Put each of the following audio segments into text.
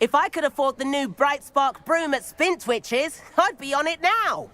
If I could afford the new Bright Spark broom at Spintwitch's, I'd be on it now.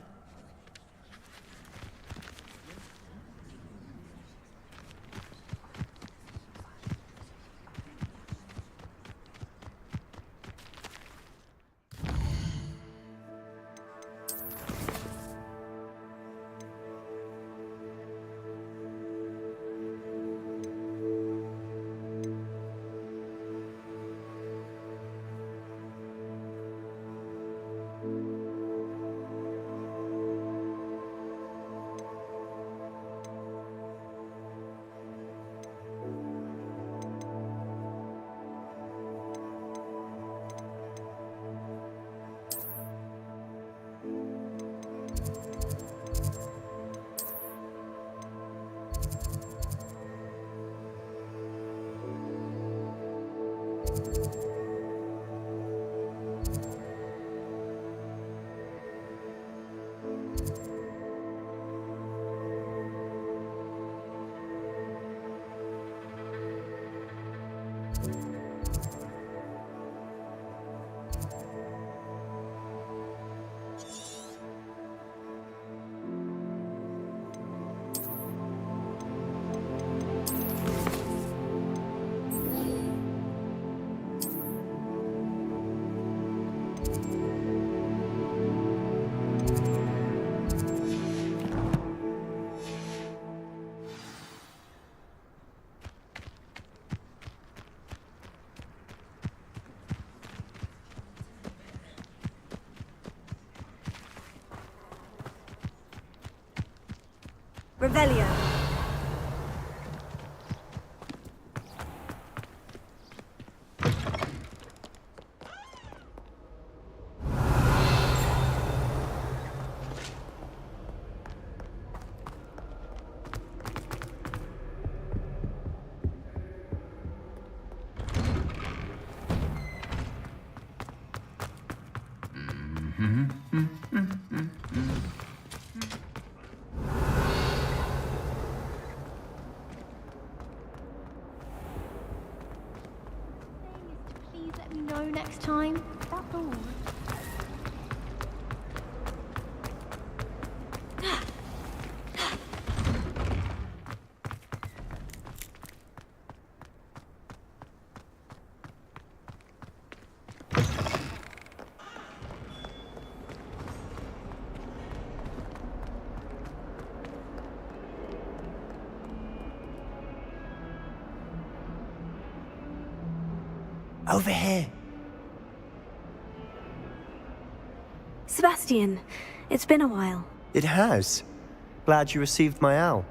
Revelio. Please let me know next time. That's all. Over here. Sebastian, it's been a while. It has. Glad you received my owl.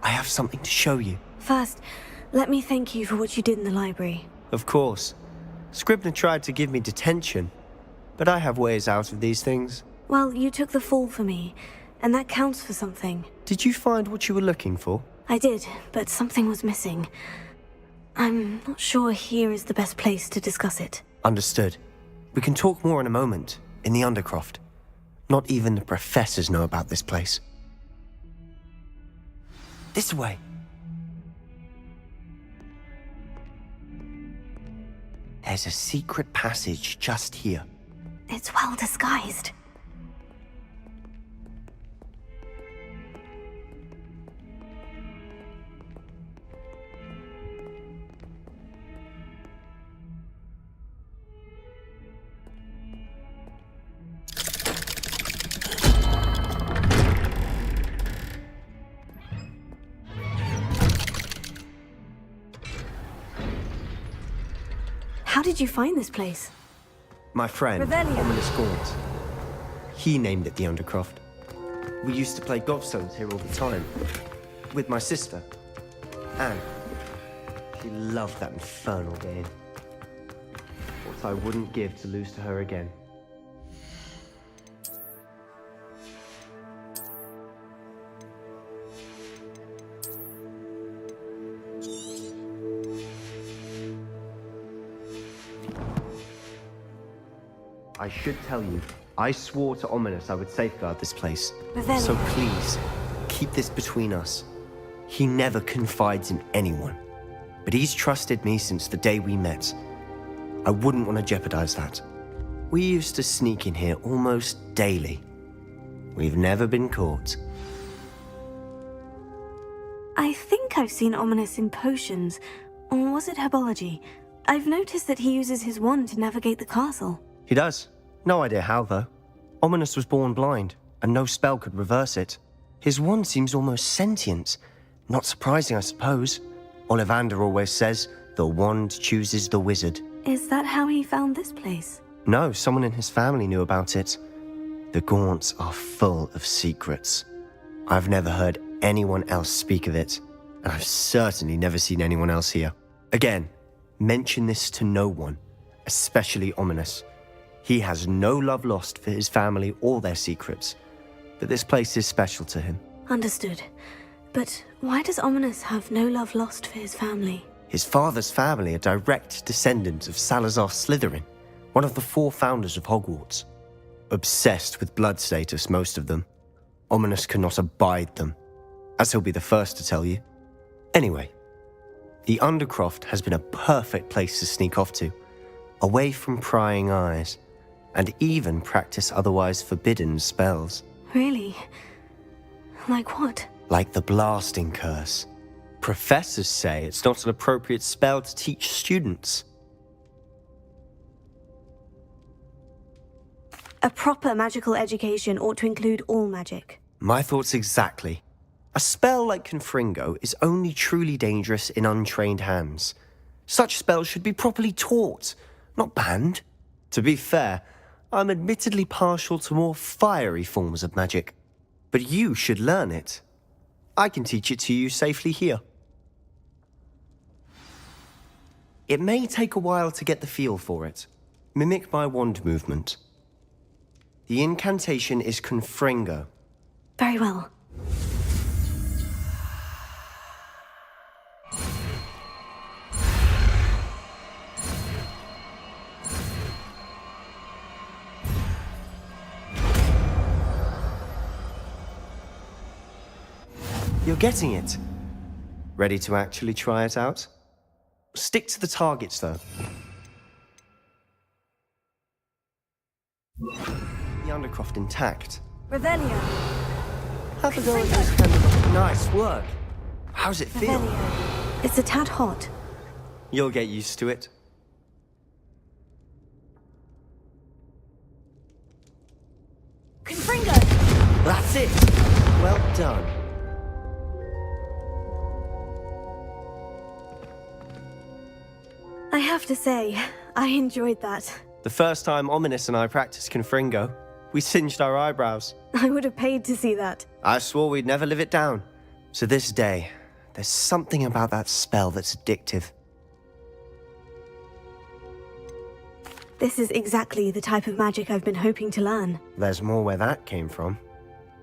I have something to show you. First, let me thank you for what you did in the library. Of course. Scribner tried to give me detention, but I have ways out of these things. Well, you took the fall for me, and that counts for something. Did you find what you were looking for? I did, but something was missing. I'm not sure here is the best place to discuss it. Understood. We can talk more in a moment, in the Undercroft. Not even the professors know about this place. This way. There's a secret passage just here. It's well disguised. How did you find this place? My friend, Revelio. Ominous Gaunt. He named it the Undercroft. We used to play gobstones here all the time. With my sister, Anne. She loved that infernal game. What I wouldn't give to lose to her again. I should tell you, I swore to Ominous I would safeguard this place. Revelio. So please, keep this between us. He never confides in anyone, but he's trusted me since the day we met. I wouldn't want to jeopardize that. We used to sneak in here almost daily. We've never been caught. I think I've seen Ominous in potions. Or was it herbology? I've noticed that he uses his wand to navigate the castle. He does. No idea how, though. Ominous was born blind, and no spell could reverse it. His wand seems almost sentient. Not surprising, I suppose. Ollivander always says, the wand chooses the wizard. Is that how he found this place? No, someone in his family knew about it. The Gaunts are full of secrets. I've never heard anyone else speak of it, and I've certainly never seen anyone else here. Again, mention this to no one, especially Ominous. He has no love lost for his family or their secrets, but this place is special to him. Understood. But why does Ominous have no love lost for his family? His father's family are direct descendants of Salazar Slytherin, one of the 4 founders of Hogwarts. Obsessed with blood status, most of them. Ominous cannot abide them, as he'll be the first to tell you. Anyway, the Undercroft has been a perfect place to sneak off to, away from prying eyes, and even practice otherwise forbidden spells. Really? Like what? Like the blasting curse. Professors say it's not an appropriate spell to teach students. A proper magical education ought to include all magic. My thoughts exactly. A spell like Confringo is only truly dangerous in untrained hands. Such spells should be properly taught, not banned. To be fair, I'm admittedly partial to more fiery forms of magic. But you should learn it. I can teach it to you safely here. It may take a while to get the feel for it. Mimic my wand movement. The incantation is Confringo. Very well. You're getting it. Ready to actually try it out? Stick to the targets, though. The Undercroft intact. Revelio. Have a go at this kind of nice work. How's it feel? Revelio. It's a tad hot. You'll get used to it. Confringo! That's it! Well done. I have to say, I enjoyed that. The first time Ominous and I practiced Confringo, we singed our eyebrows. I would have paid to see that. I swore we'd never live it down. To this day, there's something about that spell that's addictive. This is exactly the type of magic I've been hoping to learn. There's more where that came from.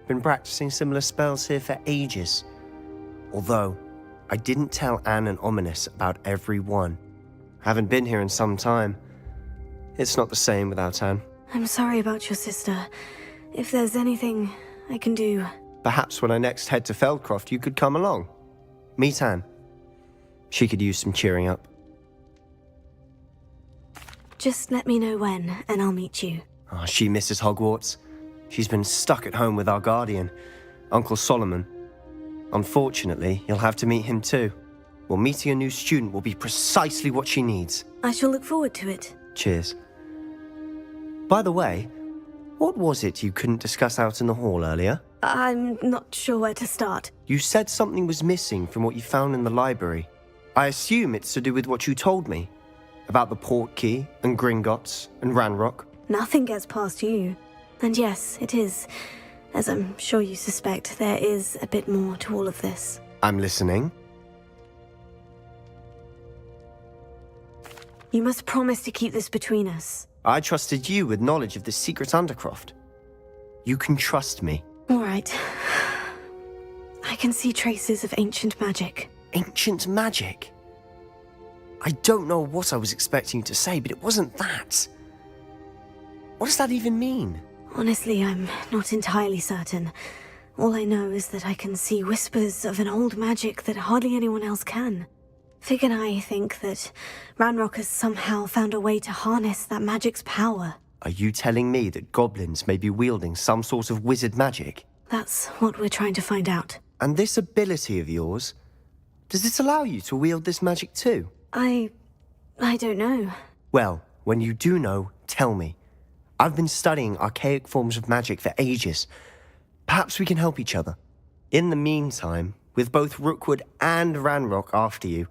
Been practicing similar spells here for ages. Although, I didn't tell Anne and Ominous about every one. Haven't been here in some time. It's not the same without Anne. I'm sorry about your sister. If there's anything I can do... Perhaps when I next head to Feldcroft, you could come along. Meet Anne. She could use some cheering up. Just let me know when, and I'll meet you. Oh, she misses Hogwarts. She's been stuck at home with our guardian, Uncle Solomon. Unfortunately, you'll have to meet him too. Well, meeting a new student will be precisely what she needs. I shall look forward to it. Cheers. By the way, what was it you couldn't discuss out in the hall earlier? I'm not sure where to start. You said something was missing from what you found in the library. I assume it's to do with what you told me. About the Portkey, and Gringotts, and Ranrock. Nothing gets past you. And yes, it is. As I'm sure you suspect, there is a bit more to all of this. I'm listening. You must promise to keep this between us. I trusted you with knowledge of the secret Undercroft. You can trust me. All right. I can see traces of ancient magic. Ancient magic? I don't know what I was expecting you to say, but it wasn't that. What does that even mean? Honestly, I'm not entirely certain. All I know is that I can see whispers of an old magic that hardly anyone else can. Fig and I think that Ranrock has somehow found a way to harness that magic's power. Are you telling me that goblins may be wielding some sort of wizard magic? That's what we're trying to find out. And this ability of yours, does it allow you to wield this magic too? I don't know. Well, when you do know, tell me. I've been studying archaic forms of magic for ages. Perhaps we can help each other. In the meantime, with both Rookwood and Ranrock after you,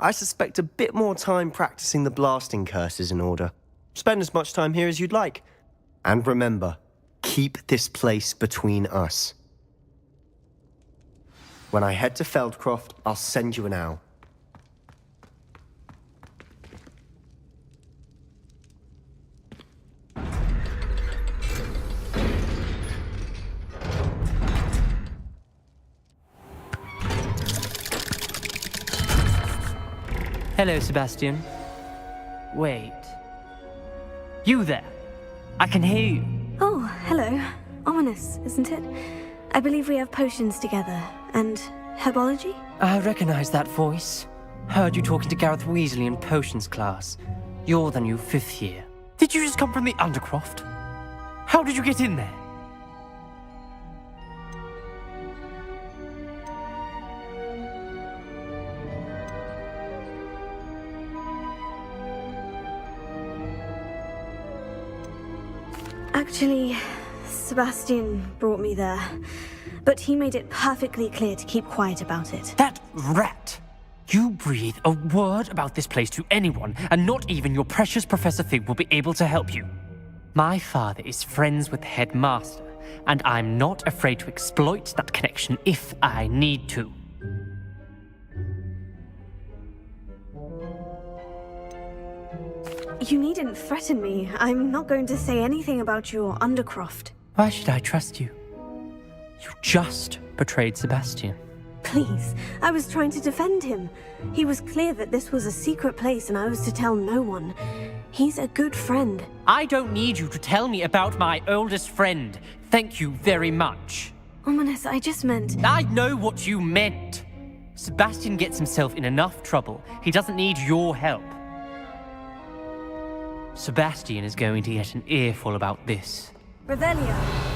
I suspect a bit more time practicing the blasting curse is in order. Spend as much time here as you'd like. And remember, keep this place between us. When I head to Feldcroft, I'll send you an owl. Hello, Sebastian. Wait. You there? I can hear you. Oh, hello. Ominous, isn't it? I believe we have potions together. And herbology? I recognize that voice. Heard you talking to Gareth Weasley in potions class. You're the new 5th year. Did you just come from the Undercroft? How did you get in there? Actually, Sebastian brought me there. But he made it perfectly clear to keep quiet about it. That rat! You breathe a word about this place to anyone, and not even your precious Professor Fig will be able to help you. My father is friends with the headmaster, and I'm not afraid to exploit that connection if I need to. You needn't threaten me. I'm not going to say anything about your Undercroft. Why should I trust you? You just betrayed Sebastian. Please, I was trying to defend him. He was clear that this was a secret place and I was to tell no one. He's a good friend. I don't need you to tell me about my oldest friend. Thank you very much. Ominous, I just meant... I know what you meant. Sebastian gets himself in enough trouble. He doesn't need your help. Sebastian is going to get an earful about this. Revelio.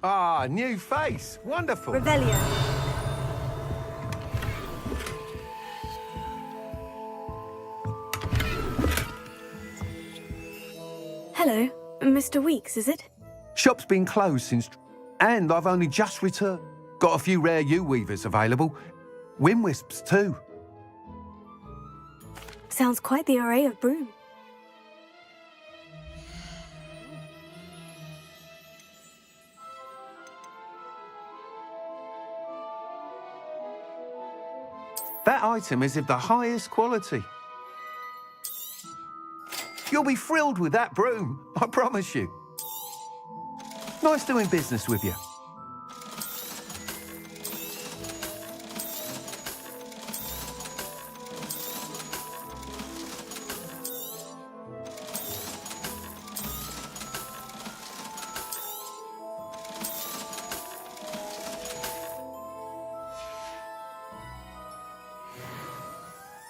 Ah, new face. Wonderful. Revelio. Hello, Mr. Weeks, is it? Shop's been closed since... And I've only just returned. Got a few rare U-weavers available. Windwisps, too. Sounds quite the array of broom. That item is of the highest quality. You'll be thrilled with that broom, I promise you. Nice doing business with you.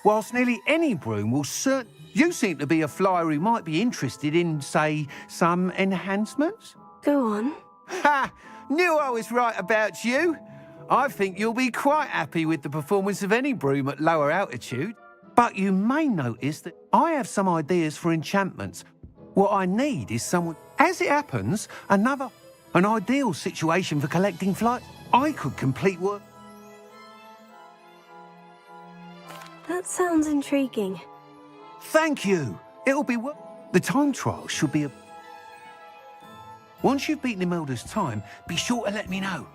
Whilst nearly any broom will you seem to be a flyer who might be interested in, say, some enhancements? Go on. Ha! Knew I was right about you. I think you'll be quite happy with the performance of any broom at lower altitude. But you may notice that I have some ideas for enchantments, What I need is someone... As it happens, an ideal situation for collecting flight. I could complete work... That sounds intriguing. Thank you. It'll be worth... The time trial should be a... Once you've beaten Imelda's time, be sure to let me know.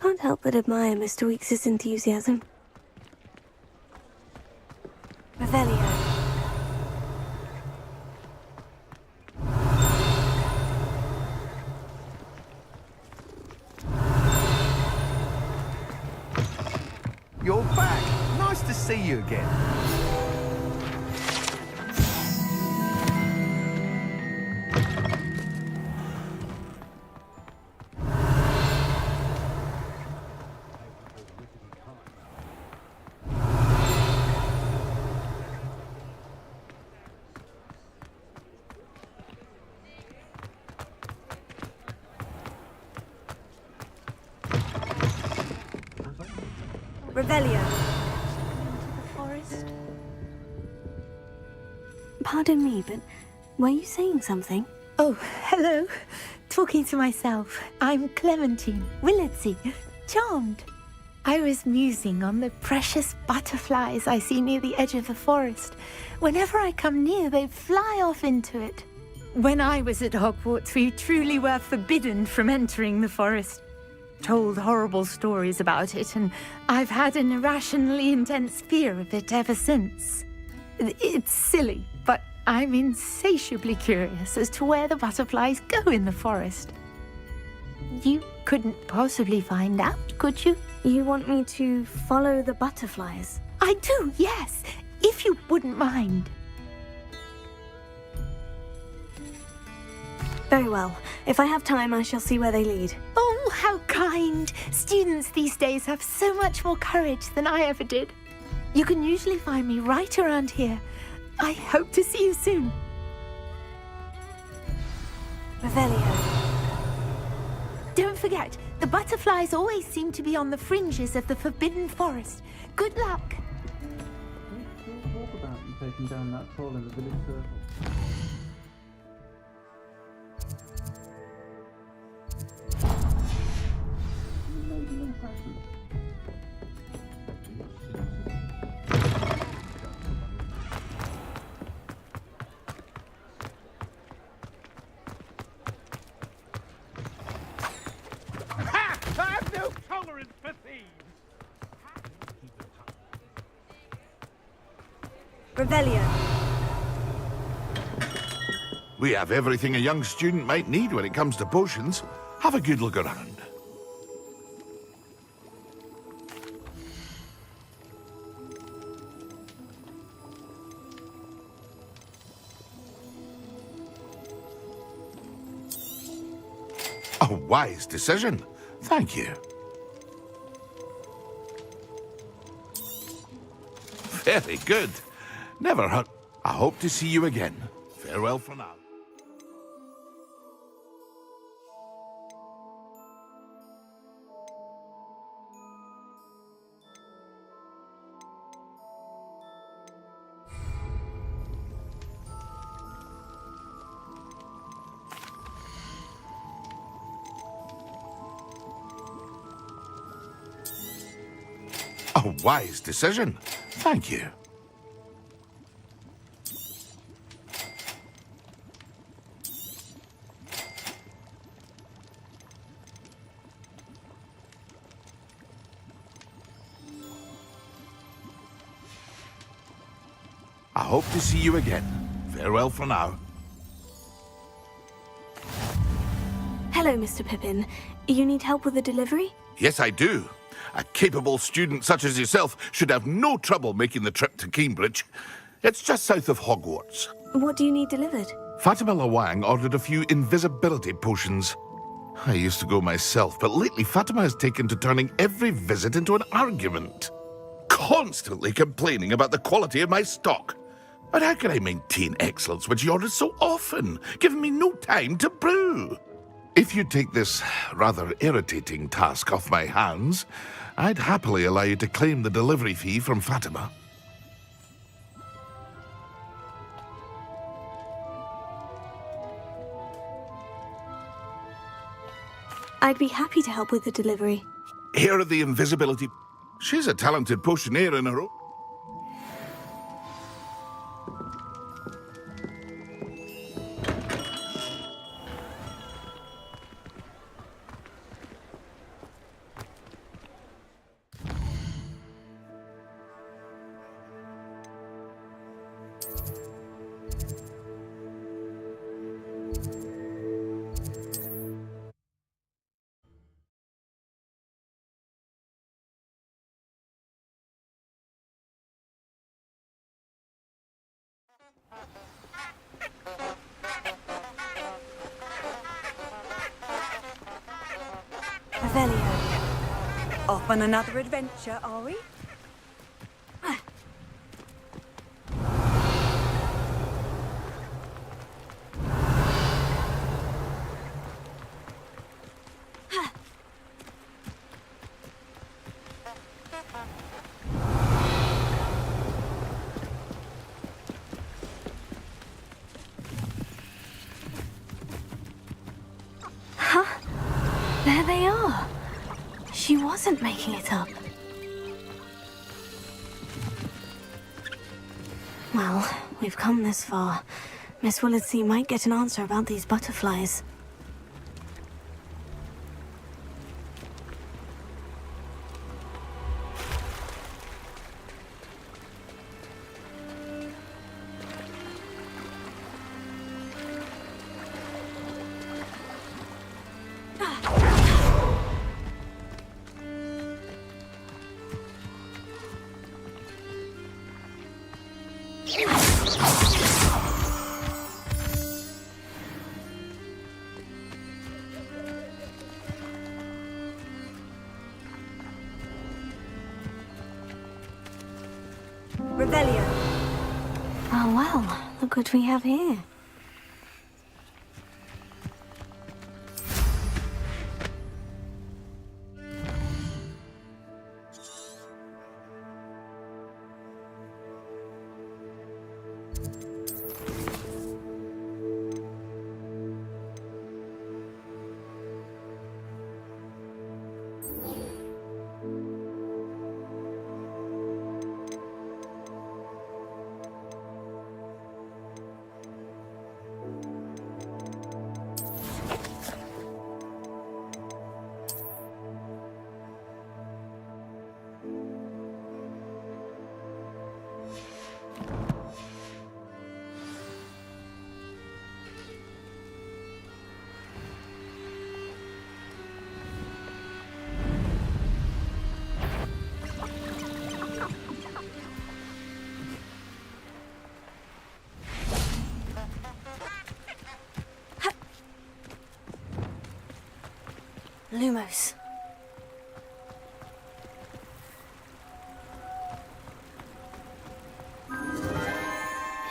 Can't help but admire Mr. Weekes' enthusiasm. Revelio. You're back. Nice to see you again. Revelio. Forest. Pardon me, but were you saying something? Oh, hello. Talking to myself. I'm Clementine Willardsey. Charmed. I was musing on the precious butterflies I see near the edge of the forest. Whenever I come near, they fly off into it. When I was at Hogwarts, we truly were forbidden from entering the forest. Told horrible stories about it, and I've had an irrationally intense fear of it ever since. It's silly, but I'm insatiably curious as to where the butterflies go in the forest. You couldn't possibly find out, could you? You want me to follow the butterflies? I do, yes, if you wouldn't mind. Very well. If I have time, I shall see where they lead. Oh, how kind! Students these days have so much more courage than I ever did. You can usually find me right around here. I hope to see you soon. Revelio. Don't forget, the butterflies always seem to be on the fringes of the Forbidden Forest. Good luck! Talk about you taking down that troll in the village circle. I've no tolerance for thieves! Revelio. We have everything a young student might need when it comes to potions. Have a good look around. A wise decision. Thank you. Very good. Never hurt. I hope to see you again. Farewell for now. A wise decision. Thank you. I hope to see you again. Farewell for now. Hello, Mr. Pippin. You need help with the delivery? Yes, I do. A capable student such as yourself should have no trouble making the trip to Cambridge. It's just south of Hogwarts. What do you need delivered? Fatima Lawang ordered a few invisibility potions. I used to go myself, but lately Fatima has taken to turning every visit into an argument. Constantly complaining about the quality of my stock. But how can I maintain excellence when she orders so often, giving me no time to brew? If you take this rather irritating task off my hands, I'd happily allow you to claim the delivery fee from Fatima. I'd be happy to help with the delivery. Here are the invisibility. She's a talented potioneer in her own. Revelio. Off on another adventure, are we? There they are. She wasn't making it up. Well, we've come this far. Miss Willardsea might get an answer about these butterflies. Revelio. Oh well, look what we have here. Lumos.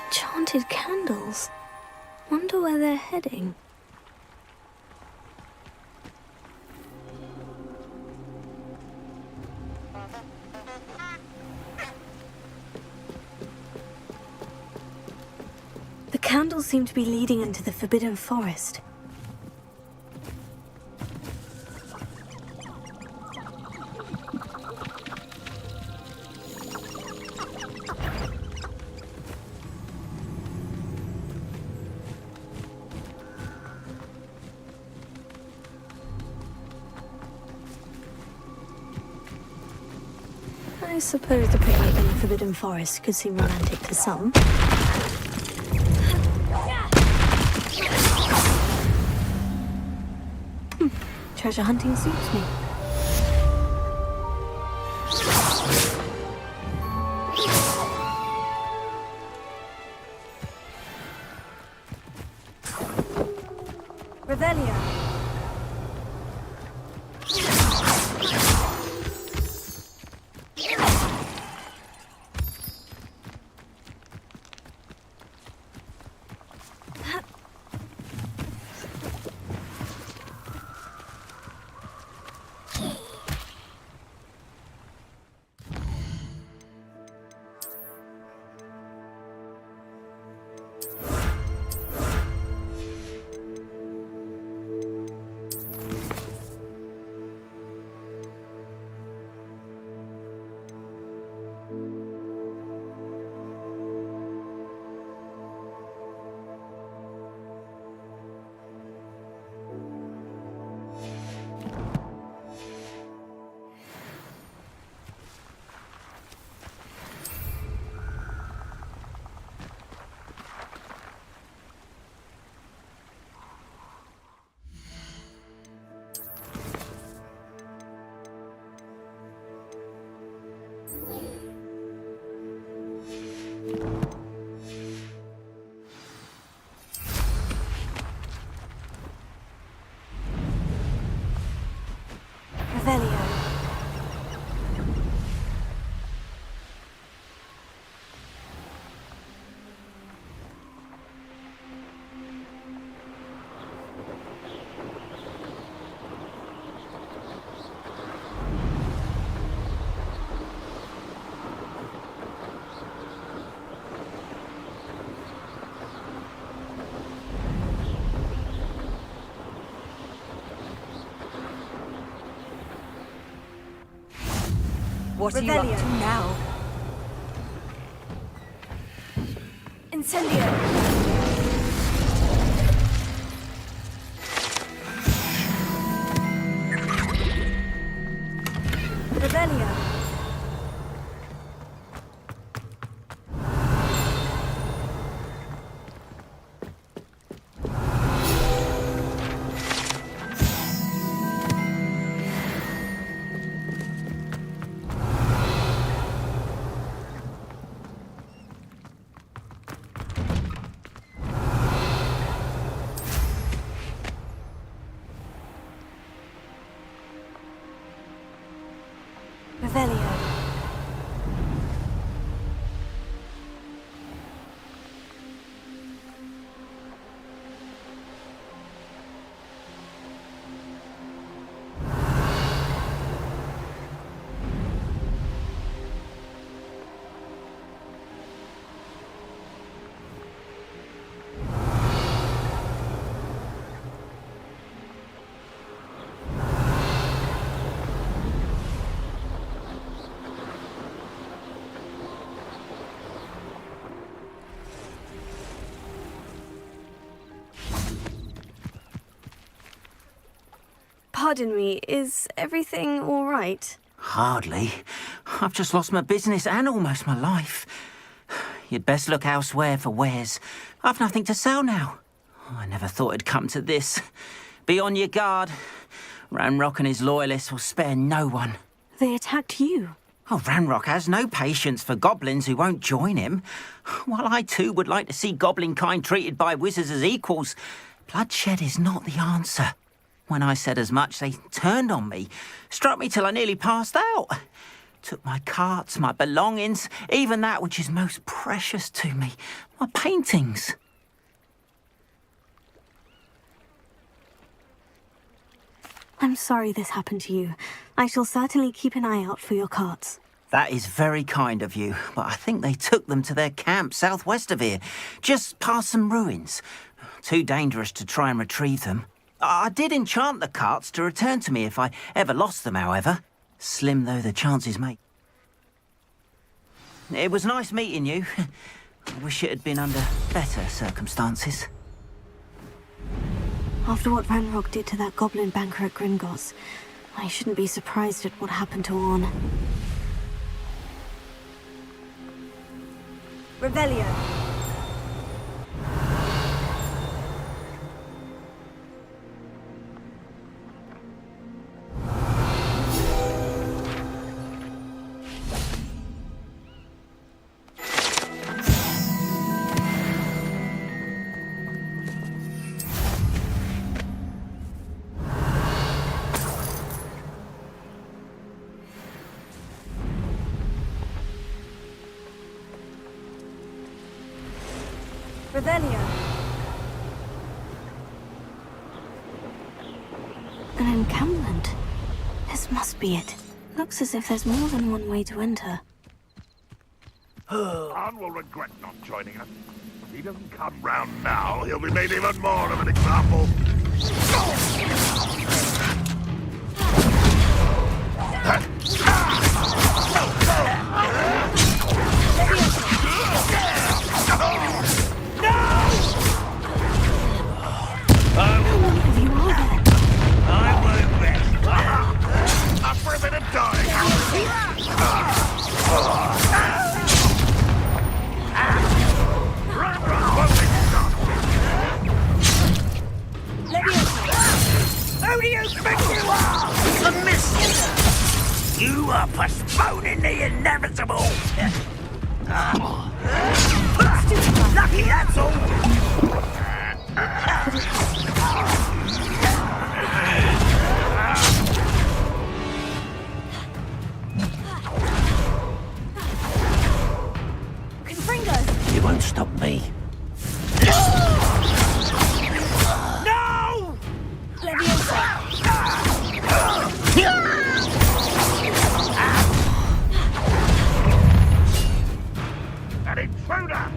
Enchanted candles. Wonder where they're heading. The candles seem to be leading into the Forbidden Forest. I suppose the picnic in the Forbidden Forest could seem romantic to some. Treasure hunting suits me. Revelio. What are you up to now? Incendio! Revelio! Revelio. Pardon me, is everything all right? Hardly. I've just lost my business and almost my life. You'd best look elsewhere for wares. I've nothing to sell now. I never thought it'd come to this. Be on your guard. Ranrock and his loyalists will spare no one. They attacked you. Oh, Ranrock has no patience for goblins who won't join him. While I too would like to see goblin kind treated by wizards as equals, bloodshed is not the answer. When I said as much, they turned on me, struck me till I nearly passed out. Took my carts, my belongings, even that which is most precious to me, my paintings. I'm sorry this happened to you. I shall certainly keep an eye out for your carts. That is very kind of you, but I think they took them to their camp southwest of here, just past some ruins. Too dangerous to try and retrieve them. I did enchant the carts to return to me if I ever lost them, however. Slim though the chances may. It was nice meeting you. I wish it had been under better circumstances. After what Ranrock did to that goblin banker at Gringotts, I shouldn't be surprised at what happened to Orn. Revelio. Revelio. An encampment. This must be it. Looks as if there's more than one way to enter. Arn will regret not joining us. If he doesn't come round now, he'll be made even more of an example. Up for a bit of dying. Who do you think you are? The Mischief! You are postponing the inevitable! Lucky, that's all! You won't stop me. No! An intruder!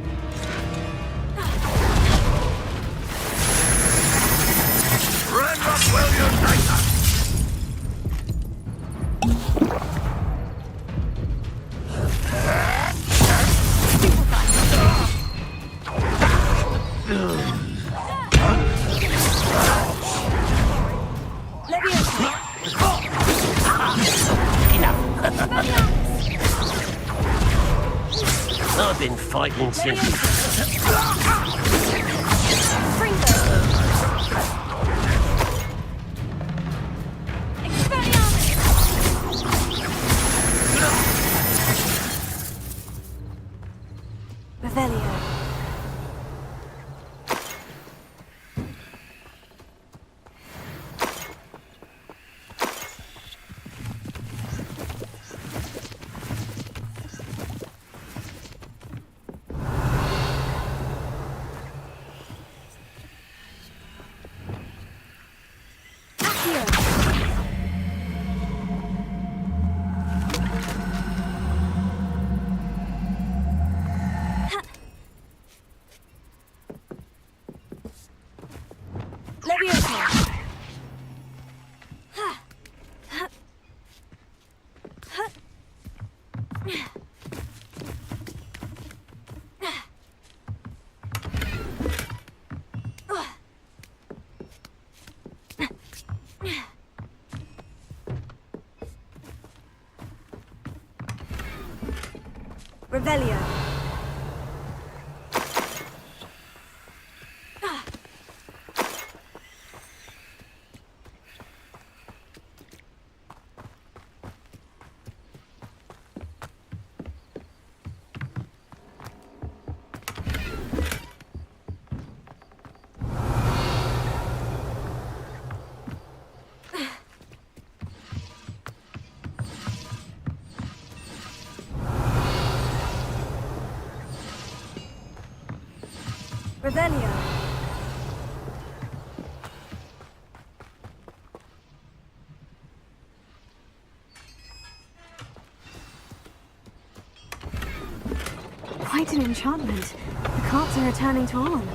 fighting since. Revelio. Revelio. Revelio. Quite an enchantment. The carts are returning to on.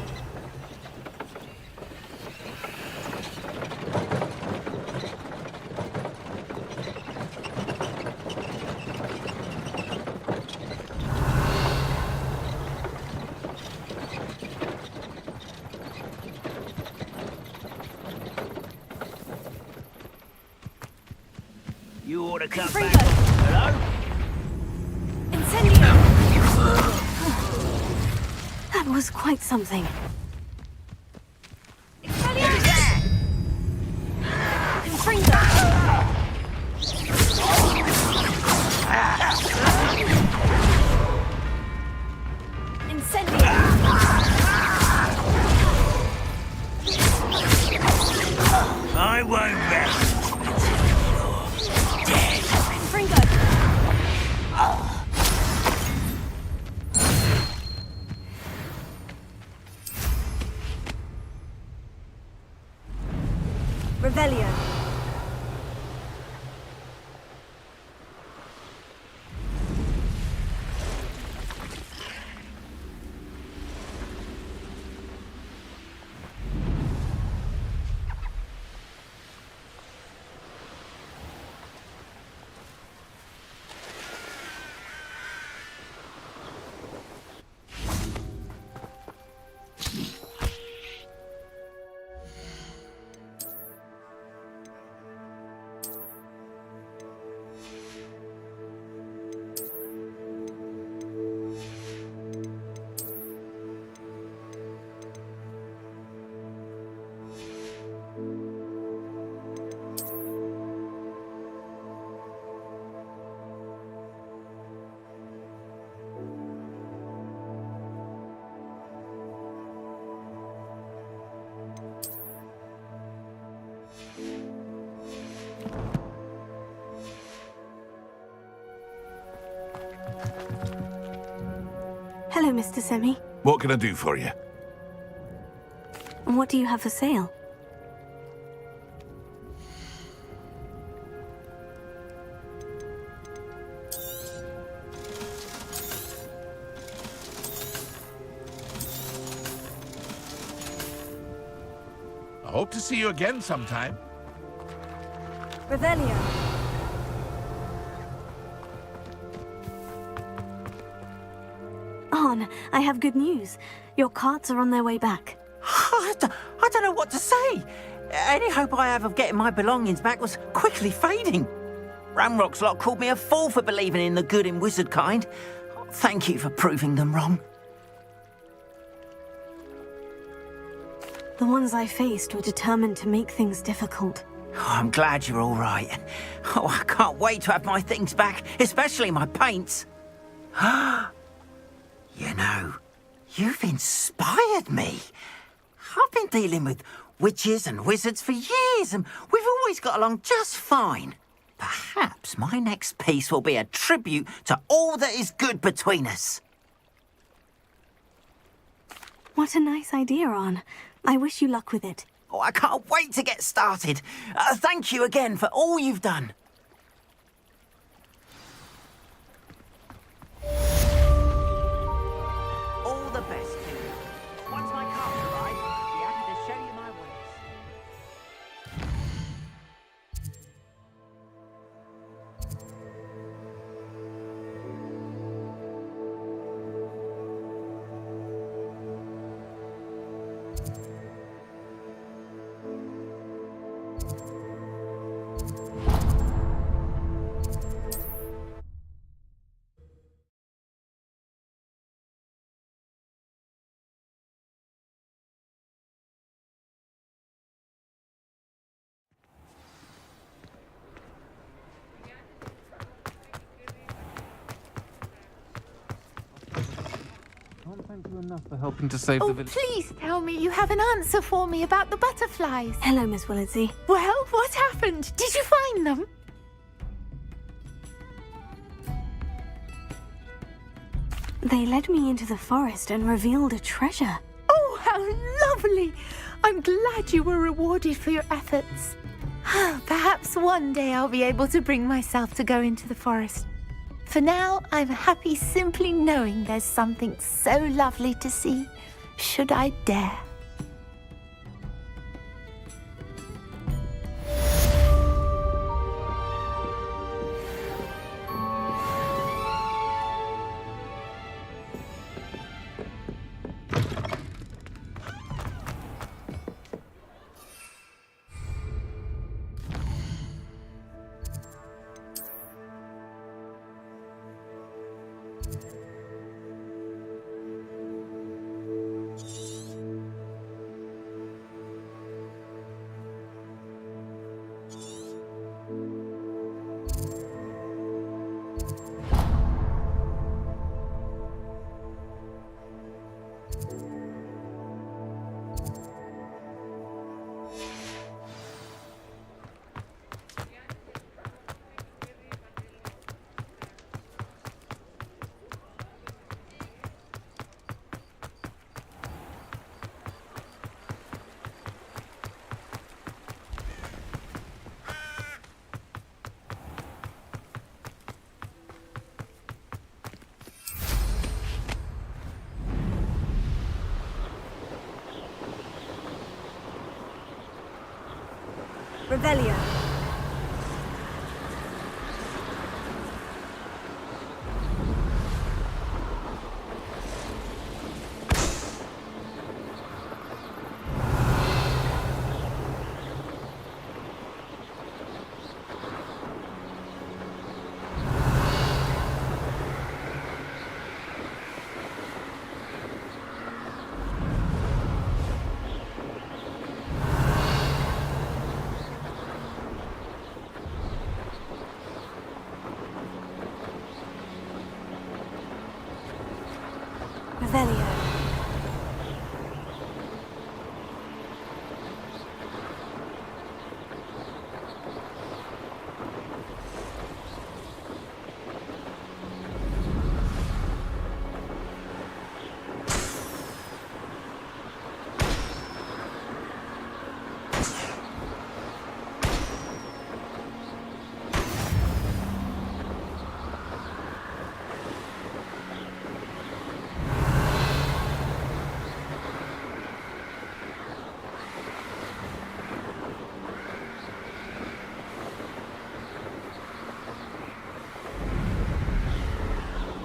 You ought to come back. Hello? Incendio! That was quite something. I won't rest. Revelio. Hello, Mr. Semi. What can I do for you? What do you have for sale? I hope to see you again sometime. Revelio. Arn, I have good news. Your carts are on their way back. I don't know what to say. Any hope I have of getting my belongings back was quickly fading. Ramrock's lot called me a fool for believing in the good in wizard kind. Thank you for proving them wrong. The ones I faced were determined to make things difficult. Oh, I'm glad you're all right. Oh, I can't wait to have my things back, especially my paints. You know, you've inspired me. I've been dealing with witches and wizards for years, and we've always got along just fine. Perhaps my next piece will be a tribute to all that is good between us. What a nice idea, Ron. I wish you luck with it. Oh, I can't wait to get started. Thank you again for all you've done. All the best to you. Once my cars arrive, I'll be happy to show you my ways. Can't thank you enough for helping to save Oh, the village. please tell me you have an answer for me about the butterflies. Hello, Miss Willitsey. Well, what happened? Did you find them? They led me into the forest and revealed a treasure. Oh, how lovely! I'm glad you were rewarded for your efforts. Perhaps one day I'll be able to bring myself to go into the forest. For now, I'm happy simply knowing there's something so lovely to see, should I dare. Revelio. Revelio.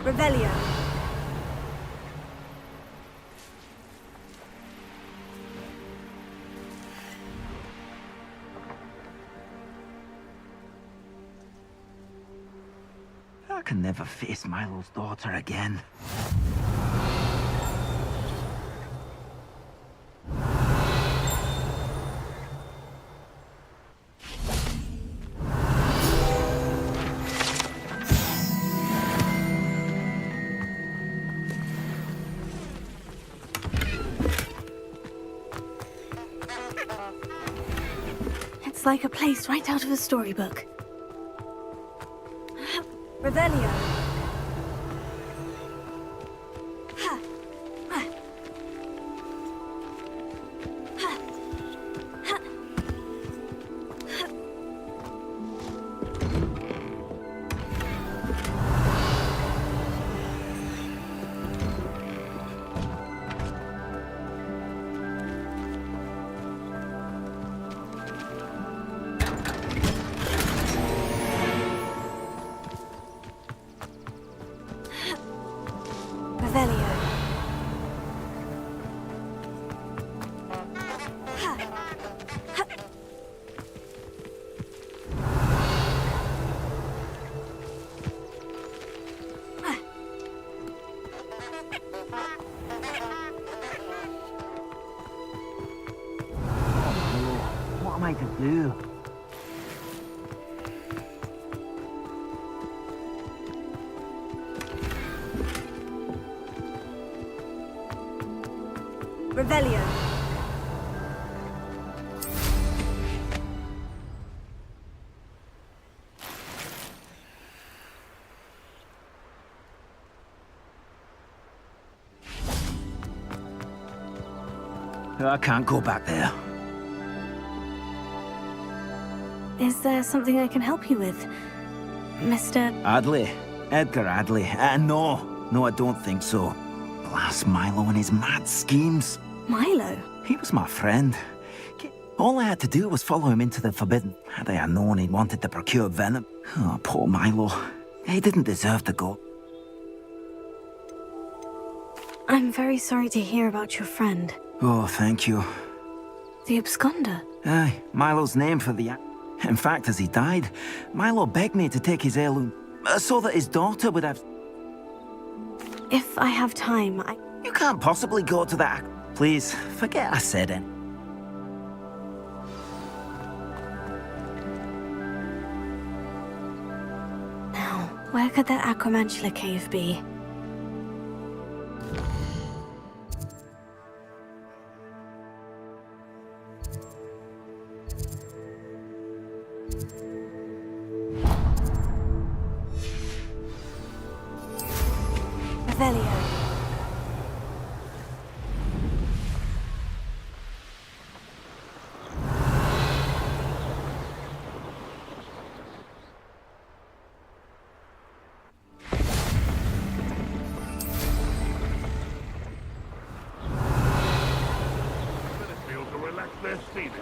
Revelio. I can never face Milo's daughter again. It's like a place right out of a storybook. Revelio. What am I to do? Revelio. I can't go back there. Is there something I can help you with, Mr. Adley. Edgar Adley. No, I don't think so. Blast Milo and his mad schemes. Milo? He was my friend. All I had to do was follow him into the Forbidden. Had I known he wanted to procure venom. Oh, poor Milo. He didn't deserve to go. I'm very sorry to hear about your friend. Oh, thank you. The absconder? Aye, Milo's name for the... In fact, as he died, Milo begged me to take his heirloom, so that his daughter would have... If I have time, You can't possibly go to that... Please, forget I said it. Now, where could that Acromantula cave be? Revelio. Feel to relax their feelings.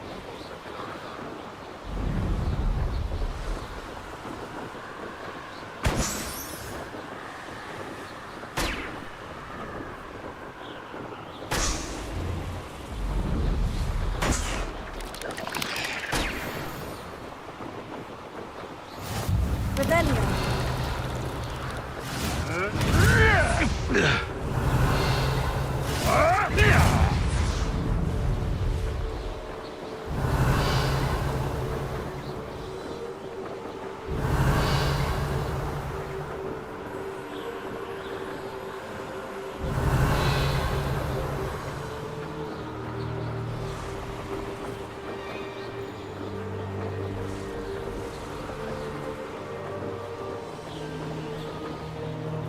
Revelio.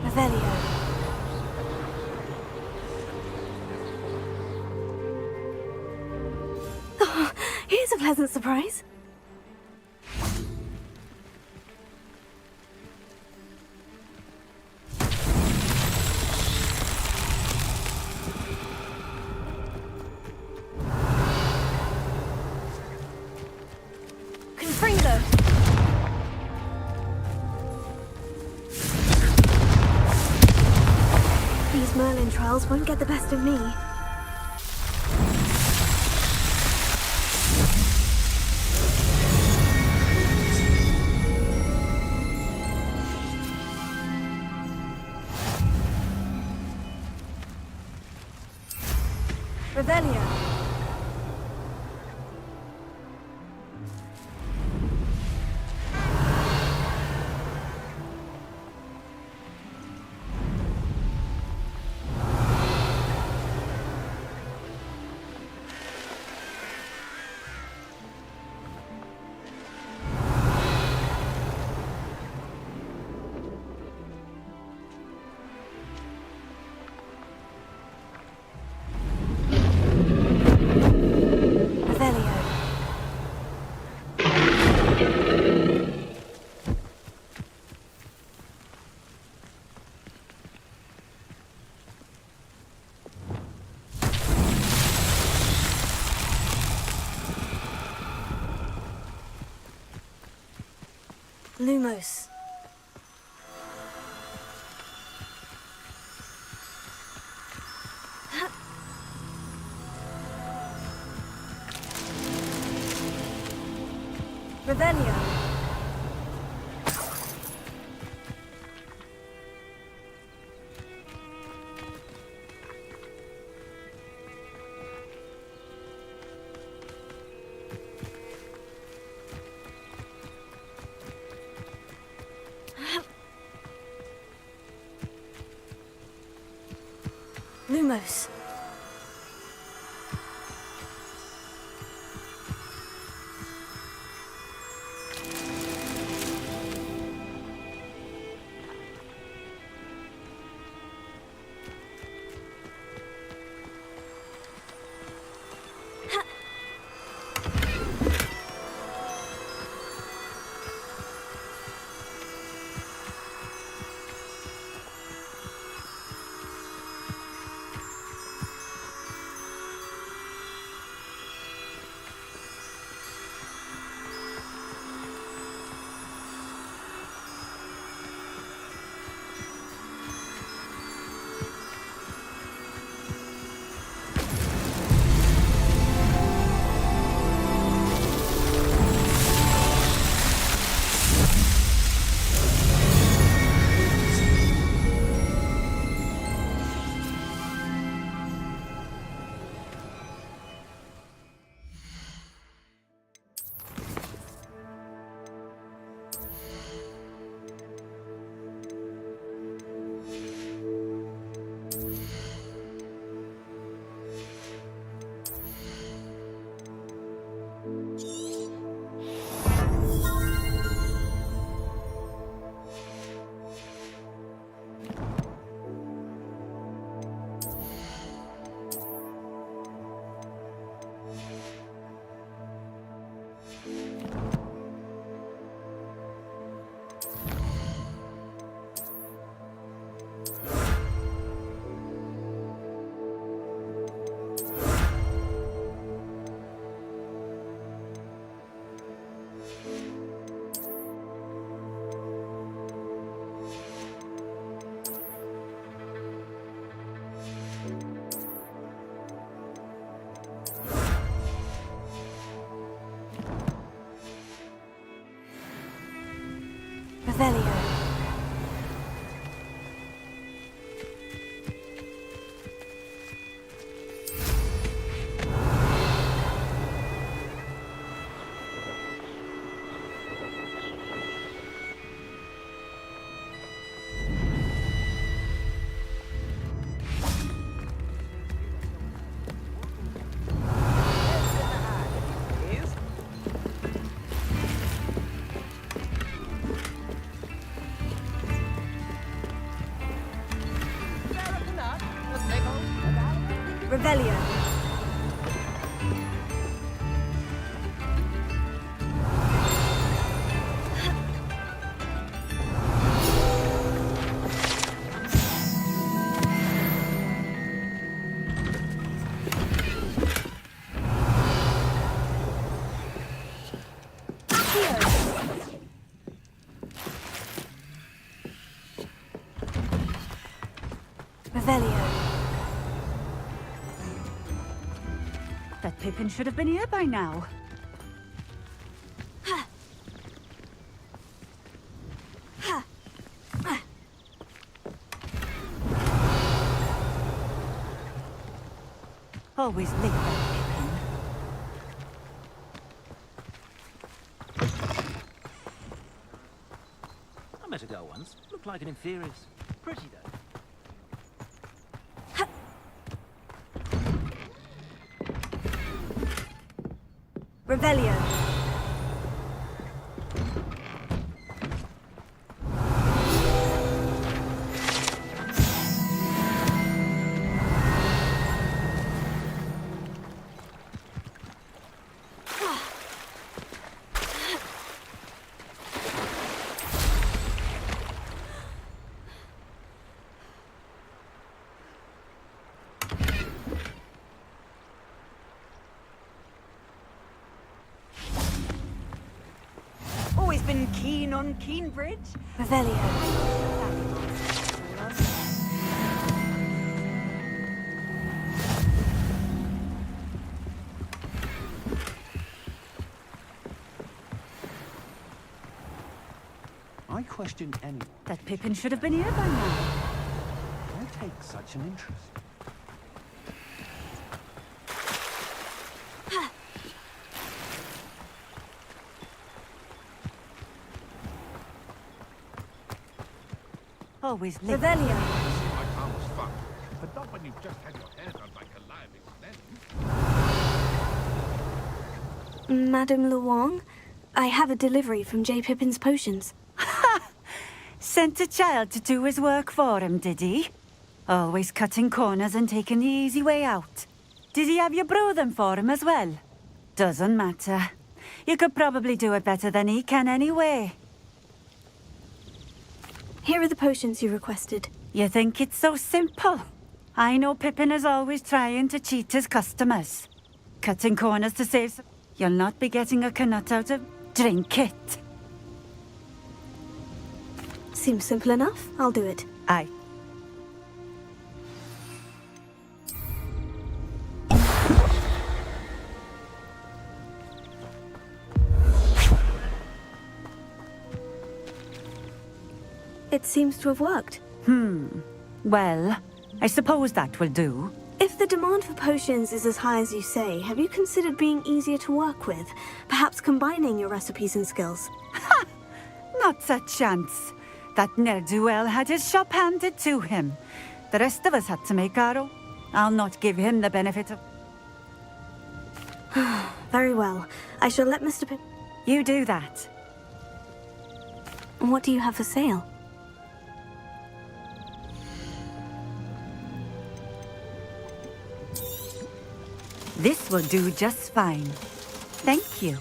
Revelio. Oh, here's a pleasant surprise. Confringo. These Merlin trials won't get the best of me. Lumos. Revelio. Lumos. Revelio. Revelio. Revelio. That Pippin should have been here by now. Always late, that Pippin. I met a girl once. Looked like an inferior. Pretty, though. Revelio. been keen on Keenbridge? Revelio. I question anyone That Pippin should have been here by now. why take such an interest. Always Revelio. My calm was fun, but not when you've just had your hair done by Calliope Snen. Madame Luong, I have a delivery from J. Pippin's Potions. Sent a child to do his work for him, did he? Always cutting corners and taking the easy way out. Did he have you brew them for him as well? Doesn't matter. You could probably do it better than he can anyway. Here are the potions you requested. You think it's so simple? I know Pippin is always trying to cheat his customers. Cutting corners to save some... You'll not be getting a canut out of... Drink it. Seems simple enough. I'll do it. Aye. It seems to have worked. Well, I suppose that will do. If the demand for potions is as high as you say, have you considered being easier to work with? Perhaps combining your recipes and skills? Not a chance. That ne'er-do-well had his shop handed to him. The rest of us had to make our own. I'll not give him the benefit of... Very well. I shall let Mr. Pip... You do that. What do you have for sale? This will do just fine. Thank you.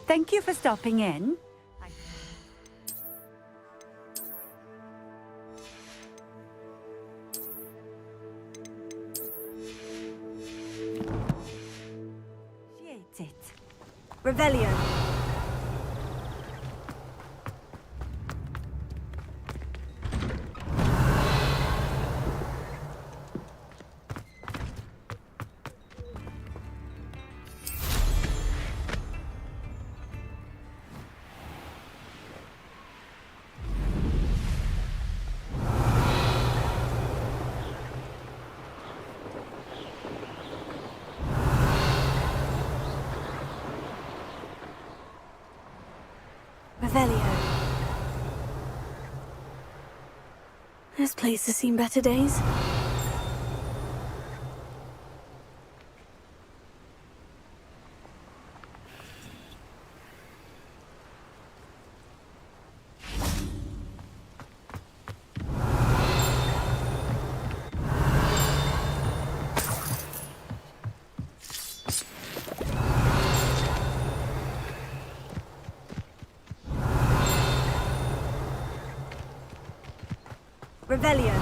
Thank you for stopping in. Appreciate it. Revelio. Revelio. This place has seen better days. Revelio.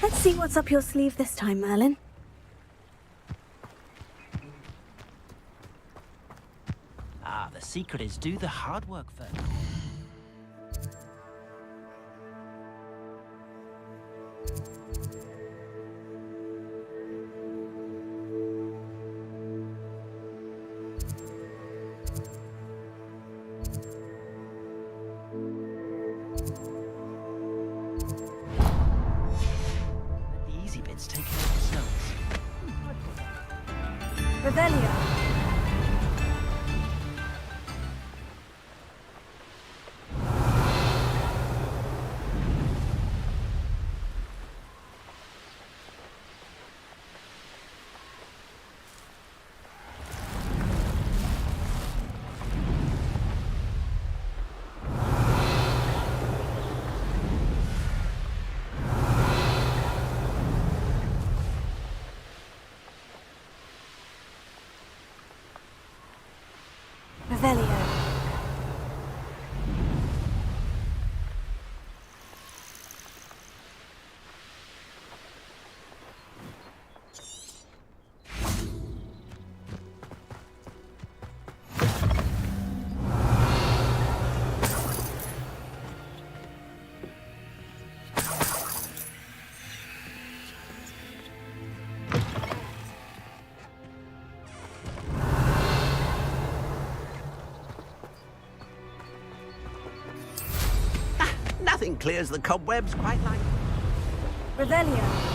Let's see what's up your sleeve this time, Merlin. Ah, the secret is do the hard work first. The easy bits take care of themselves. Revelio. Revelio. Nothing clears the cobwebs quite like... Revelio.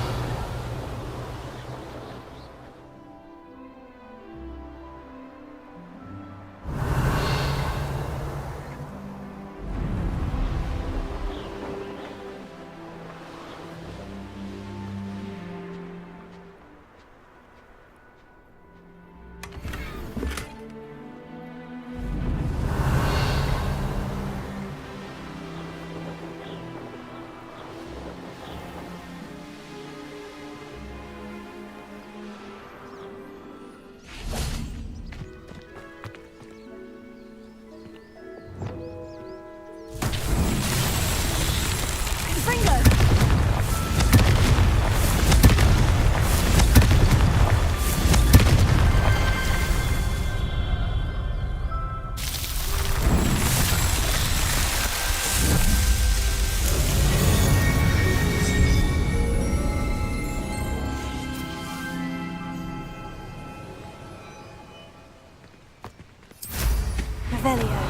Revelio.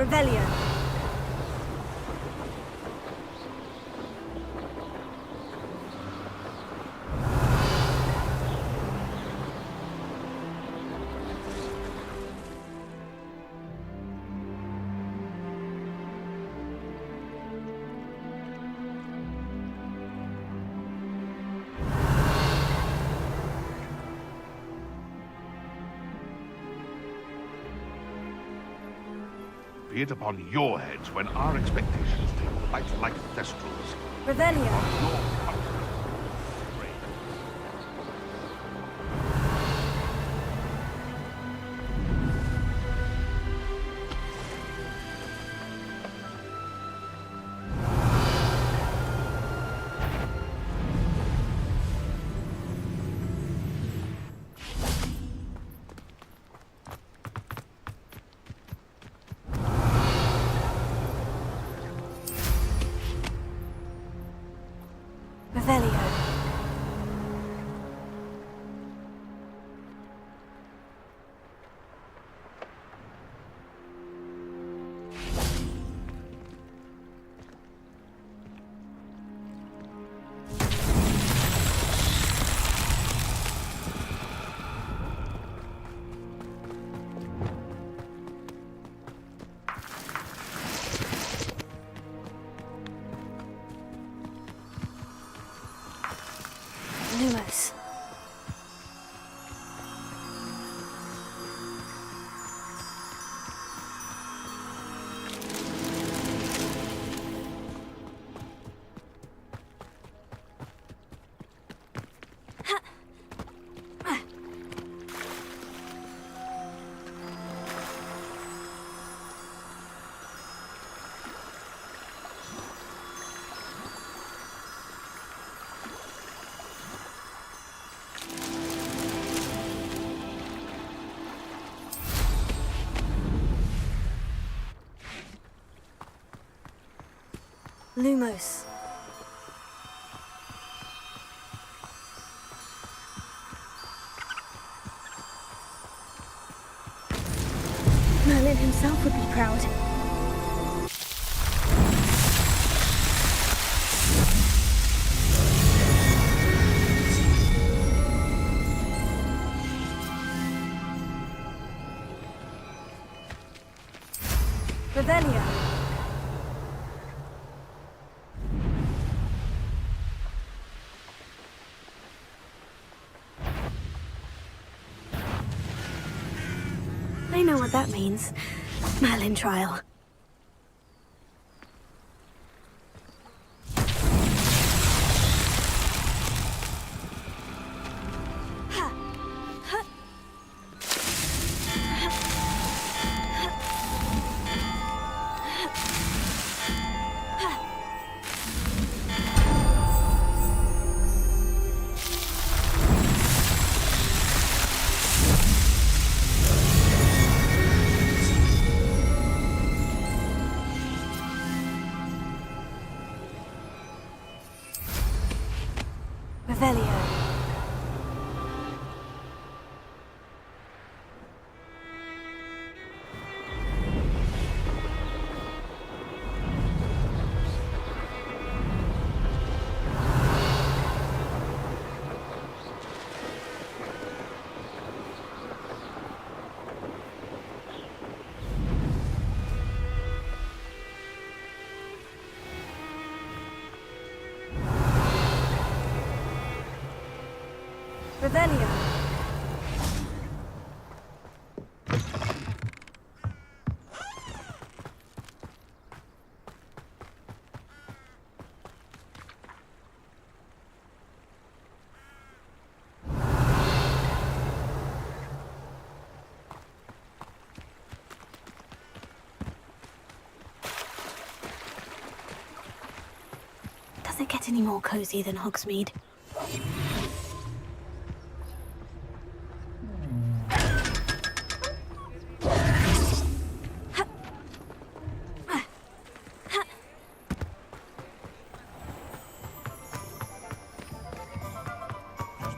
Revelio. Be it upon your heads when our expectations take flight like thestrals. Revelio. Your country. Lumos. Merlin himself would be proud. Revelia. I know what that means. Merlin trial. Revelio. Revelio. Does it get any more cozy than Hogsmeade?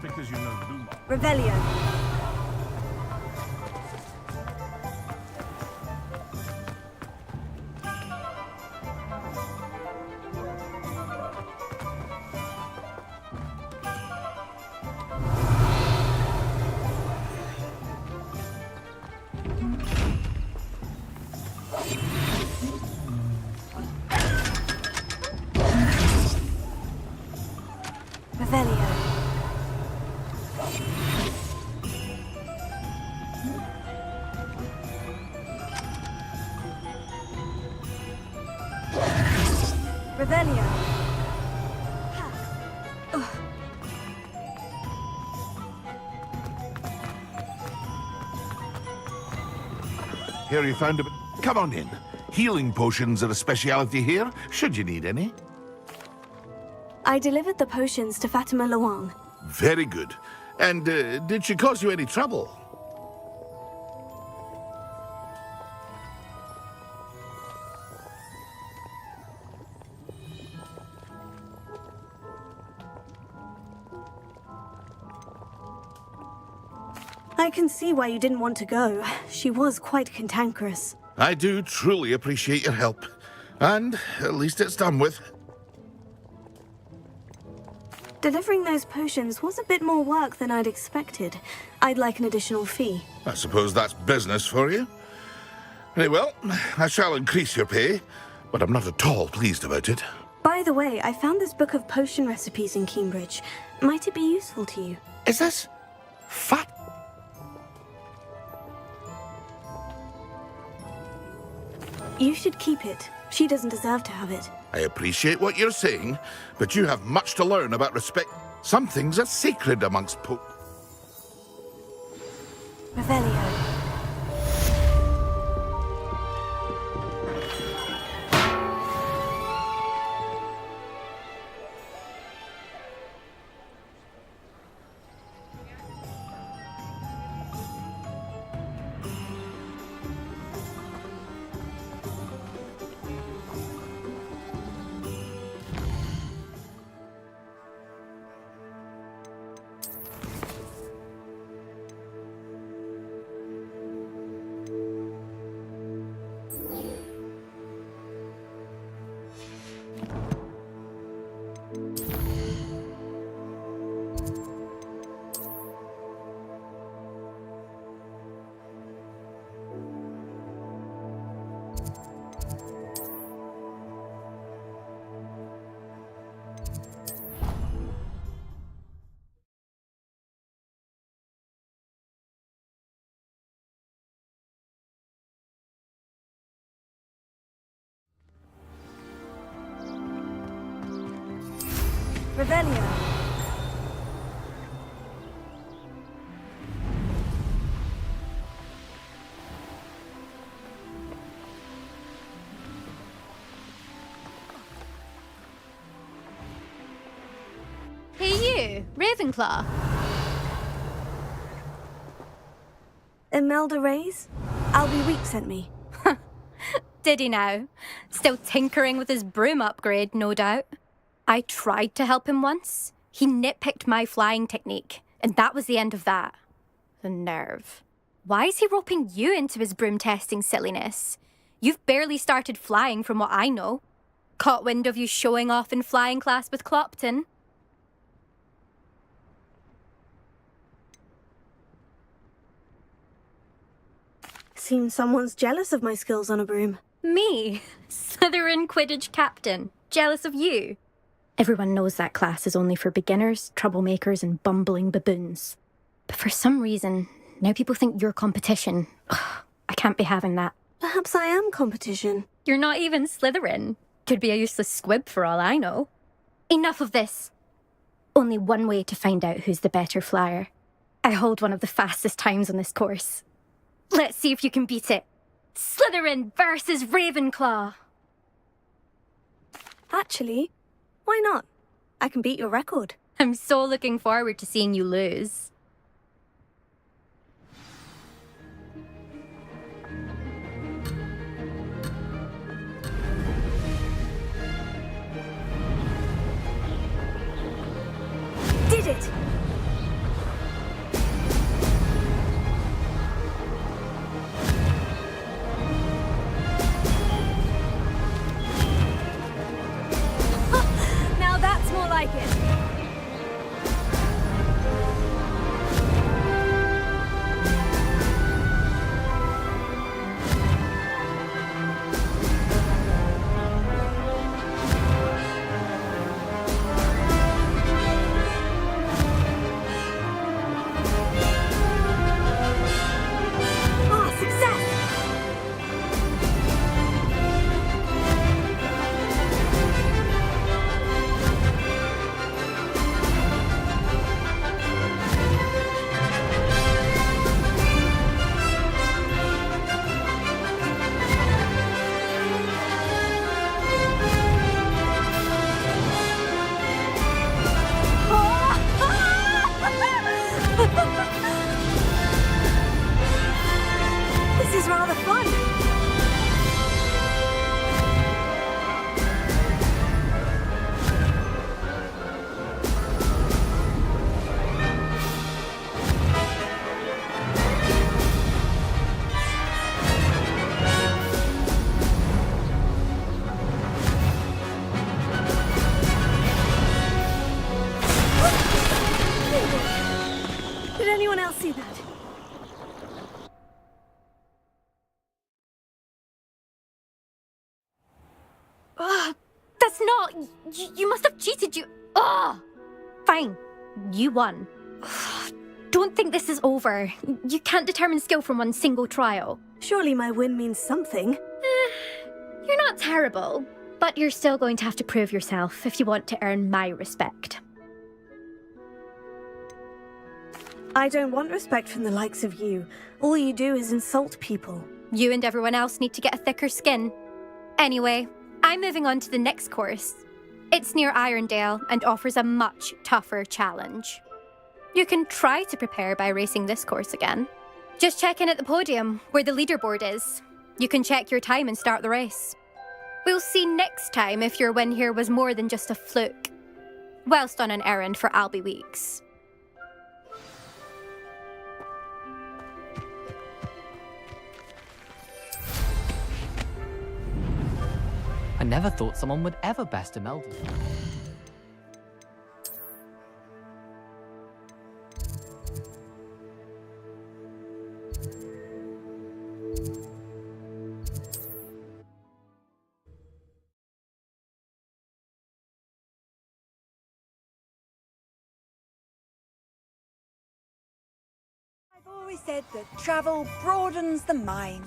Because you know Luma. Revelio. Revelio. Revelio. Here you found a... Come on in. Healing potions are a speciality here, should you need any. I delivered the potions to Fatima Luang. Very good. And did she cause you any trouble? I can see why you didn't want to go. She was quite cantankerous. I do truly appreciate your help. And at least it's done with. Delivering those potions was a bit more work than I'd expected. I'd like an additional fee. I suppose that's business for you. Very well, I shall increase your pay, but I'm not at all pleased about it. By the way, I found this book of potion recipes in Cambridge. Might it be useful to you? Is this fat? You should keep it. She doesn't deserve to have it. I appreciate what you're saying, but you have much to learn about respect. Some things are sacred amongst Revelio. Revelio. Hey you, Ravenclaw. Imelda Reyes? Albie Week sent me. Did he now? Still tinkering with his broom upgrade, no doubt. I tried to help him once. He nitpicked my flying technique, and that was the end of that. The nerve. Why is he roping you into his broom testing silliness? You've barely started flying from what I know. Caught wind of you showing off in flying class with Clopton. Seems someone's jealous of my skills on a broom. Me? Slytherin Quidditch captain. Jealous of you? Everyone knows that class is only for beginners, troublemakers, and bumbling baboons. But for some reason, now people think you're competition. Ugh, I can't be having that. Perhaps I am competition. You're not even Slytherin. Could be a useless squib for all I know. Enough of this. Only one way to find out who's the better flyer. I hold one of the fastest times on this course. Let's see if you can beat it. Slytherin versus Ravenclaw. Actually, why not? I can beat your record. I'm so looking forward to seeing you lose. Did it! Now that's more like it. This is rather fun. Did anyone else see that? That's not... You must have cheated, you... Ugh! Fine. You won. Don't think this is over. You can't determine skill from one single trial. Surely my win means something. You're not terrible, but you're still going to have to prove yourself if you want to earn my respect. I don't want respect from the likes of you. All you do is insult people. You and everyone else need to get a thicker skin. Anyway, I'm moving on to the next course. It's near Irondale and offers a much tougher challenge. You can try to prepare by racing this course again. Just check in at the podium, where the leaderboard is. You can check your time and start the race. We'll see next time if your win here was more than just a fluke. Whilst on an errand for Albie Weeks. I never thought someone would ever best Imelda. I've always said that travel broadens the mind.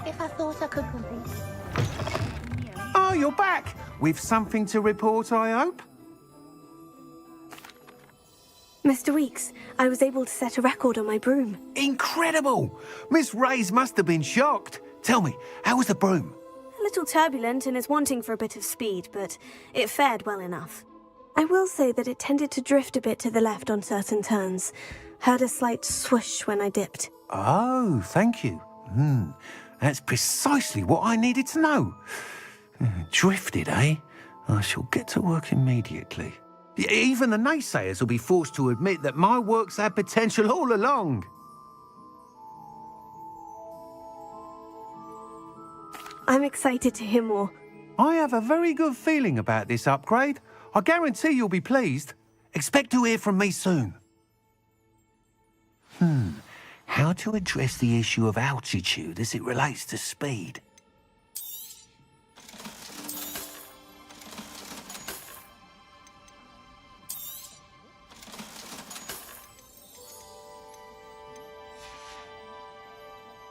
If I thought I could compete. Oh, you're back. with something to report, I hope? Mr. Weeks, I was able to set a record on my broom. Incredible! Miss Reyes must have been shocked. Tell me, how was the broom? A little turbulent and is wanting for a bit of speed, but it fared well enough. I will say that it tended to drift a bit to the left on certain turns. Heard a slight swoosh when I dipped. Oh, thank you. That's precisely what I needed to know. Drifted, eh? I shall get to work immediately. Even the naysayers will be forced to admit that my work's had potential all along. I'm excited to hear more. I have a very good feeling about this upgrade. I guarantee you'll be pleased. Expect to hear from me soon. How to address the issue of altitude as it relates to speed?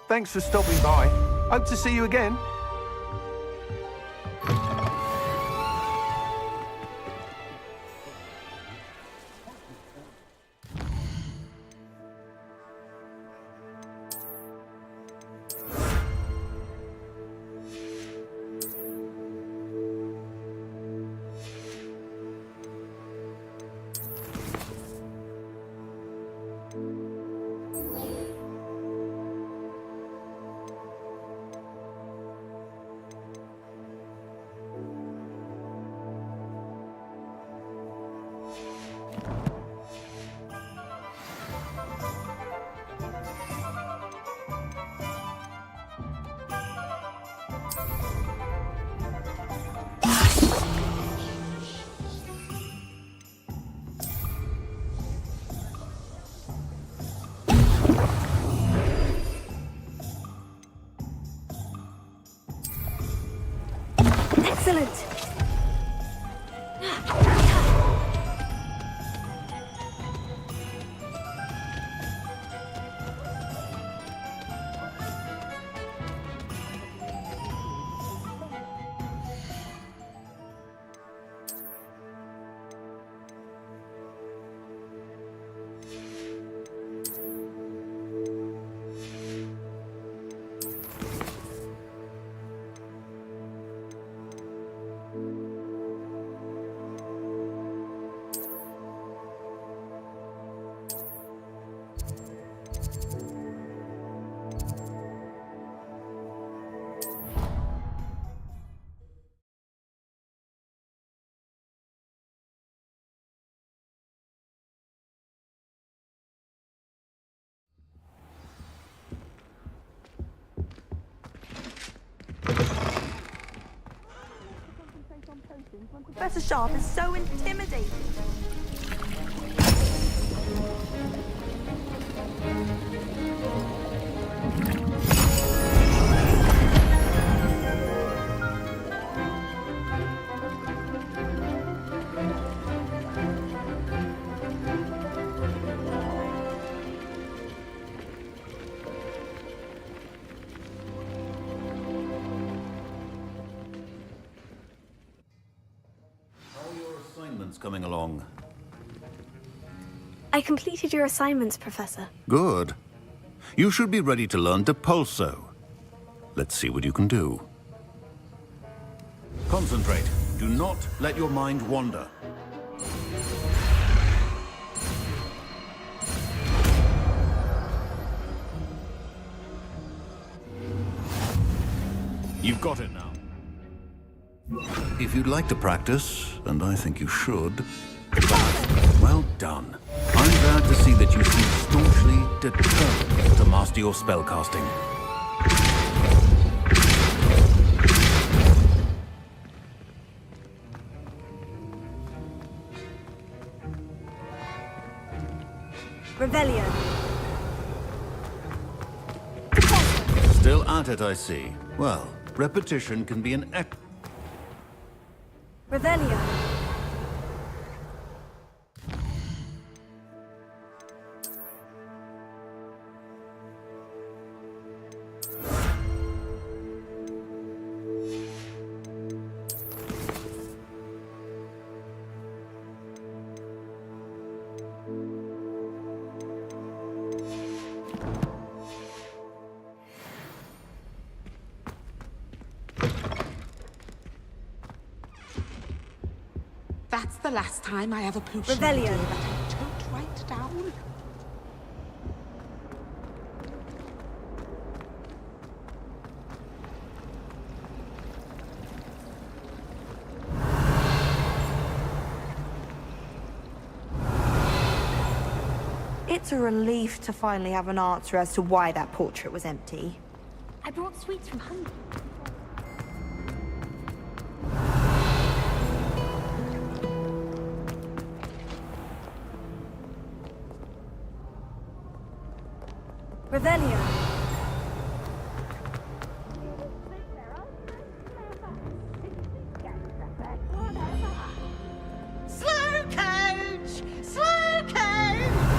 Thanks for stopping by. Hope to see you again. Excellent! Professor Sharp is so intimidating. Coming along. I completed your assignments, Professor. Good. You should be ready to learn Depulso. Let's see what you can do. Concentrate. Do not let your mind wander. You've got it now. If you'd like to practice, and I think you should, well done. I'm glad to see that you seem staunchly determined to master your spellcasting. Revelio. Still at it, I see. Well, repetition can be an Revelio. last time I have a potion Revelio. idea that I tote right down. It's a relief to finally have an answer as to why that portrait was empty. I brought sweets from Hungary. Revelio. Slow coach! Slow coach!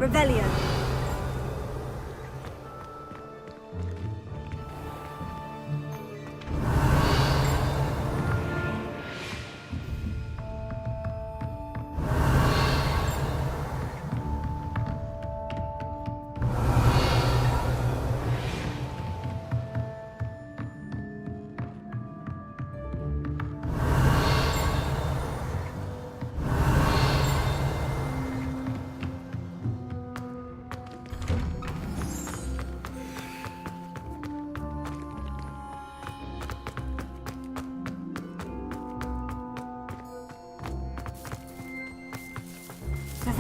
Revelio.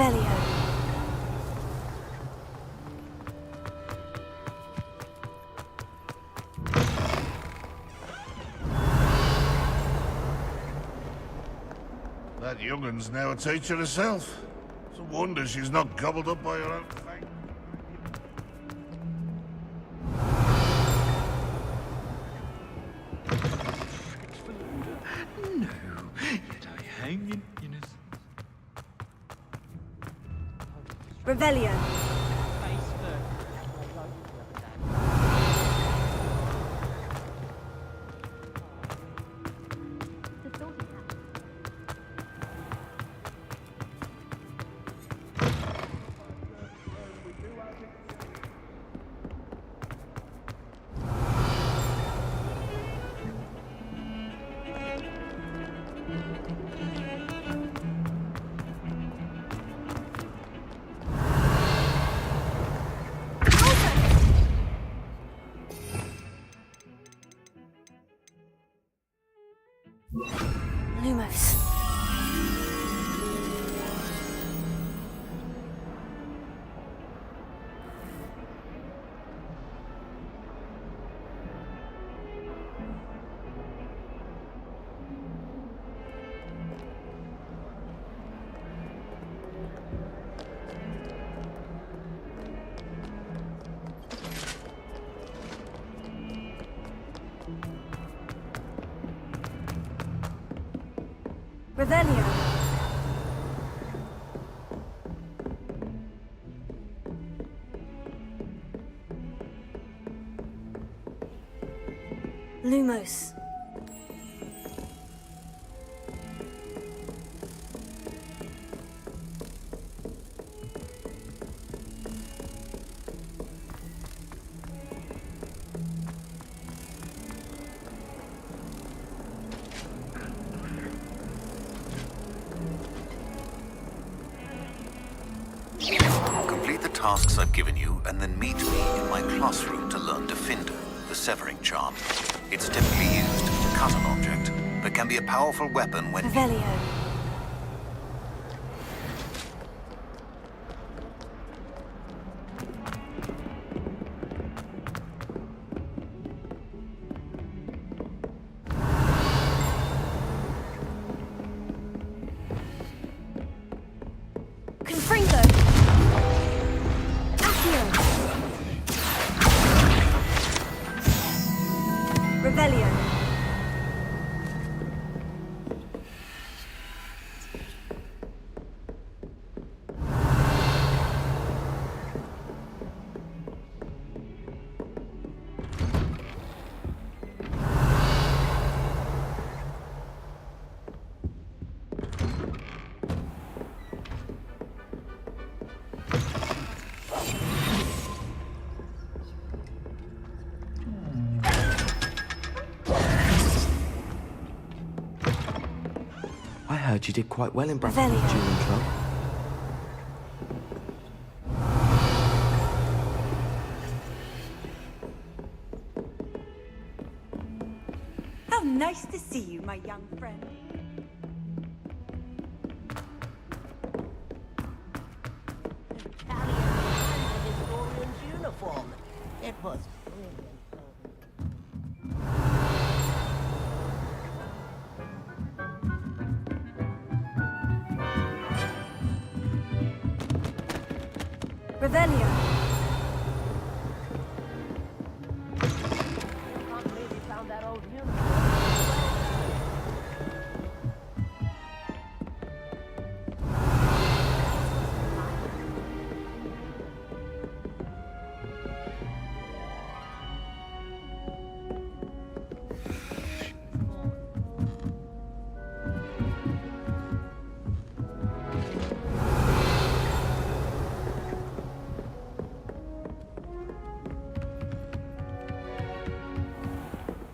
Revelio. That young'un's now a teacher herself. It's a wonder she's not gobbled up by her own fang. No, yet I hang in innocence. Revelio. Revelio. Lumos. Complete the tasks I've given you, and then meet me in my classroom to learn Defender, the severing charm. It's typically used to cut an object, but can be a powerful weapon when... Revelio. Confringo. Accio. Revelio. I heard you did quite well in Bradford Revelio. during club. How nice to see you, my young friend. Historian's uniform. It was brilliant. Revelio. Can't believe you found that old uniform.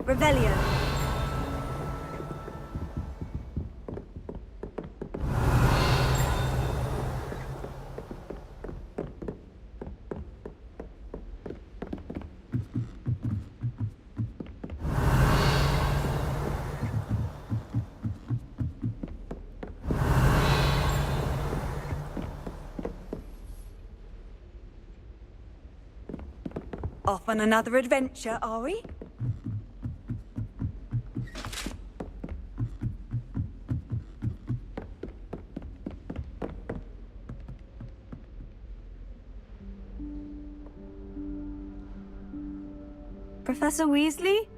Revelio. Off on another adventure, are we? Professor Weasley?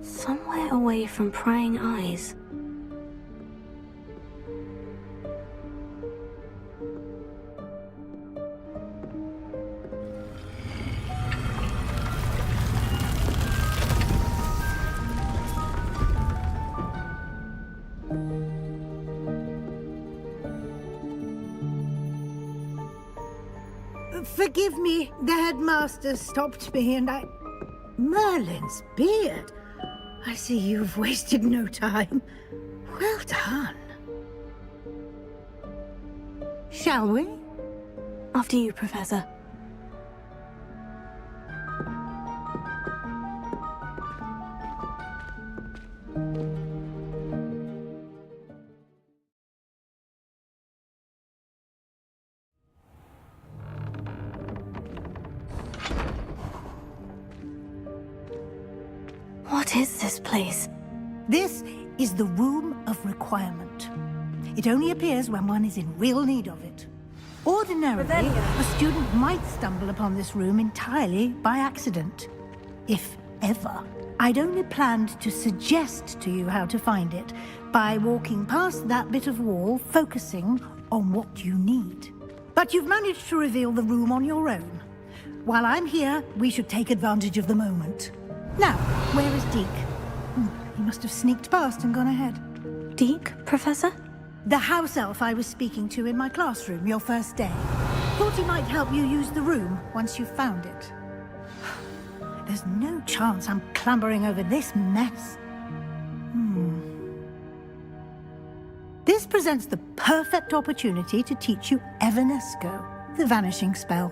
Somewhere away from prying eyes. Forgive me, the headmaster stopped me and I... Merlin's beard. I see you've wasted no time. Well done. Shall we? After you, Professor. What is this place? This is the Room of Requirement. It only appears when one is in real need of it. Ordinarily, Revelio. a student might stumble upon this room entirely by accident. If ever I'd only planned to suggest to you how to find it by walking past that bit of wall, focusing on what you need. But you've managed to reveal the room on your own. While I'm here, we should take advantage of the moment. Now, where is Deke? He must have sneaked past and gone ahead. Deke, Professor? The house elf I was speaking to in my classroom your first day. Thought he might help you use the room once you've found it. There's no chance I'm clambering over this mess. This presents the perfect opportunity to teach you Evanesco, the vanishing spell.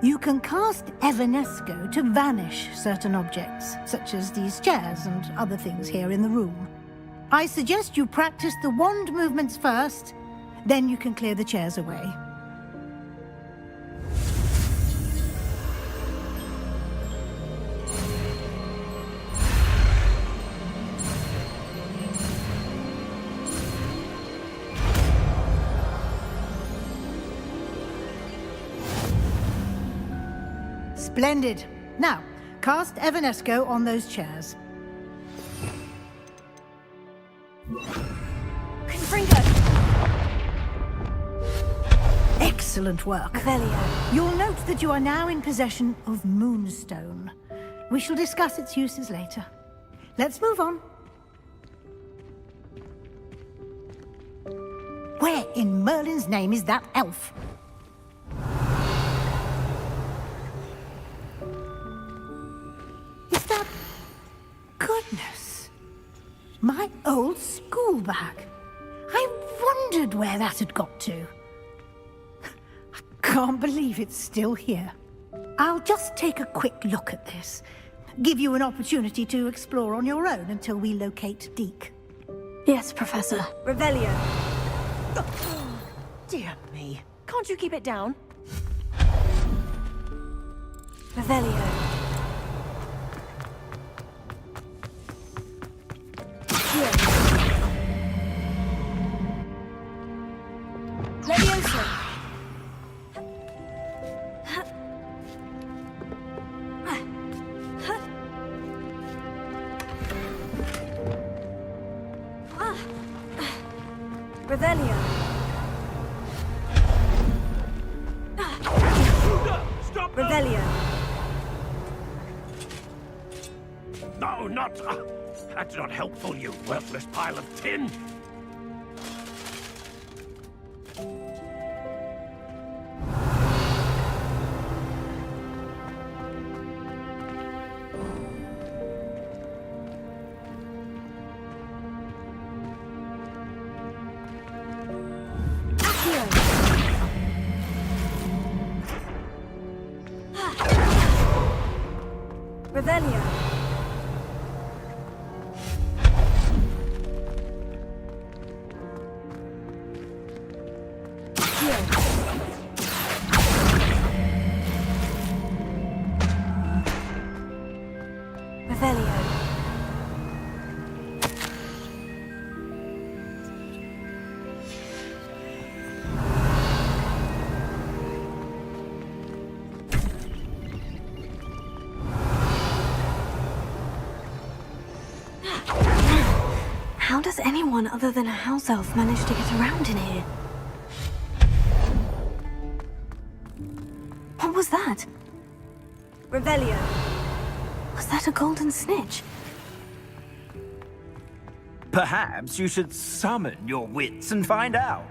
You can cast Evanesco to vanish certain objects, such as these chairs and other things here in the room. I suggest you practice the wand movements first, then you can clear the chairs away. Splendid. Now, cast Evanesco on those chairs. Confringo! Excellent work. Revelio. You'll note that you are now in possession of Moonstone. We shall discuss its uses later. Let's move on. Where in Merlin's name is that elf? Is that... Goodness. My old school bag. I wondered where that had got to. I can't believe it's still here. I'll just take a quick look at this. Give you an opportunity to explore on your own until we locate Deke. Yes, Professor. Revelio. Dear me. Can't you keep it down? Revelio. Leviosa. Revelio. Stop! Revelio. No, not... that's not helpful, you worthless pile of tin! Revelio. Revelio. How does anyone other than a house elf manage to get around in here? What was that? Revelio. Was that a golden snitch? Perhaps you should summon your wits and find out.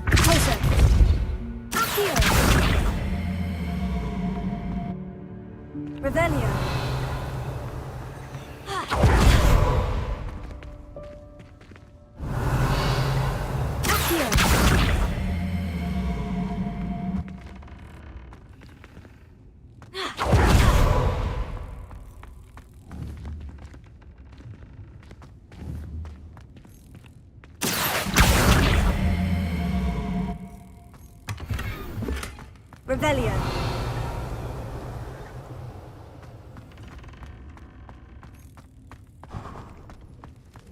Closer. Accio. Revelio. Revelio.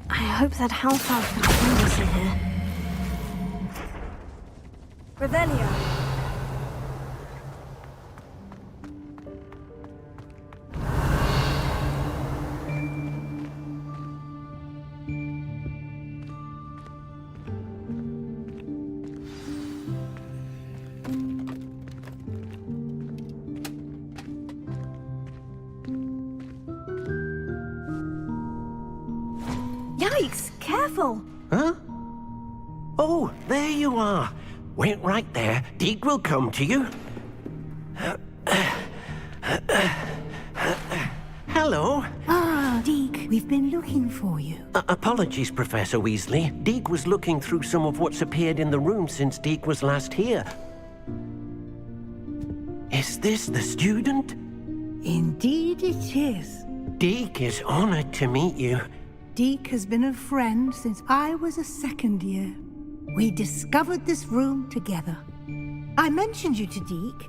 I hope that house elf can find us in here. Revelio. Yikes! Careful! Huh? Oh, there you are. Wait right there. Deke will come to you. Hello. Ah, Deke, we've been looking for you. Apologies, Professor Weasley. Deke was looking through some of what's appeared in the room since Deke was last here. Is this the student? Indeed it is. Deke is honored to meet you. Deke has been a friend since I was a second year. We discovered this room together. I mentioned you to Deke.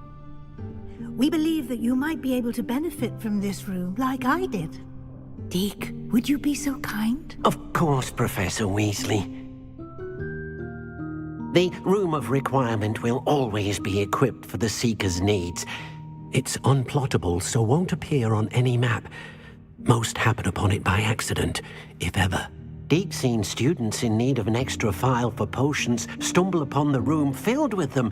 We believe that you might be able to benefit from this room like I did. Deke, would you be so kind? Of course, Professor Weasley. The Room of Requirement will always be equipped for the Seeker's needs. It's unplottable, so won't appear on any map. Most happen upon it by accident, if ever. Deke's seen students in need of an extra file for potions stumble upon the room filled with them.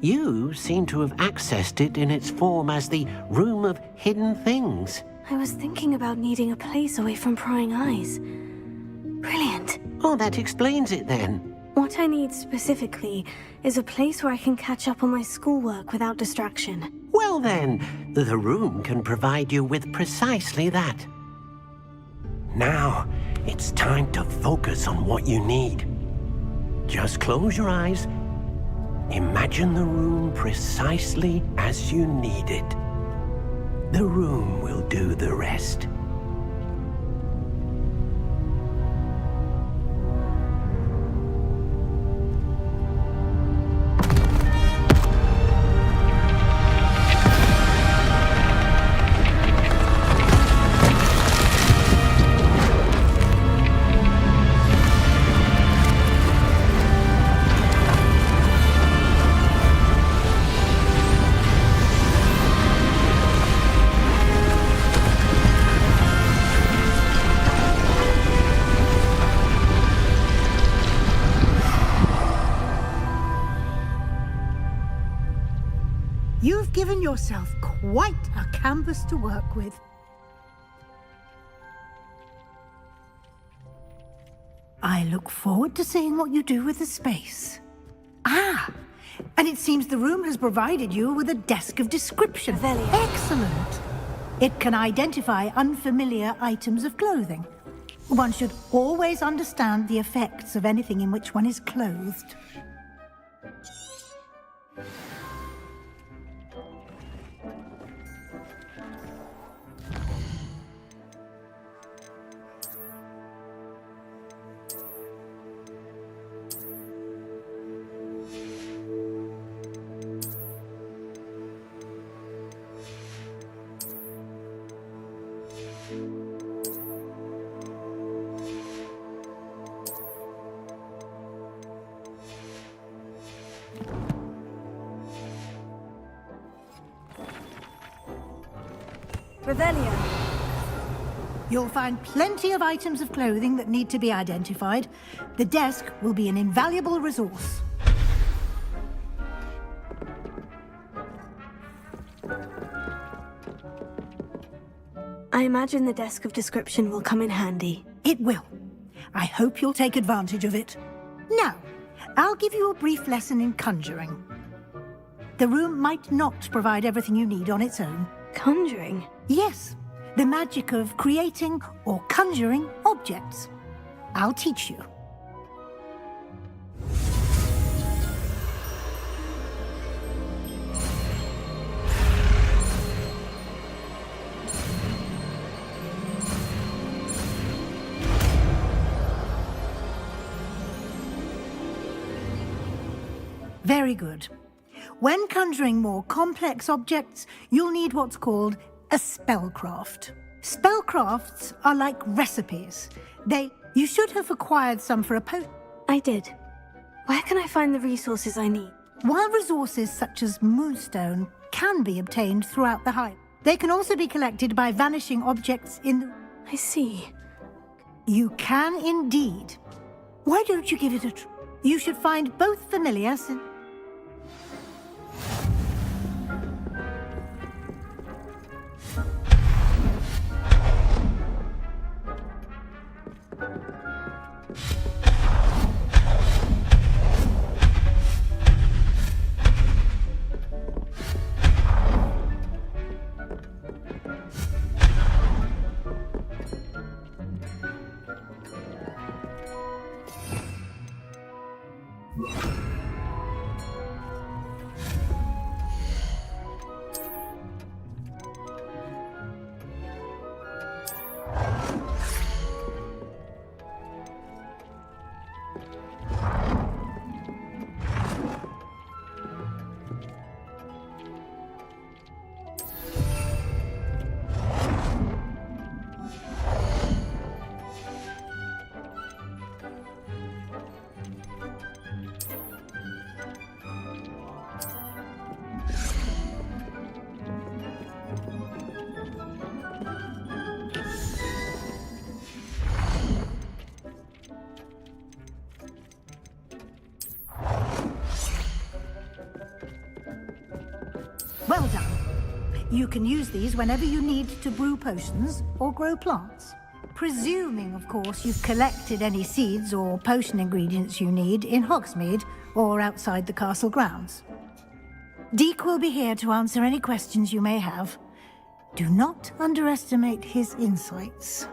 You seem to have accessed it in its form as the Room of Hidden Things. I was thinking about needing a place away from prying eyes. Brilliant. Oh, that explains it then. What I need specifically is a place where I can catch up on my schoolwork without distraction. Well then, the room can provide you with precisely that. Now, it's time to focus on what you need. Just close your eyes. Imagine the room precisely as you need it. The room will do the rest. You've given yourself quite a canvas to work with. I look forward to seeing what you do with the space. Ah, and it seems the room has provided you with a desk of description. Excellent. It can identify unfamiliar items of clothing. One should always understand the effects of anything in which one is clothed. Revelio. You'll find plenty of items of clothing that need to be identified. The desk will be an invaluable resource. I imagine the desk of description will come in handy. It will. I hope you'll take advantage of it. Now, I'll give you a brief lesson in conjuring. The room might not provide everything you need on its own. Conjuring? Yes, the magic of creating or conjuring objects. I'll teach you. Very good. When conjuring more complex objects, you'll need what's called a spellcraft. Spellcrafts are like recipes. You should have acquired some for a I did. Where can I find the resources I need? While resources such as moonstone can be obtained throughout the Hive, they can also be collected by vanishing objects in the... I see. You can indeed. Why don't you give it a try? You should find both familiars and... Well done. You can use these whenever you need to brew potions or grow plants. Presuming, of course, you've collected any seeds or potion ingredients you need in Hogsmeade or outside the castle grounds. Deke will be here to answer any questions you may have. Do not underestimate his insights.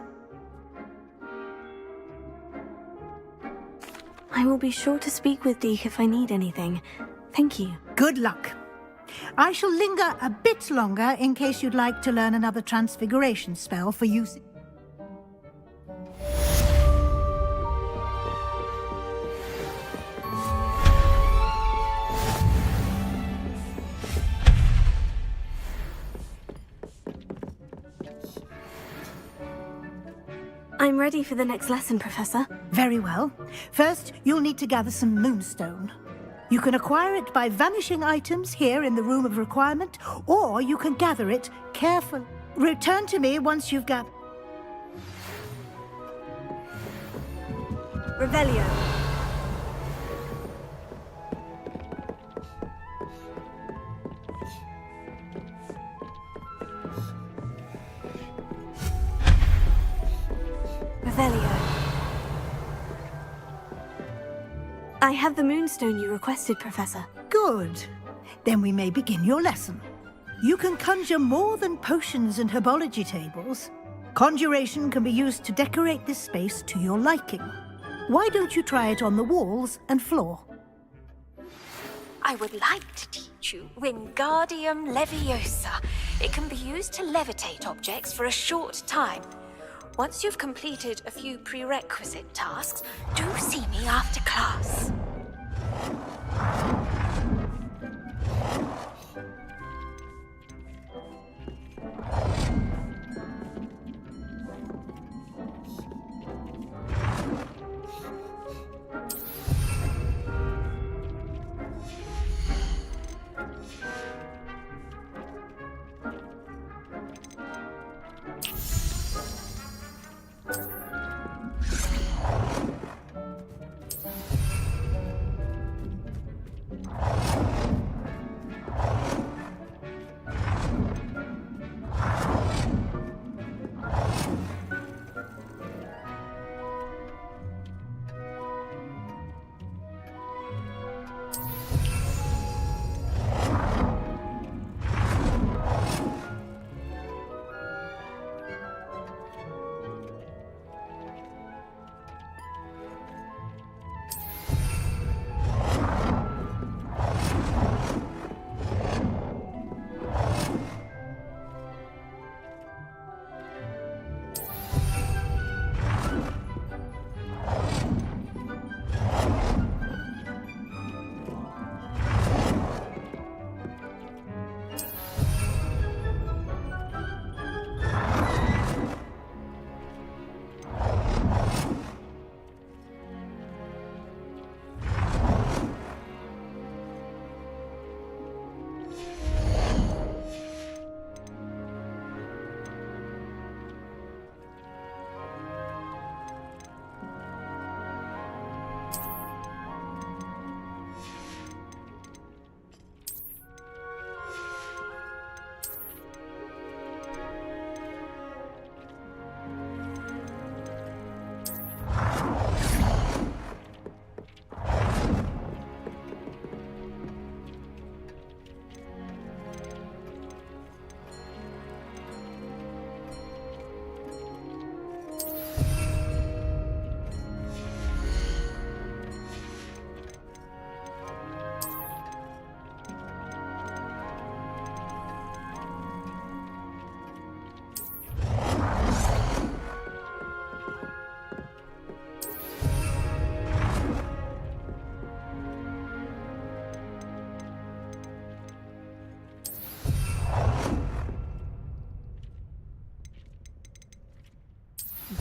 I will be sure to speak with Deke if I need anything. Thank you. Good luck. I shall linger a bit longer in case you'd like to learn another transfiguration spell for use. I'm ready for the next lesson, Professor. Very well. First, you'll need to gather some moonstone. You can acquire it by vanishing items here in the Room of Requirement, or you can gather it carefully. Return to me once you've gathered. Revelio. Revelio. I have the moonstone you requested, Professor. Good. Then we may begin your lesson. You can conjure more than potions and herbology tables. Conjuration can be used to decorate this space to your liking. Why don't you try it on the walls and floor? I would like to teach you Wingardium Leviosa. It can be used to levitate objects for a short time. Once you've completed a few prerequisite tasks, do see me after class.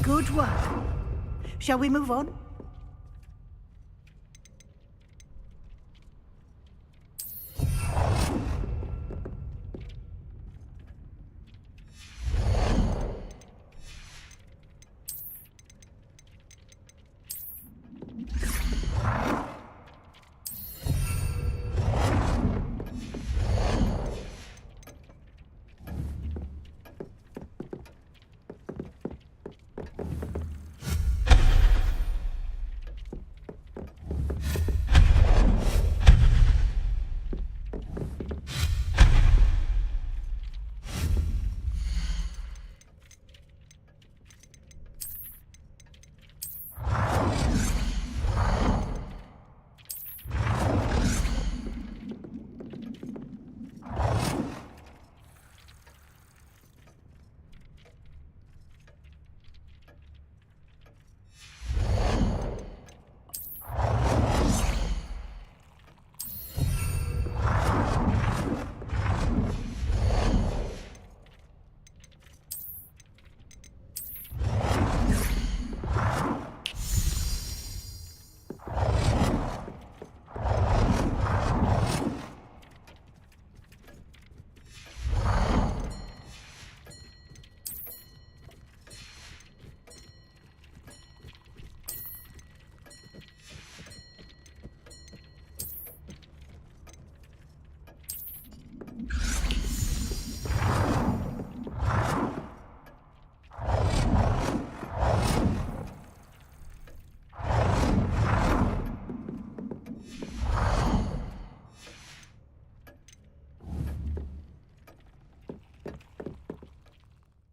Good work. Shall we move on?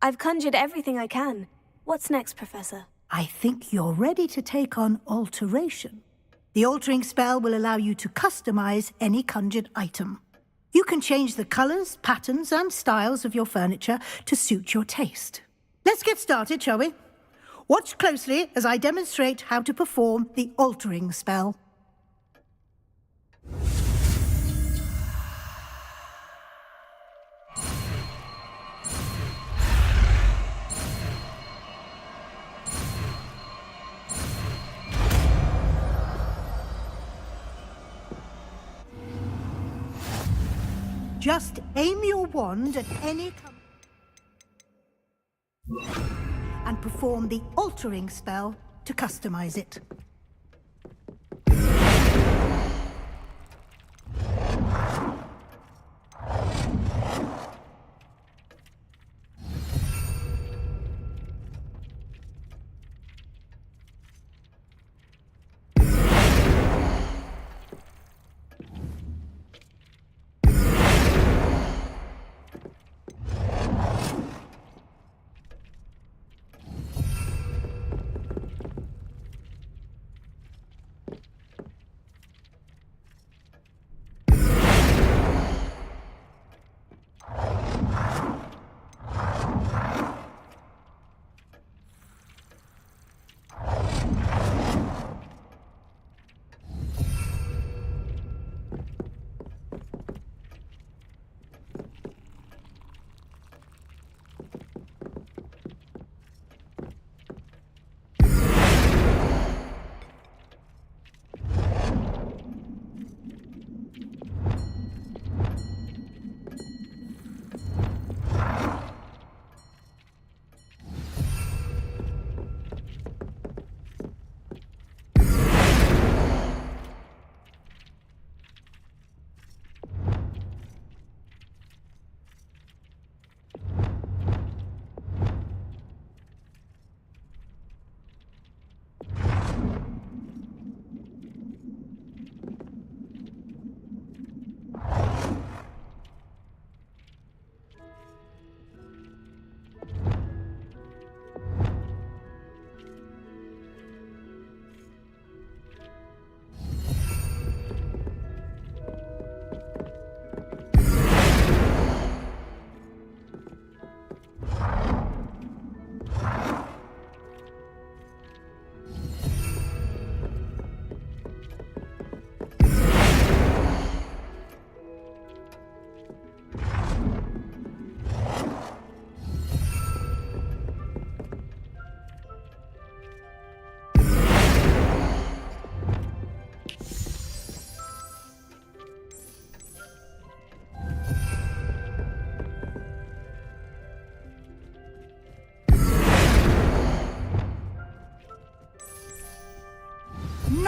I've conjured everything I can. What's next, Professor? I think you're ready to take on alteration. The altering spell will allow you to customize any conjured item. You can change the colors, patterns, and styles of your furniture to suit your taste. Let's get started, shall we? Watch closely as I demonstrate how to perform the altering spell. Just aim your wand at any and perform the altering spell to customize it.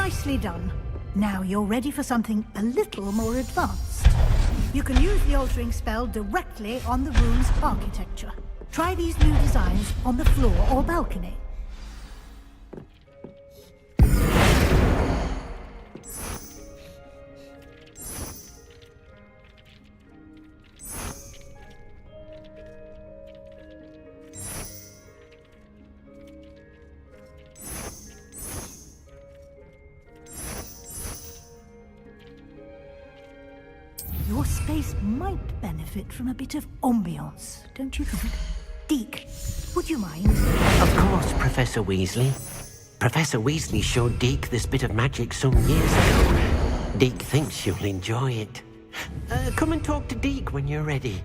Nicely done. Now you're ready for something a little more advanced. You can use the altering spell directly on the room's architecture. Try these new designs on the floor or balcony. Your space might benefit from a bit of ambiance, don't you think? Deke, would you mind? Of course, Professor Weasley. Professor Weasley showed Deke this bit of magic some years ago. Deke thinks you'll enjoy it. Come and talk to Deke when you're ready.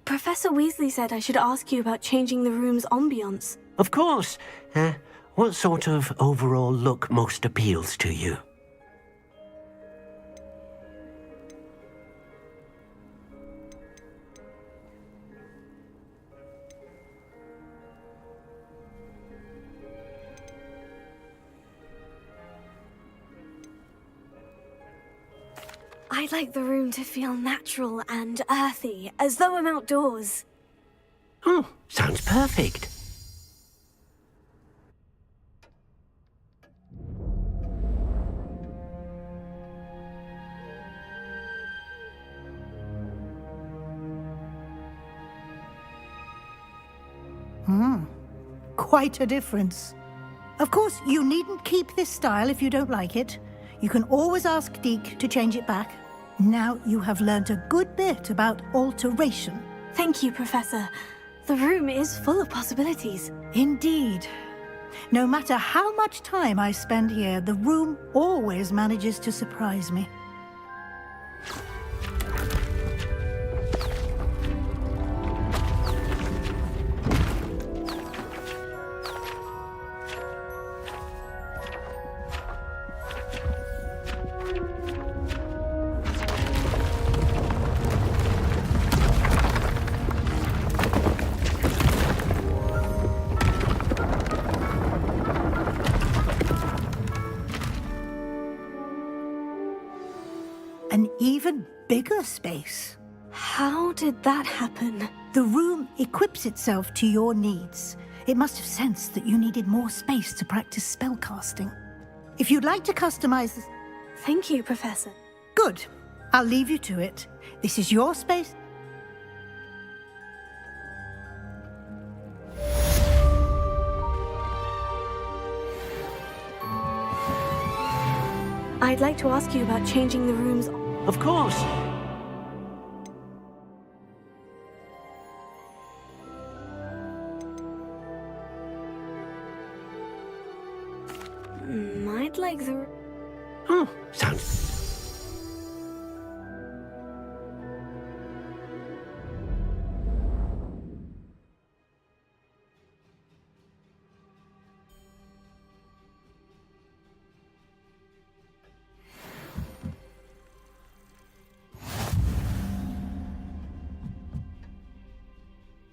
Professor Weasley said I should ask you about changing the room's ambiance. Of course. What sort of overall look most appeals to you? I'd like the room to feel natural and earthy, as though I'm outdoors. Oh, sounds perfect. Quite a difference. Of course, you needn't keep this style if you don't like it. You can always ask Deke to change it back. Now you have learnt a good bit about alteration. Thank you, Professor. The room is full of possibilities. Indeed. No matter how much time I spend here, the room always manages to surprise me. An even bigger space. How did that happen? The room equips itself to your needs. It must have sensed that you needed more space to practice spellcasting. If you'd like to customize this... Thank you, Professor. Good. I'll leave you to it. This is your space. I'd like to ask you about changing the room's... Of course. I'd like the... Oh, sounds...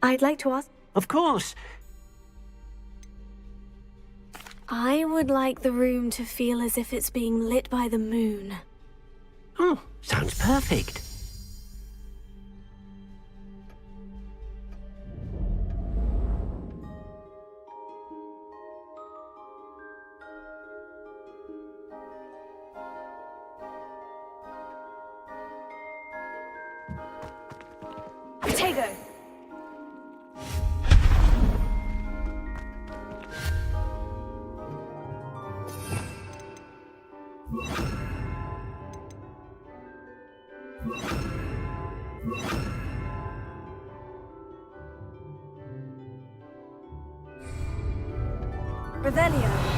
I'd like to ask... Of course. I would like the room to feel as if it's being lit by the moon. Oh, sounds perfect. Tego! Revelio.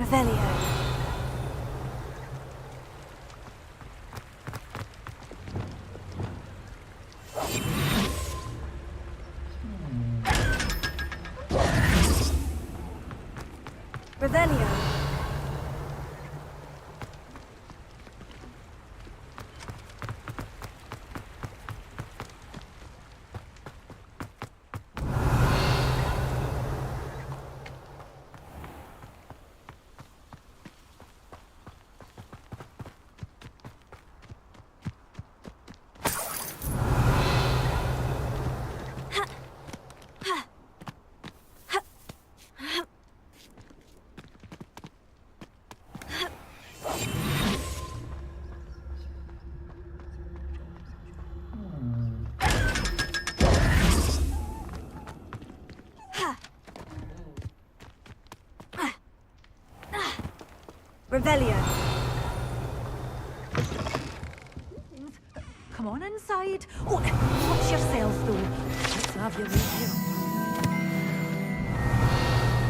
Revelio. Revelio. Revelio. Come on inside. Oh, watch yourself, though. Let's have you with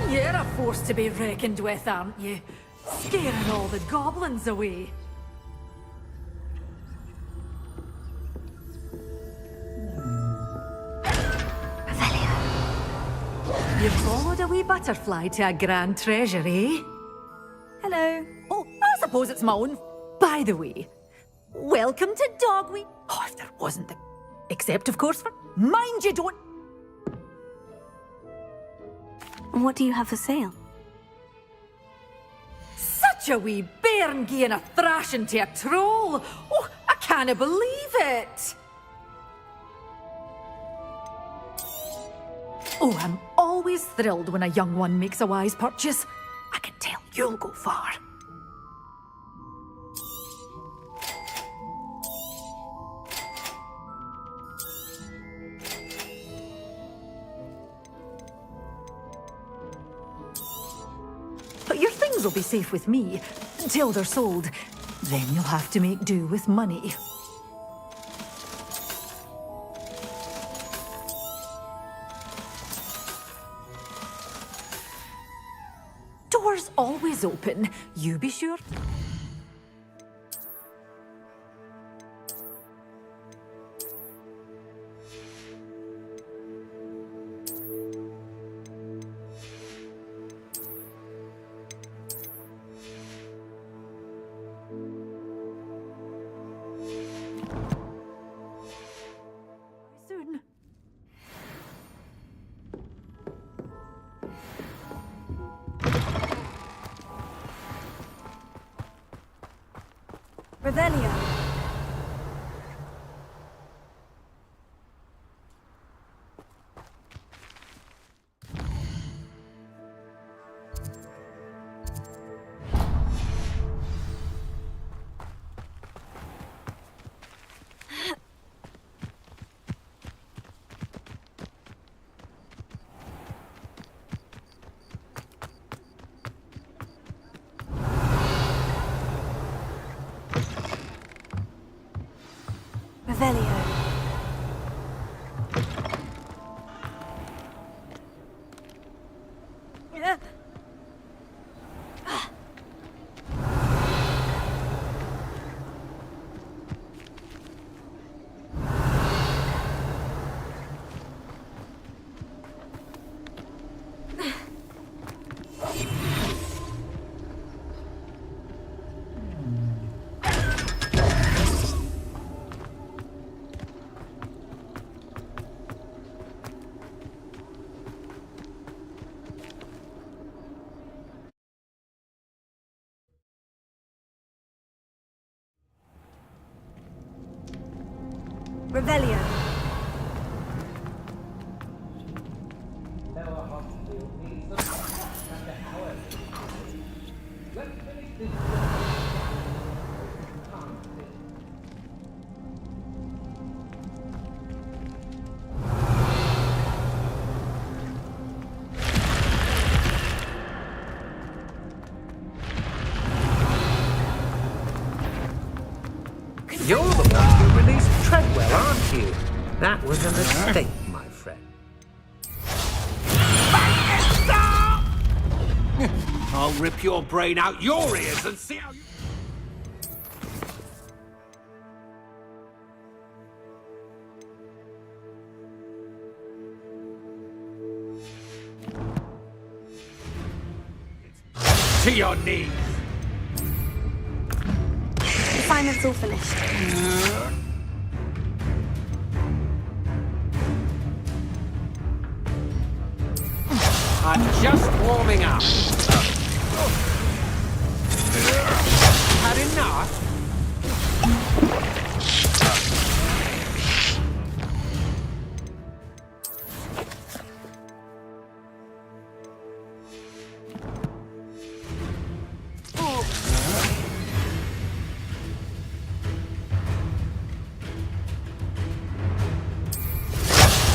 you. You're a force to be reckoned with, aren't you? Scaring all the goblins away. You followed a wee butterfly to a grand treasure, eh? Hello. Oh, I suppose it's my own. By the way, welcome to Dogweed. Oh, if there wasn't the... Except, of course, for... Mind you don't... What do you have for sale? Such a wee bairn gieing a thrashing to a troll. Oh, I can't believe it. Oh, I'm always thrilled when a young one makes a wise purchase. I can tell you'll go far. But your things will be safe with me, till they're sold. Then you'll have to make do with money. Doors always open. You be sure. Soon. Revelio. Revelio. Revelio. You're the one who released Treadwell, aren't you? That was a mistake, my friend. I'll rip your brain out your ears and see how you... To your knees! Assignment's all finished. I'm just warming up. Had enough?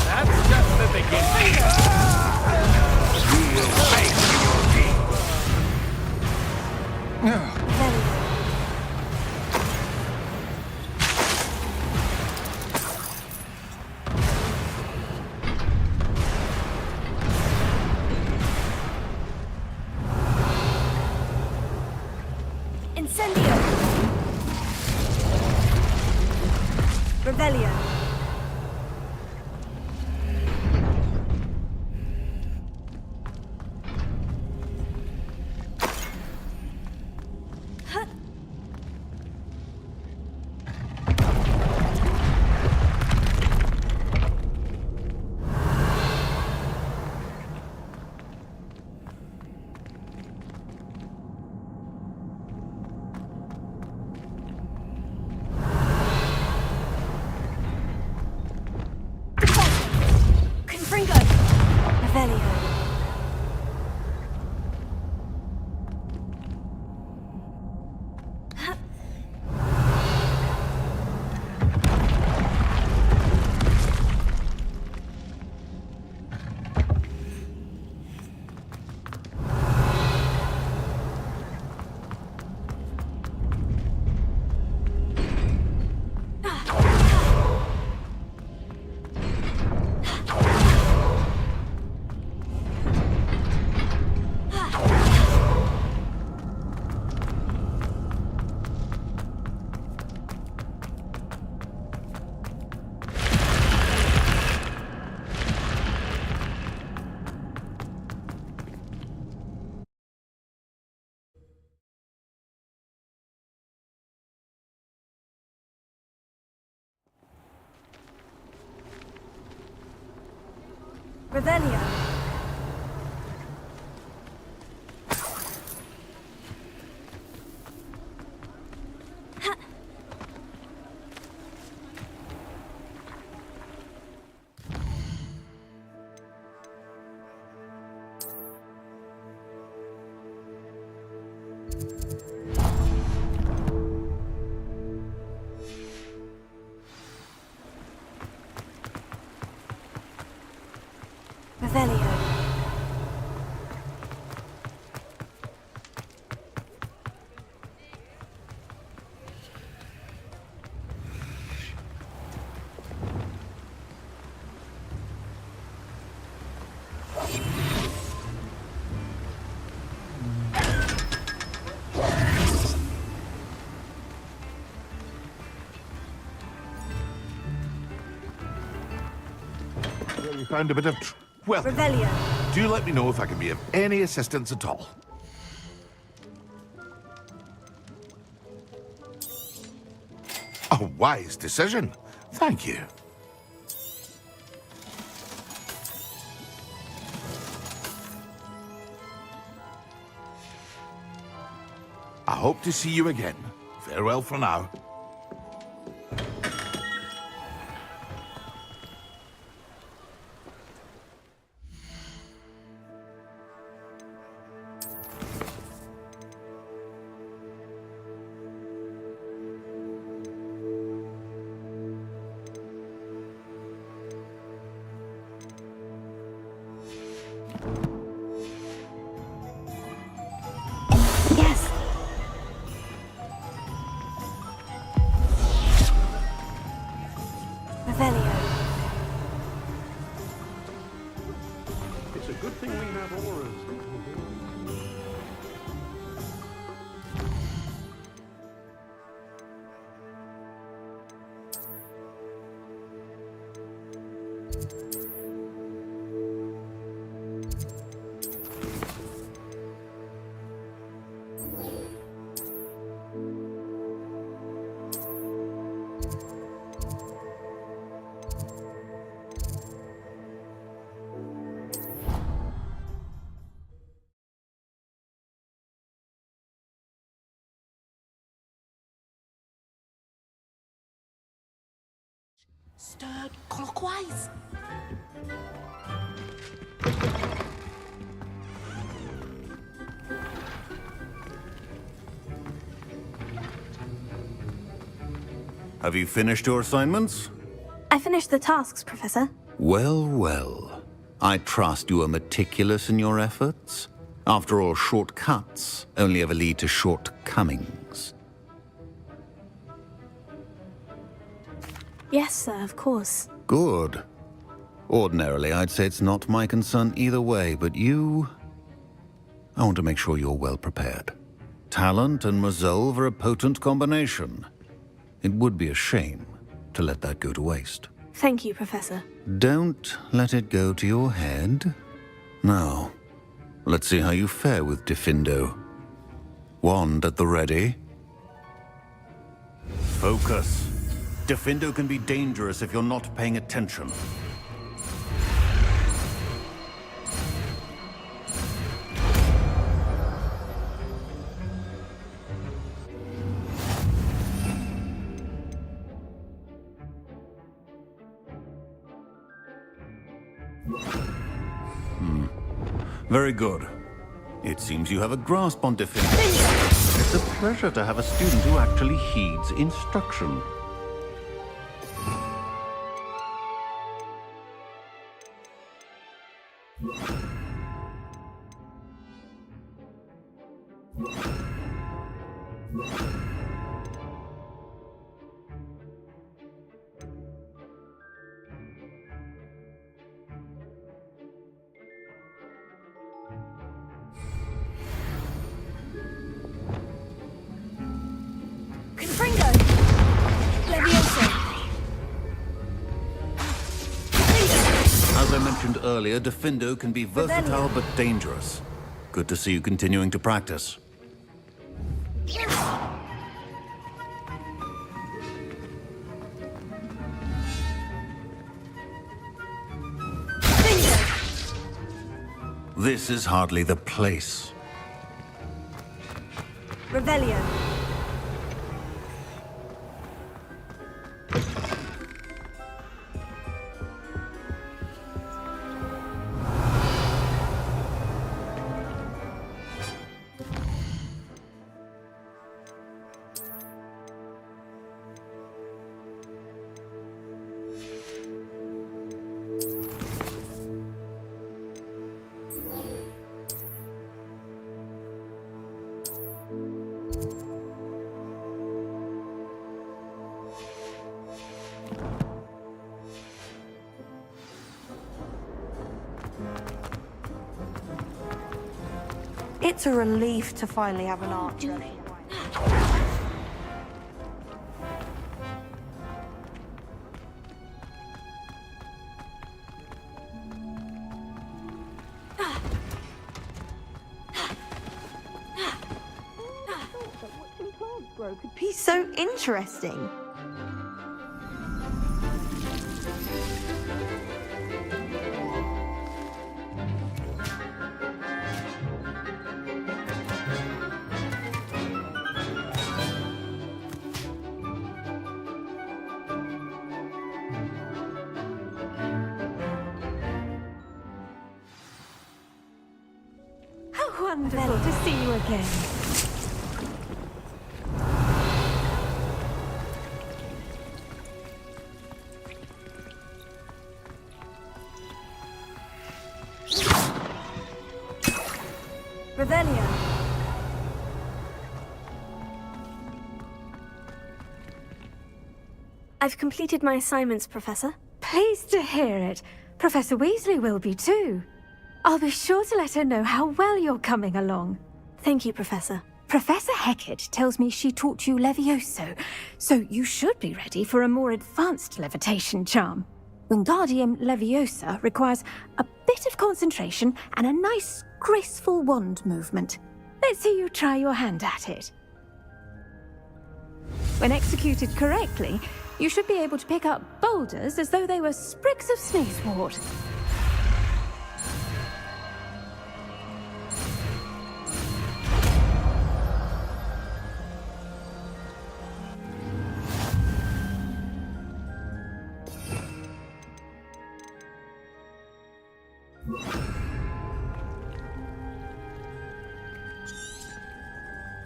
That's just the beginning. You will pay for your deeds. Incendio! Revelio. Revelio. Revelio. We found a bit of... Well, Revelio. do let me know if I can be of any assistance at all. A wise decision. Thank you. I hope to see you again. Farewell for now. Yes. Revelio. It's a good thing we have auras. Stirred clockwise. Have you finished your assignments? I finished the tasks, Professor. Well, well. I trust you are meticulous in your efforts. After all, shortcuts only ever lead to shortcomings. Yes, sir, of course. Good. Ordinarily, I'd say it's not my concern either way, but you... I want to make sure you're well prepared. Talent and resolve are a potent combination. It would be a shame to let that go to waste. Thank you, Professor. Don't let it go to your head. Now, let's see how you fare with Diffindo. Wand at the ready. Focus. Diffindo can be dangerous if you're not paying attention. Very good. It seems you have a grasp on Diffindo. It's a pleasure to have a student who actually heeds instruction. As I mentioned earlier, Diffindo can be versatile but dangerous. Good to see you continuing to practice. This is hardly the place. Revelio. It's a relief to finally have an answer. Could be so interesting. How wonderful to see you again. Revelio. I've completed my assignments, Professor. Pleased to hear it. Professor Weasley will be too. I'll be sure to let her know how well you're coming along. Thank you, Professor. Professor Hecat tells me she taught you Levioso, so you should be ready for a more advanced levitation charm. Wingardium Leviosa requires a bit of concentration and a nice, graceful wand movement. Let's see you try your hand at it. When executed correctly, you should be able to pick up boulders as though they were sprigs of sneezewort.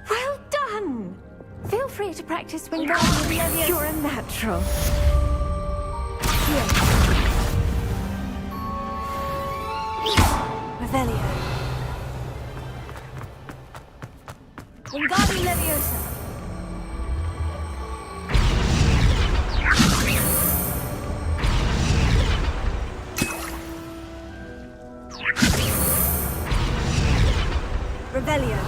Well done! Feel free to practice Wingardium Leviosa. You're a natural. Revelio. Wingardium Leviosa. Revelio.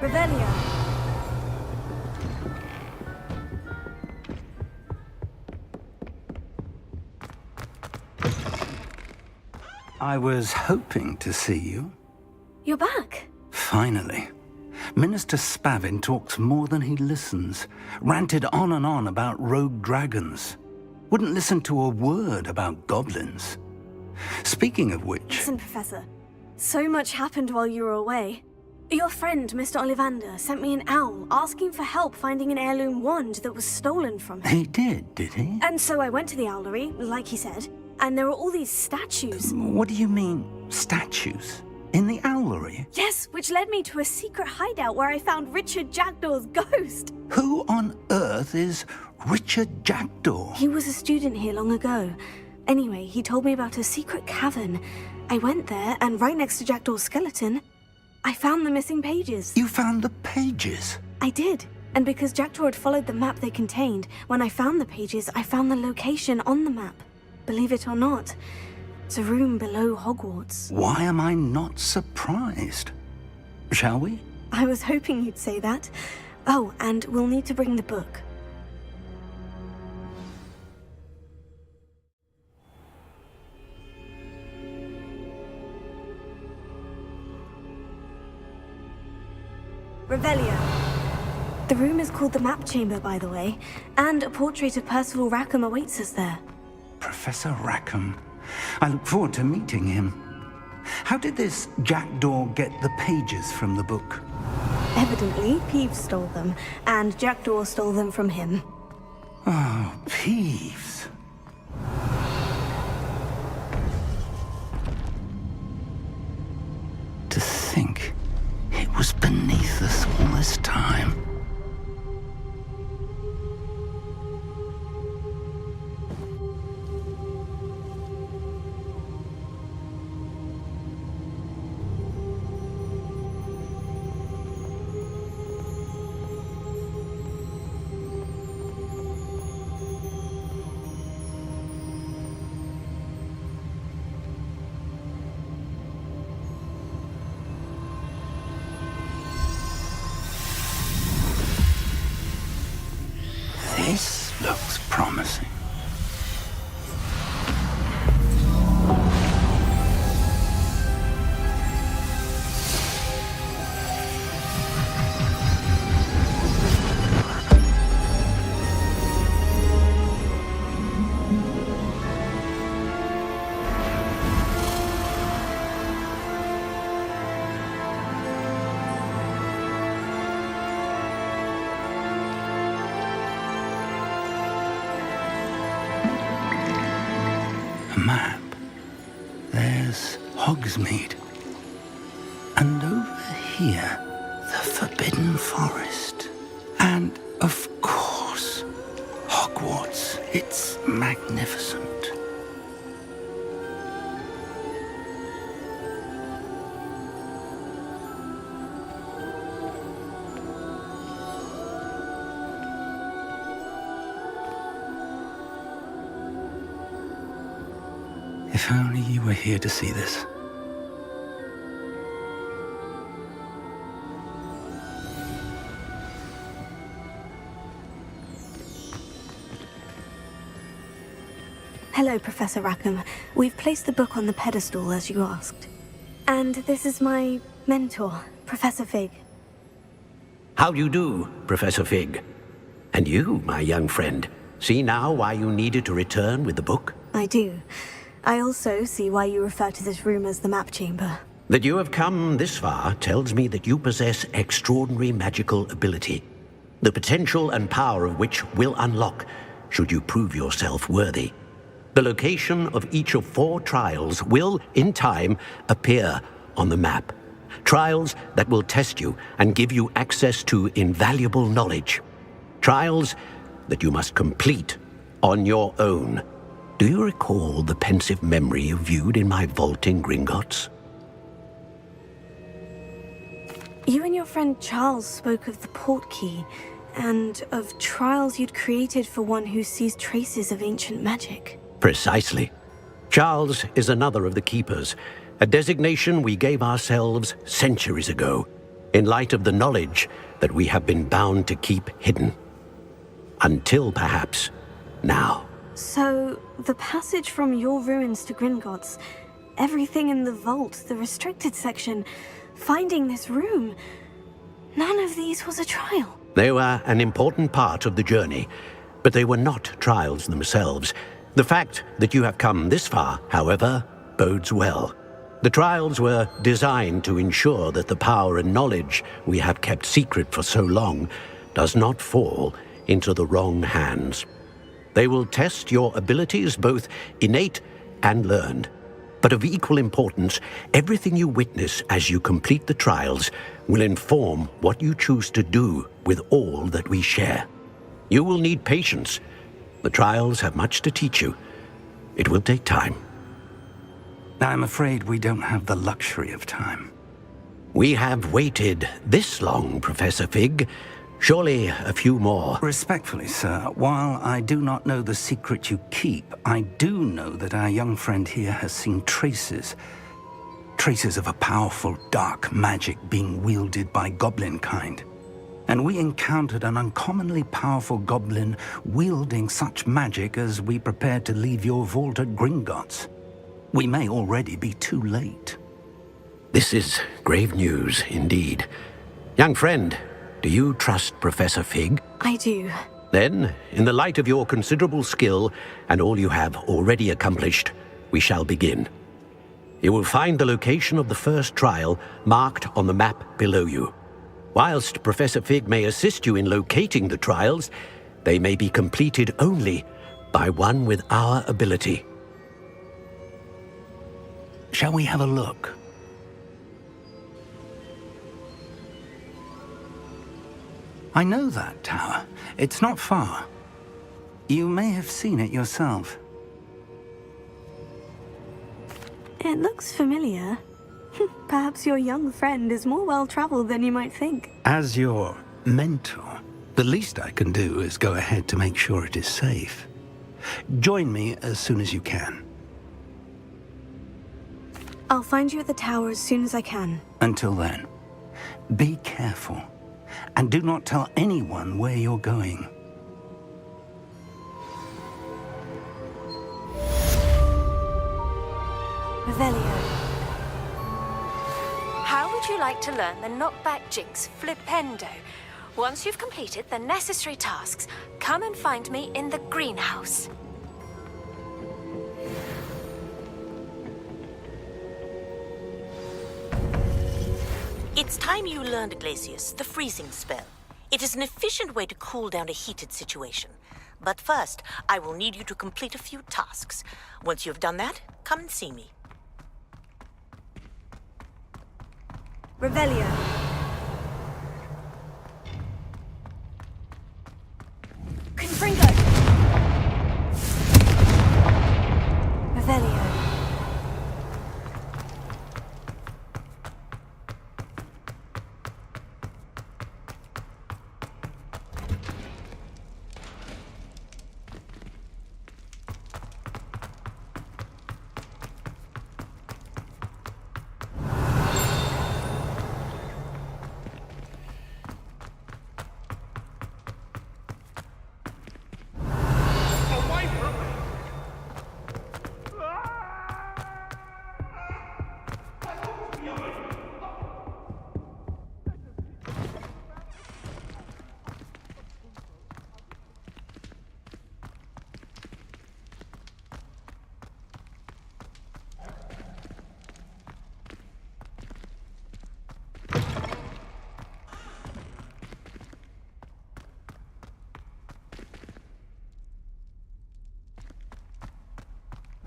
Revelio. I was hoping to see you. You're back. Finally. Minister Spavin talks more than he listens. Ranted on and on about rogue dragons. Wouldn't listen to a word about goblins. Speaking of which... Listen, Professor. So much happened while you were away. Your friend, Mr. Ollivander, sent me an owl asking for help finding an heirloom wand that was stolen from him. He did he? And so I went to the owlery, like he said, and there were all these statues. What do you mean, statues? In the owlery? Yes, which led me to a secret hideout where I found Richard Jackdaw's ghost. Who on earth is Richard Jackdaw? He was a student here long ago. Anyway, he told me about a secret cavern. I went there, and right next to Jackdaw's skeleton, I found the missing pages. You found the pages? I did. And because Jackdaw had followed the map they contained, when I found the pages, I found the location on the map. Believe it or not, it's a room below Hogwarts. Why am I not surprised? Shall we? I was hoping you'd say that. Oh, and we'll need to bring the book. Revelio. The room is called the Map Chamber, by the way, and a portrait of Percival Rackham awaits us there. Professor Rackham. I look forward to meeting him. How did this Jackdaw get the pages from the book? Evidently, Peeves stole them, and Jackdaw stole them from him. Oh, Peeves. To think it was beneath us all this time. This looks promising. Map. There's Hogsmeade. And over here, the Forbidden Forest. And, of course, Hogwarts. It's magnificent. If only you were here to see this. Hello, Professor Rackham. We've placed the book on the pedestal, as you asked. And this is my mentor, Professor Fig. How do you do, Professor Fig? And you, my young friend, see now why you needed to return with the book? I do. I also see why you refer to this room as the Map Chamber. That you have come this far tells me that you possess extraordinary magical ability, the potential and power of which will unlock should you prove yourself worthy. The location of each of 4 trials will, in time, appear on the map. Trials that will test you and give you access to invaluable knowledge. Trials that you must complete on your own. Do you recall the pensive memory you viewed in my vault in Gringotts? You and your friend Charles spoke of the portkey, and of trials you'd created for one who sees traces of ancient magic. Precisely. Charles is another of the Keepers, a designation we gave ourselves centuries ago. in light of the knowledge that we have been bound to keep hidden. Until perhaps now. So, the passage from your ruins to Gringotts, everything in the vault, the restricted section, finding this room, none of these was a trial. They were an important part of the journey, but they were not trials themselves. The fact that you have come this far, however, bodes well. The trials were designed to ensure that the power and knowledge we have kept secret for so long does not fall into the wrong hands. They will test your abilities, both innate and learned. But of equal importance, everything you witness as you complete the trials will inform what you choose to do with all that we share. You will need patience. The trials have much to teach you. It will take time. I'm afraid we don't have the luxury of time. We have waited this long, Professor Fig. Surely a few more. Respectfully, sir, while I do not know the secret you keep, I do know that our young friend here has seen traces of a powerful dark magic being wielded by goblin kind. And we encountered an uncommonly powerful goblin wielding such magic as we prepared to leave your vault at Gringotts. We may already be too late. This is grave news indeed. Young friend, do you trust Professor Fig? I do. Then, in the light of your considerable skill and all you have already accomplished, we shall begin. You will find the location of the first trial marked on the map below you. Whilst Professor Fig may assist you in locating the trials, they may be completed only by one with our ability. Shall we have a look? I know that tower. It's not far. You may have seen it yourself. It looks familiar. Perhaps your young friend is more well-traveled than you might think. As your mentor, the least I can do is go ahead to make sure it is safe. Join me as soon as you can. I'll find you at the tower as soon as I can. Until then, be careful, and do not tell anyone where you're going. Revelio. How would you like to learn the knockback jinx flipendo? Once you've completed the necessary tasks, come and find me in the greenhouse. It's time you learned, Glacius, the freezing spell. It is an efficient way to cool down a heated situation. But first, I will need you to complete a few tasks. Once you've done that, come and see me. Revelio. Confringo. Revelio.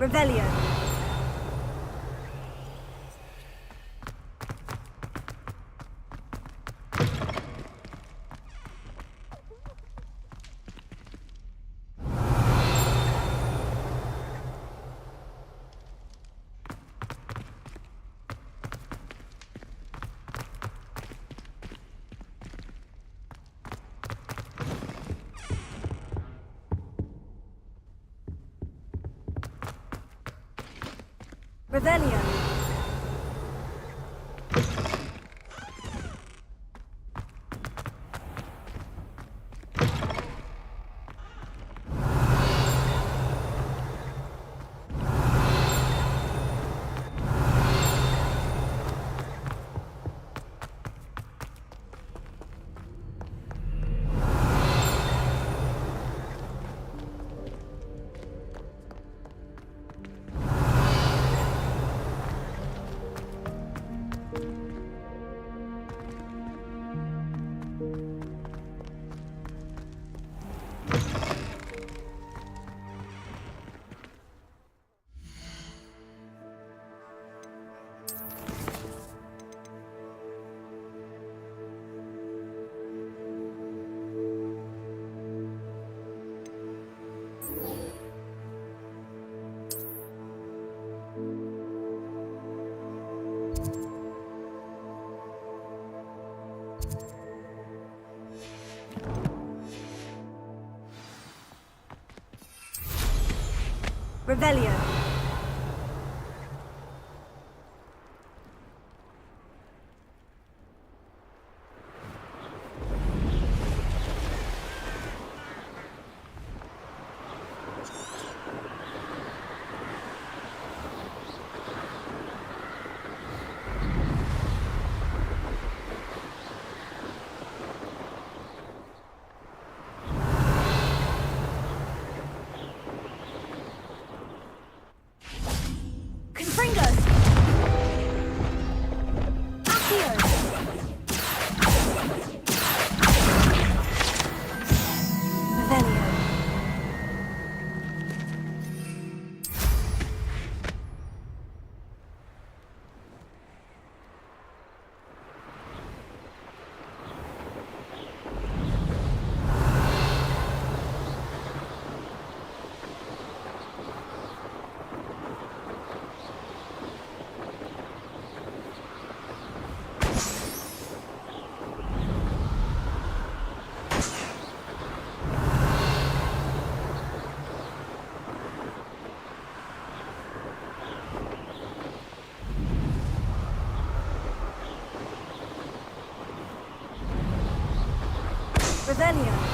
Revelio. Revelio. Revelio. Revelio.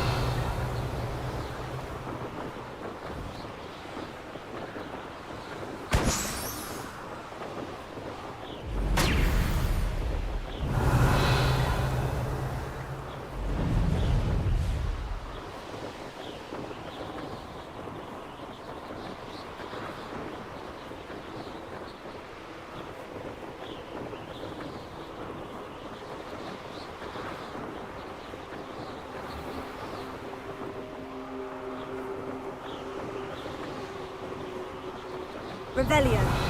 Revelio.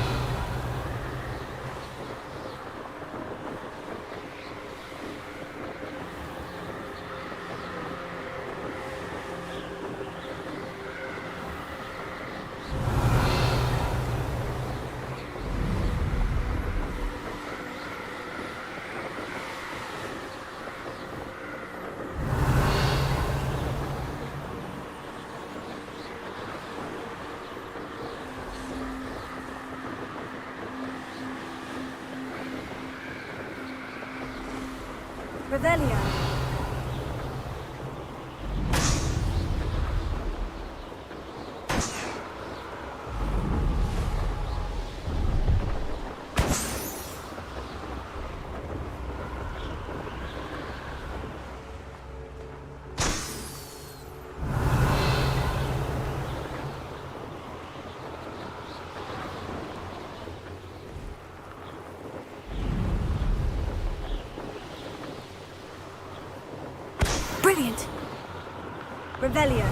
Revelio. Brilliant. Revelio.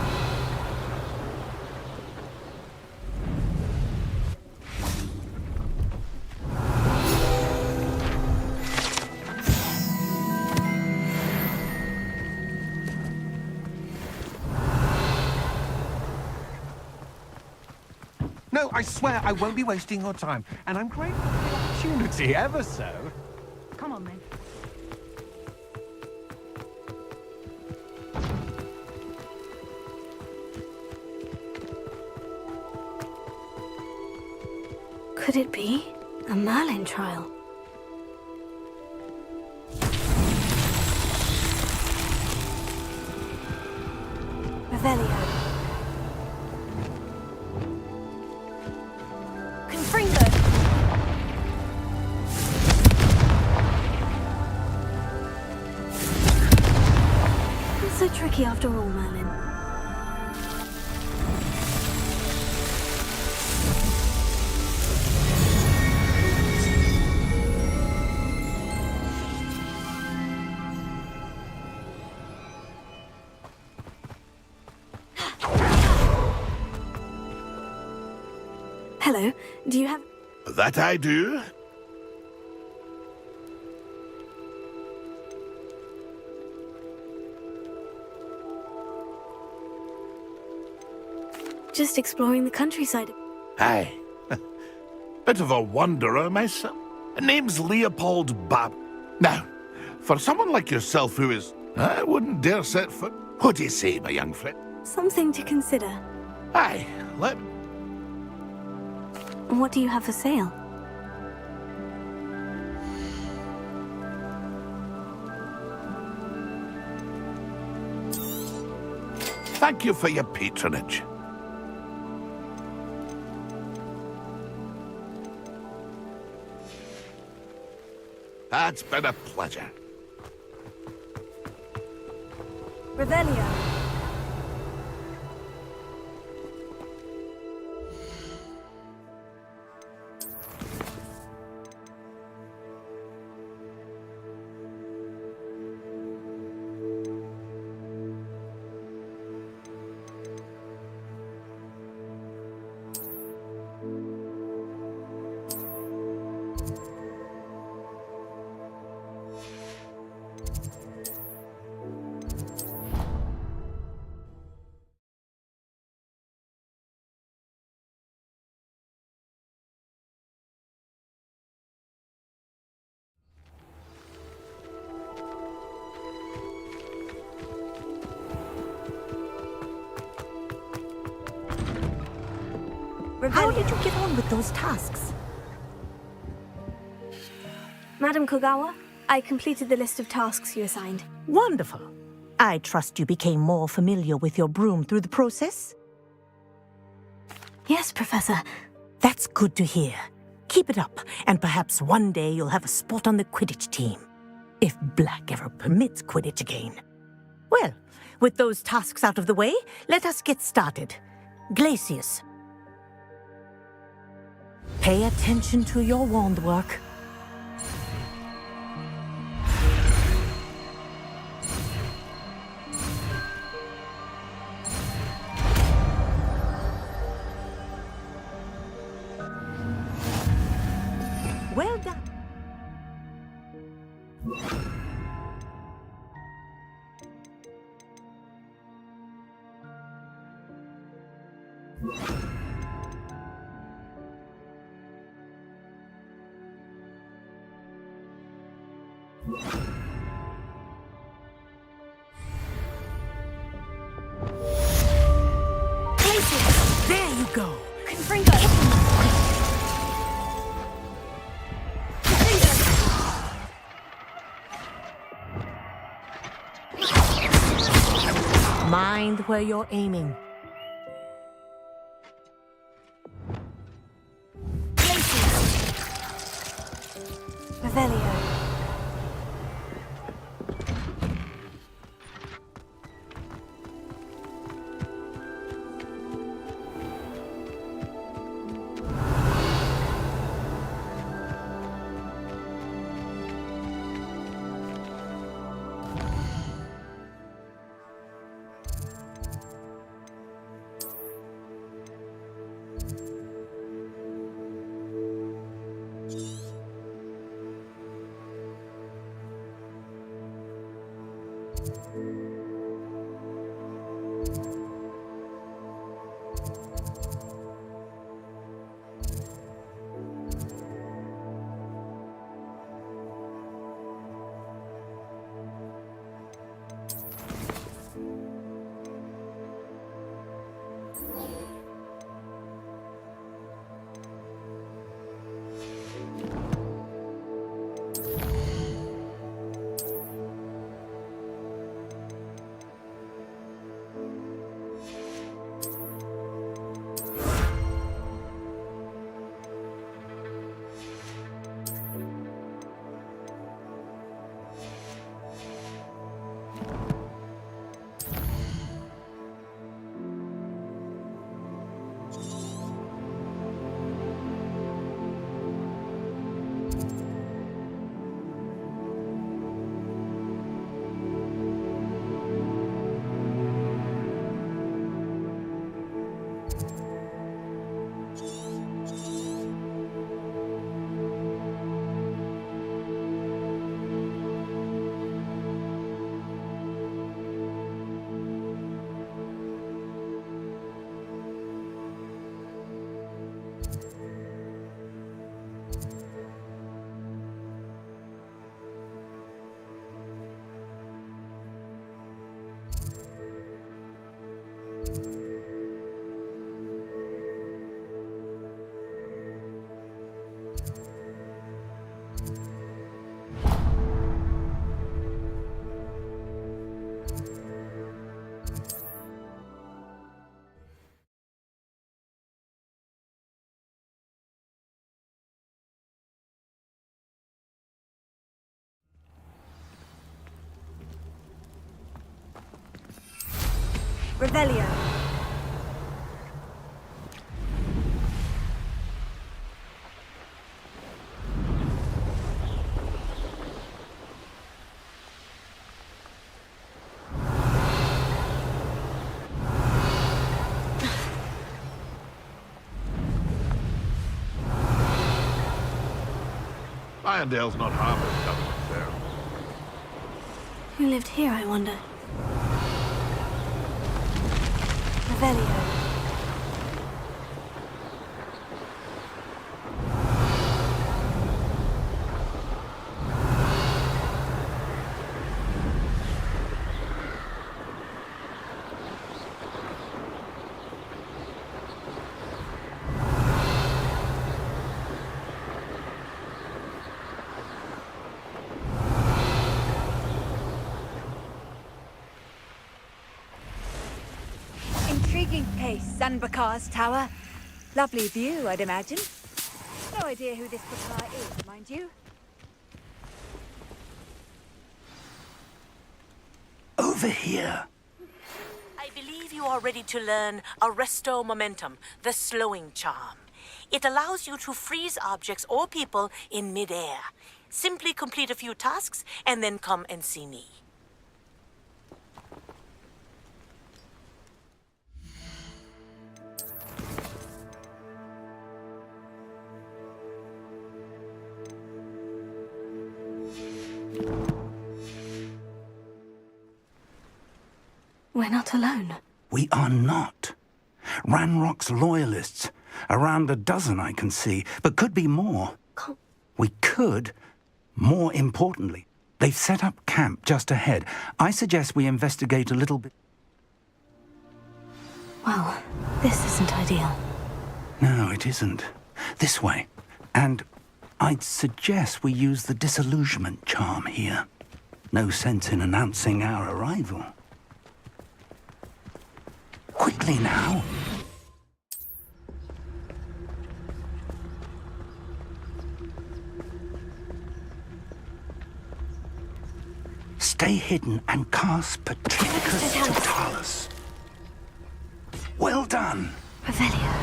No, I swear I won't be wasting your time, and I'm grateful for the opportunity, ever so. Come on, then. Could it be a Merlin trial? Revelio. Confringo. It's so tricky after all, Merlin. Hello, do you have... That I do. Just exploring the countryside. Aye. Bit of a wanderer myself. Name's Leopold Bab. Now, for someone like yourself who is... I wouldn't dare set foot... What do you say, my young friend? Something to consider. Aye, let... What do you have for sale? Thank you for your patronage. It's been a pleasure. Revelio. How did you get on with those tasks? Madam Kogawa, I completed the list of tasks you assigned. Wonderful. I trust you became more familiar with your broom through the process? Yes, Professor. That's good to hear. Keep it up, and perhaps one day you'll have a spot on the Quidditch team. If Black ever permits Quidditch again. Well, with those tasks out of the way, let us get started. Glacius. Pay attention to your wand work. Well done. There you go. Mind where you're aiming. Revelio. Revelio. Irondale's not harbored government there. Who lived here, I wonder? Revelio. Intriguing place, Zanbakar's tower. Lovely view, I'd imagine. No idea who this Bakar is, mind you. Over here. I believe you are ready to learn Arresto Momentum, the slowing charm. It allows you to freeze objects or people in midair. Simply complete a few tasks and then come and see me. We're not alone. We are not. Ranrock's loyalists. Around a dozen I can see, but could be more. We could. More importantly, they've set up camp just ahead. I suggest we investigate a little bit. Well, this isn't ideal. No, it isn't. This way. And I'd suggest we use the disillusionment charm here. No sense in announcing our arrival. Quickly now. Stay hidden and cast Patricus Totalis. Well done. Revelio.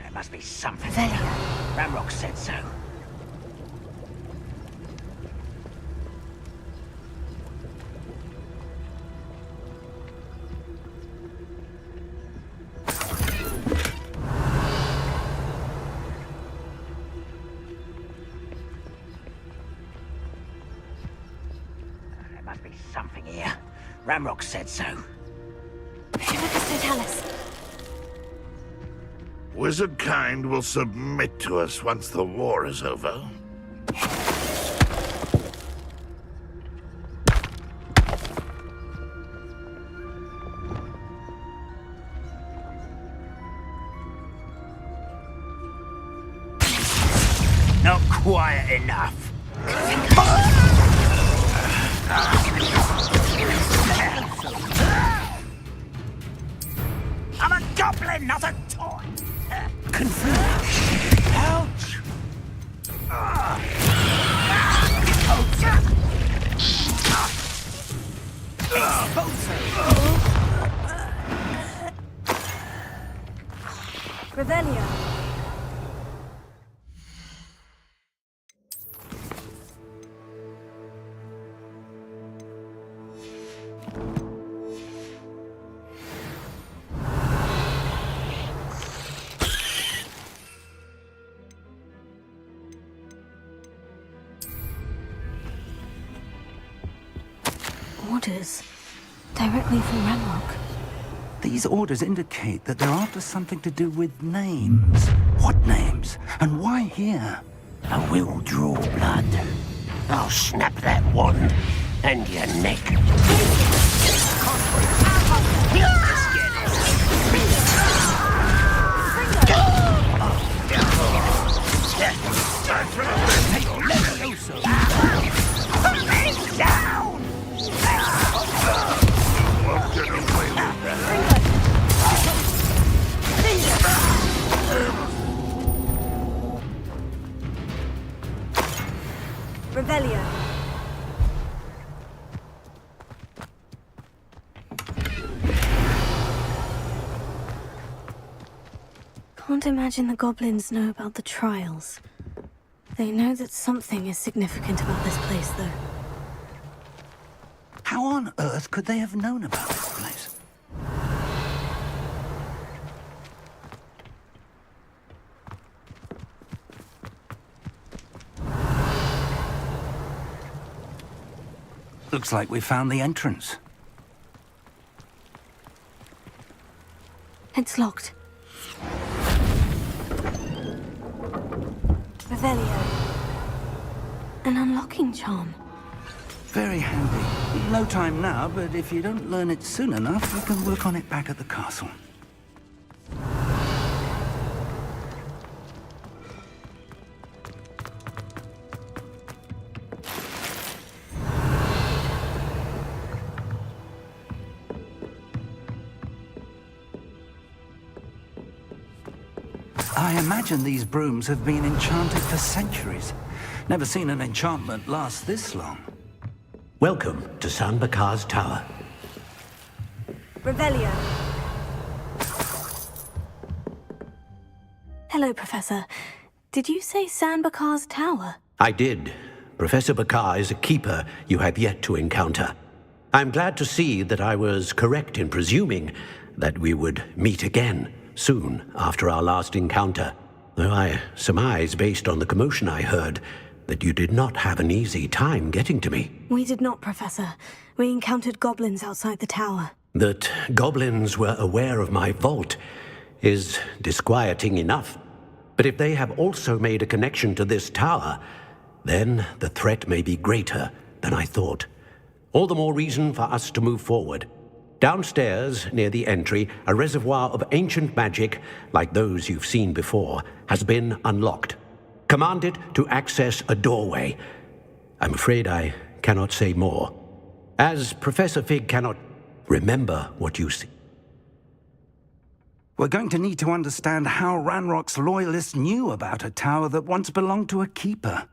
There must be something. Ramrock said so. There must be something here. Ramrock said so. Wizard kind will submit to us once the war is over. Not quiet enough. I'm a goblin, not a toy. Confused. Ouch. Revelio. Orders. Directly from Ranrock. These orders indicate that they're after something to do with names. What names? And why here? I will draw blood. I'll snap that wand and your neck. Can't imagine the goblins know about the trials. They know that something is significant about this place, though. How on earth could they have known about this place? Looks like we found the entrance. It's locked. Revelio. An unlocking charm. Very handy. No time now, but if you don't learn it soon enough, we can work on it back at the castle. I imagine these brooms have been enchanted for centuries. Never seen an enchantment last this long. Welcome to San Bakar's Tower. Revelio. Hello, Professor. Did you say San Bakar's Tower? I did. Professor Bakar is a keeper you have yet to encounter. I'm glad to see that I was correct in presuming that we would meet again soon after our last encounter, though I surmise, based on the commotion I heard, that you did not have an easy time getting to me. We did not, Professor. We encountered goblins outside the tower. That goblins were aware of my vault is disquieting enough. But if they have also made a connection to this tower, then the threat may be greater than I thought. All the more reason for us to move forward. Downstairs, near the entry, a reservoir of ancient magic, like those you've seen before, has been unlocked. Command it to access a doorway. I'm afraid I cannot say more, as Professor Fig cannot remember what you see. We're going to need to understand how Ranrock's loyalists knew about a tower that once belonged to a keeper.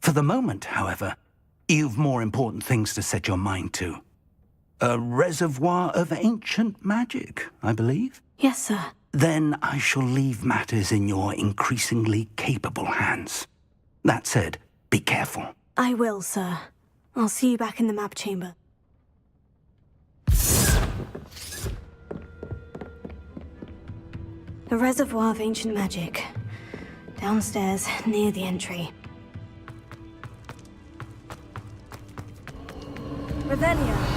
For the moment, however, you've more important things to set your mind to. A reservoir of ancient magic, I believe? Yes, sir. Then I shall leave matters in your increasingly capable hands. That said, be careful. I will, sir. I'll see you back in the map chamber. A reservoir of ancient magic. Downstairs, near the entry. Revelio.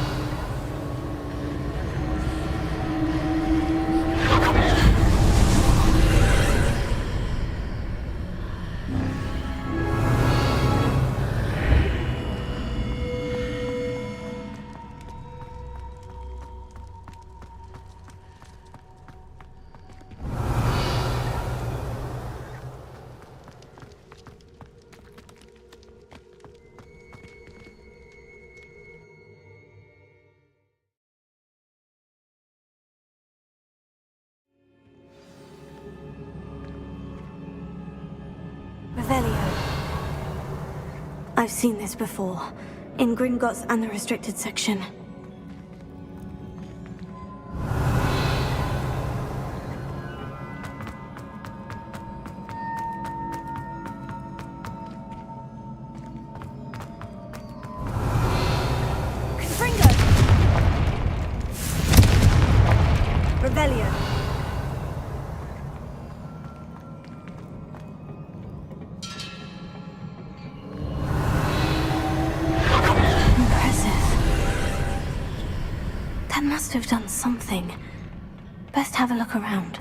I've seen this before, in Gringotts and the restricted section. Revelio. Must have done something. Best have a look around.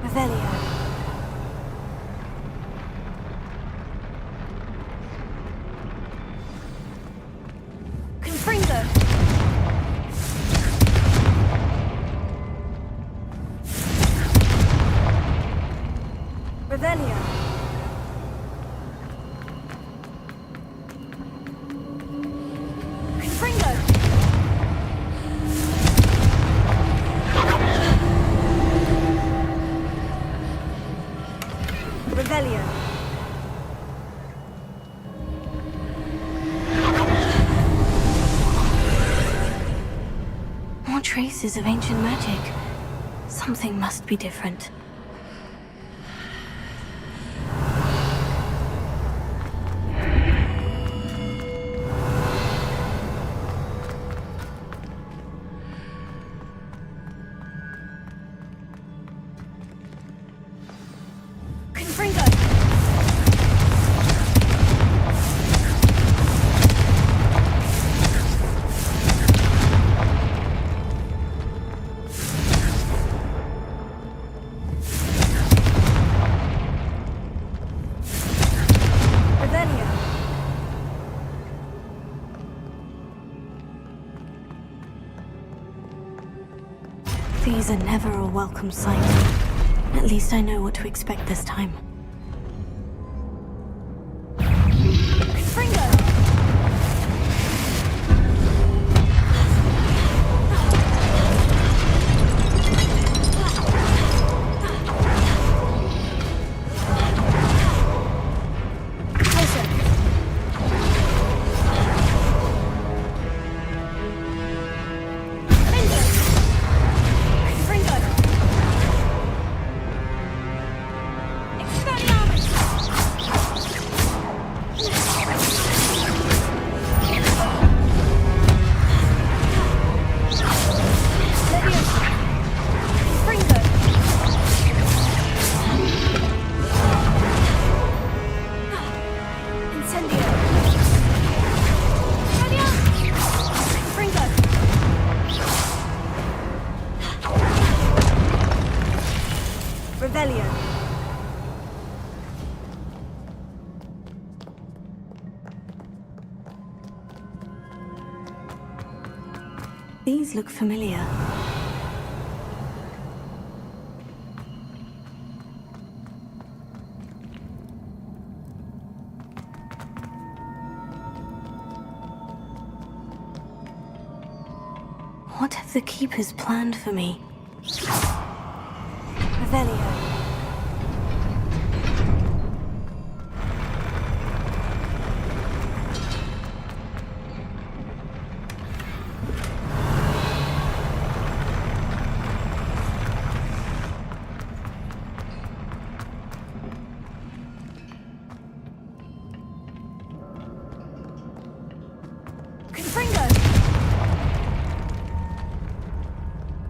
Revelio. Revelio. More traces of ancient magic. Something must be different. These are never a welcome sight. At least I know what to expect this time. These look familiar. What have the Keepers planned for me? Revelio.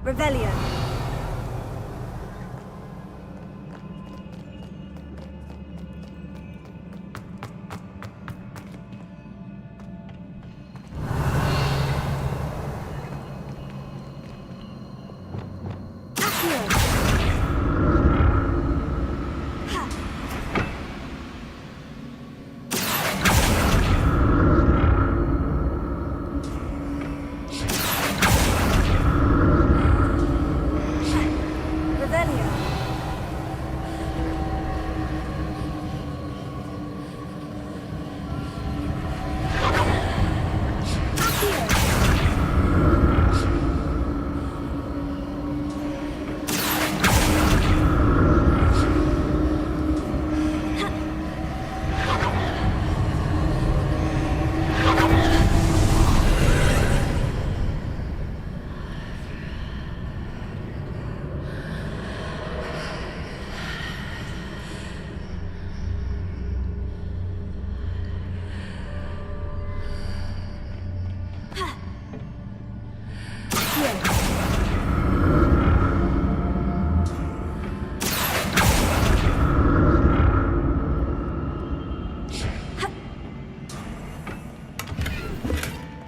Revelio.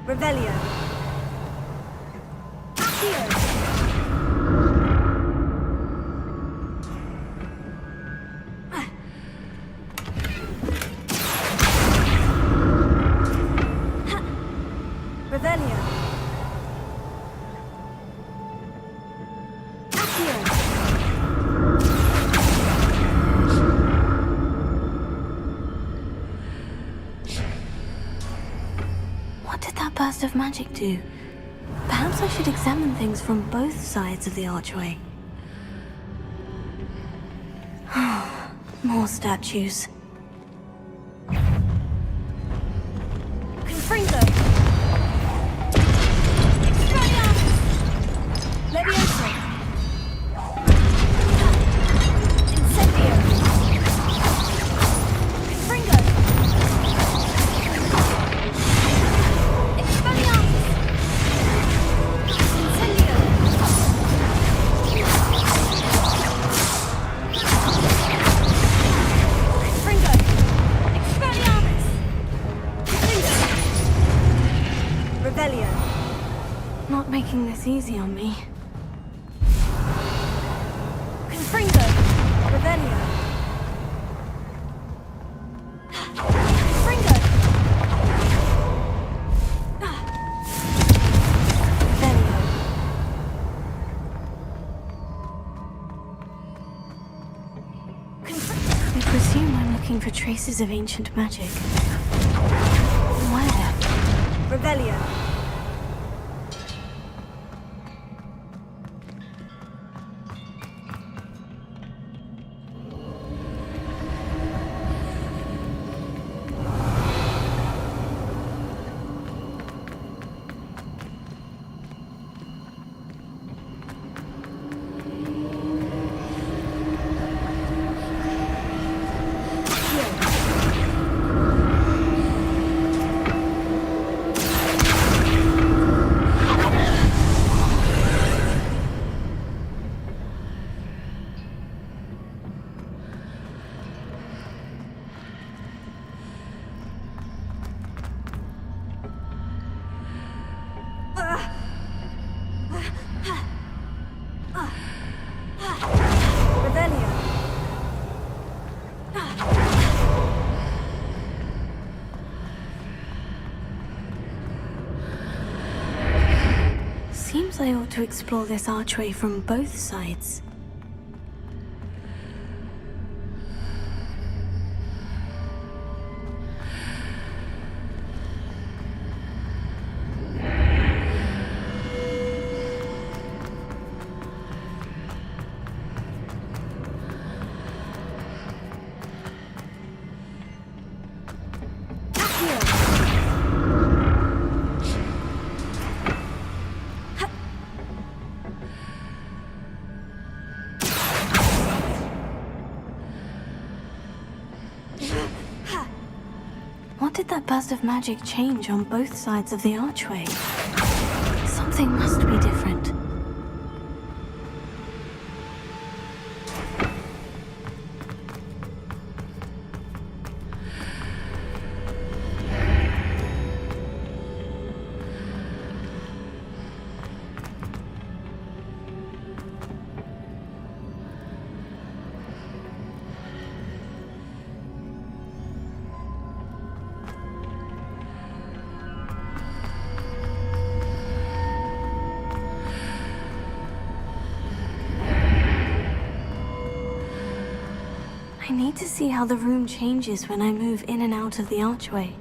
Revelio. Revelio. What did that burst of magic do? Perhaps I should examine things from both sides of the archway. More statues. Confringo! Expelliarmus! Leviosa! Incendio! Confringo! Expelliarmus! Incendio! Confringo! Expelliarmus! Rebellion. Not making this easy on me. Confringo. Rebellion. Confringo. Rebellion. I presume I'm looking for traces of ancient magic. Where? Rebellion. Rebellion. Seems I ought to explore this archway from both sides. What did that burst of magic change on both sides of the archway? Something must be different. I need to see how the room changes when I move in and out of the archway.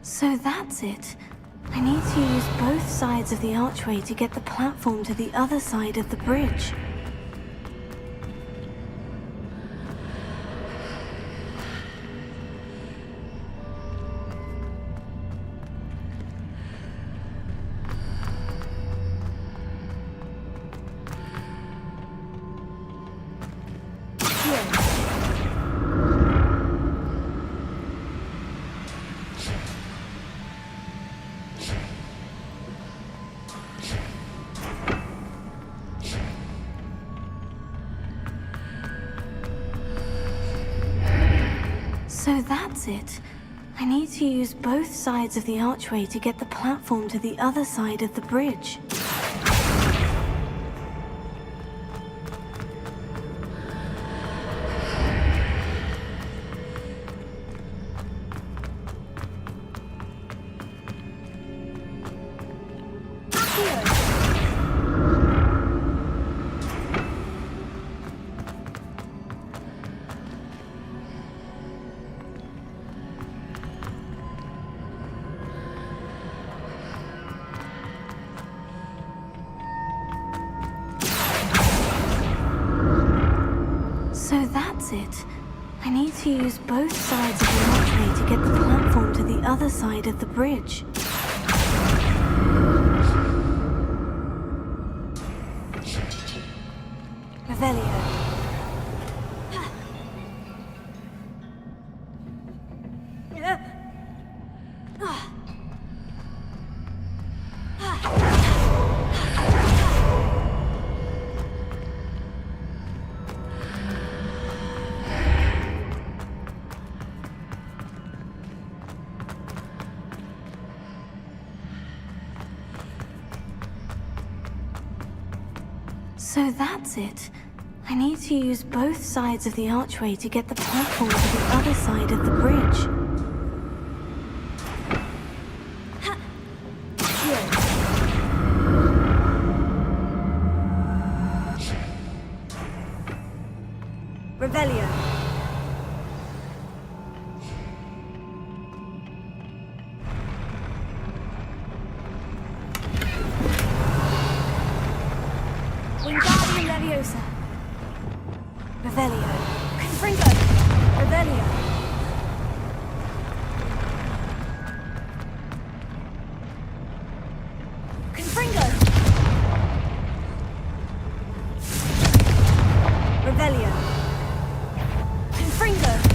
So that's it. I need to use both sides of the archway to get the platform to the other side of the bridge. So that's it. I need to use both sides of the archway to get the platform to the other side of the bridge. that's it. I need to use both sides of the archway to get the platform to the other side of the bridge. Revelio. So that's it. I need to use both sides of the archway to get the platform to the other side of the bridge. Revelio. Wingardium Leviosa. Revelio. Confringo. Revelio. Confringo. Revelio. Confringo.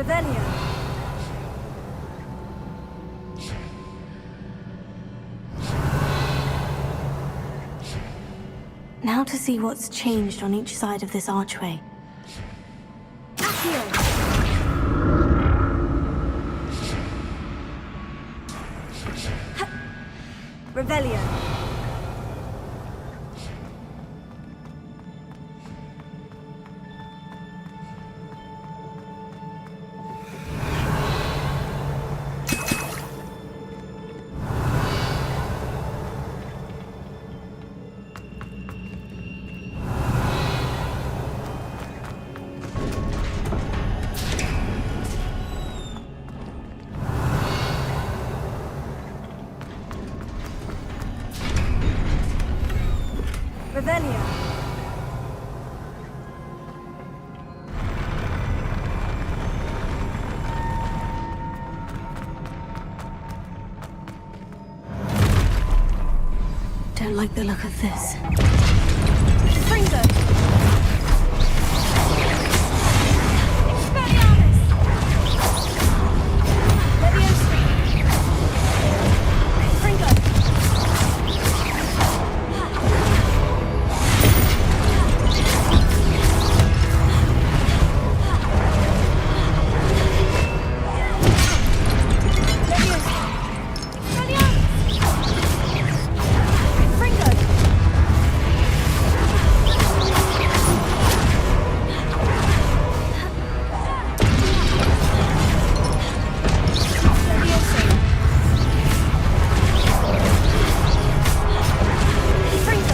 Revelio. Now to see what's changed on each side of this archway. Accio! Revelio. Revelio. Don't like the look of this. Fringo! Expelliarmus! Leviosa! Fringo!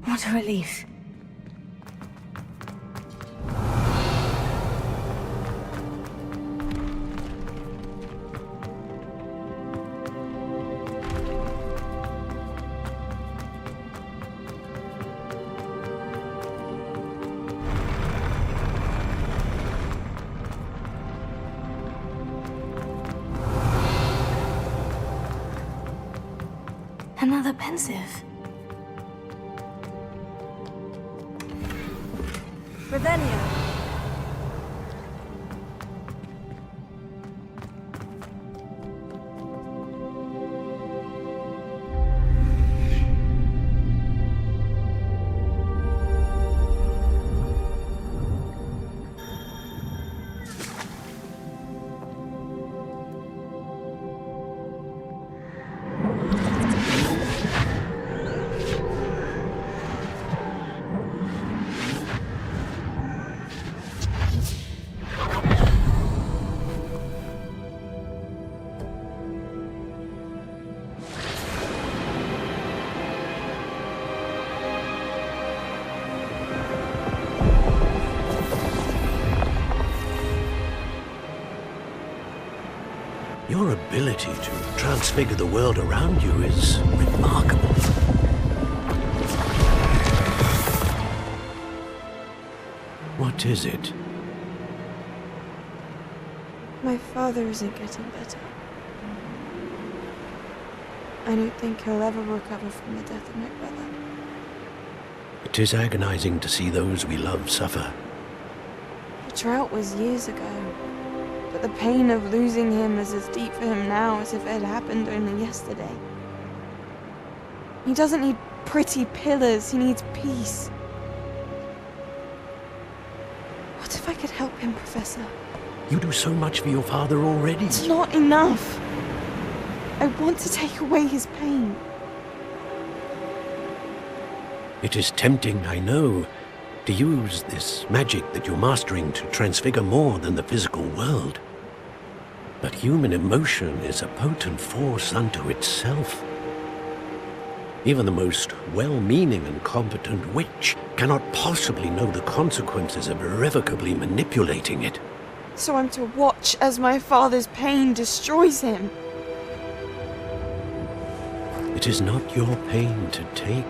What a relief. Another pensive. Revelio. Your ability to transfigure the world around you is remarkable. What is it? My father isn't getting better. I don't think he'll ever recover from the death of my brother. It is agonizing to see those we love suffer. The drought was years ago, but the pain of losing him is as deep for him now as if it had happened only yesterday. He doesn't need pretty pillars, he needs peace. What if I could help him, Professor? You do so much for your father already. It's not enough. I want to take away his pain. It is tempting, I know, to use this magic that you're mastering to transfigure more than the physical world. But human emotion is a potent force unto itself. Even the most well-meaning and competent witch cannot possibly know the consequences of irrevocably manipulating it. So I'm to watch as my father's pain destroys him. It is not your pain to take.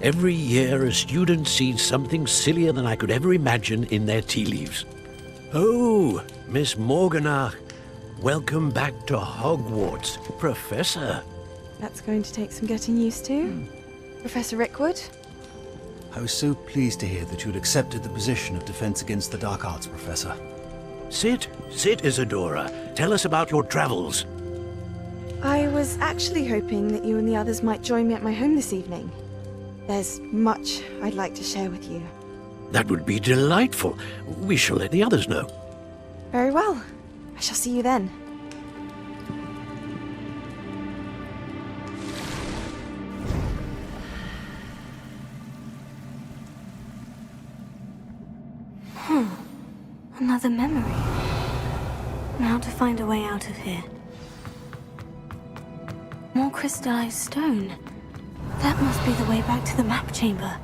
Every year, a student sees something sillier than I could ever imagine in their tea leaves. Oh, Miss Morganach, welcome back to Hogwarts, Professor. That's going to take some getting used to. Professor Rickwood? I was so pleased to hear that you had accepted the position of Defense Against the Dark Arts, Professor. Sit, Isadora. Tell us about your travels. I was actually hoping that you and the others might join me at my home this evening. There's much I'd like to share with you. That would be delightful. We shall let the others know. Very well. I shall see you then. Another memory. Now to find a way out of here. More crystallized stone. That must be the way back to the map chamber.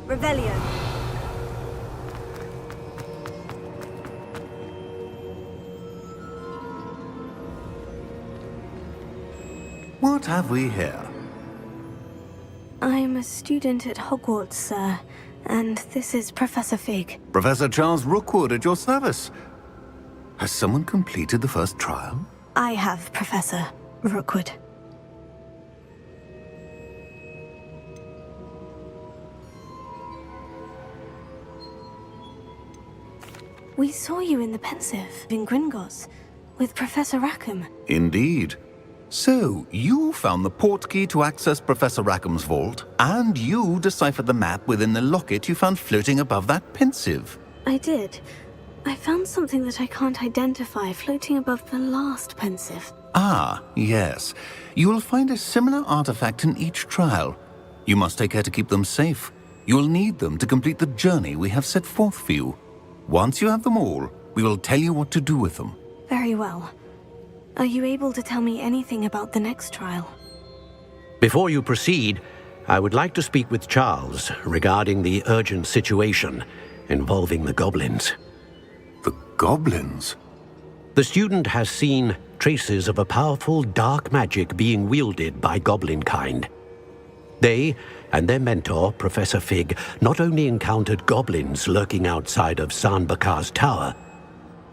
Revelio. What have we here? I'm a student at Hogwarts, sir, and this is Professor Fig. Professor Charles Rookwood at your service. Has someone completed the first trial? I have, Professor Rookwood. We saw you in the Pensive in Gringotts. with Professor Rackham. Indeed. So, you found the portkey to access Professor Rackham's vault, and you deciphered the map within the locket you found floating above that pensive. I did. I found something that I can't identify floating above the last pensive. Ah, yes. You will find a similar artifact in each trial. You must take care to keep them safe. You will need them to complete the journey we have set forth for you. Once you have them all, we will tell you what to do with them. Very well. Are you able to tell me anything about the next trial? Before you proceed, I would like to speak with Charles regarding the urgent situation involving the goblins. The goblins? The student has seen traces of a powerful dark magic being wielded by goblin kind. They and their mentor, Professor Fig, not only encountered goblins lurking outside of Sanbakar's tower,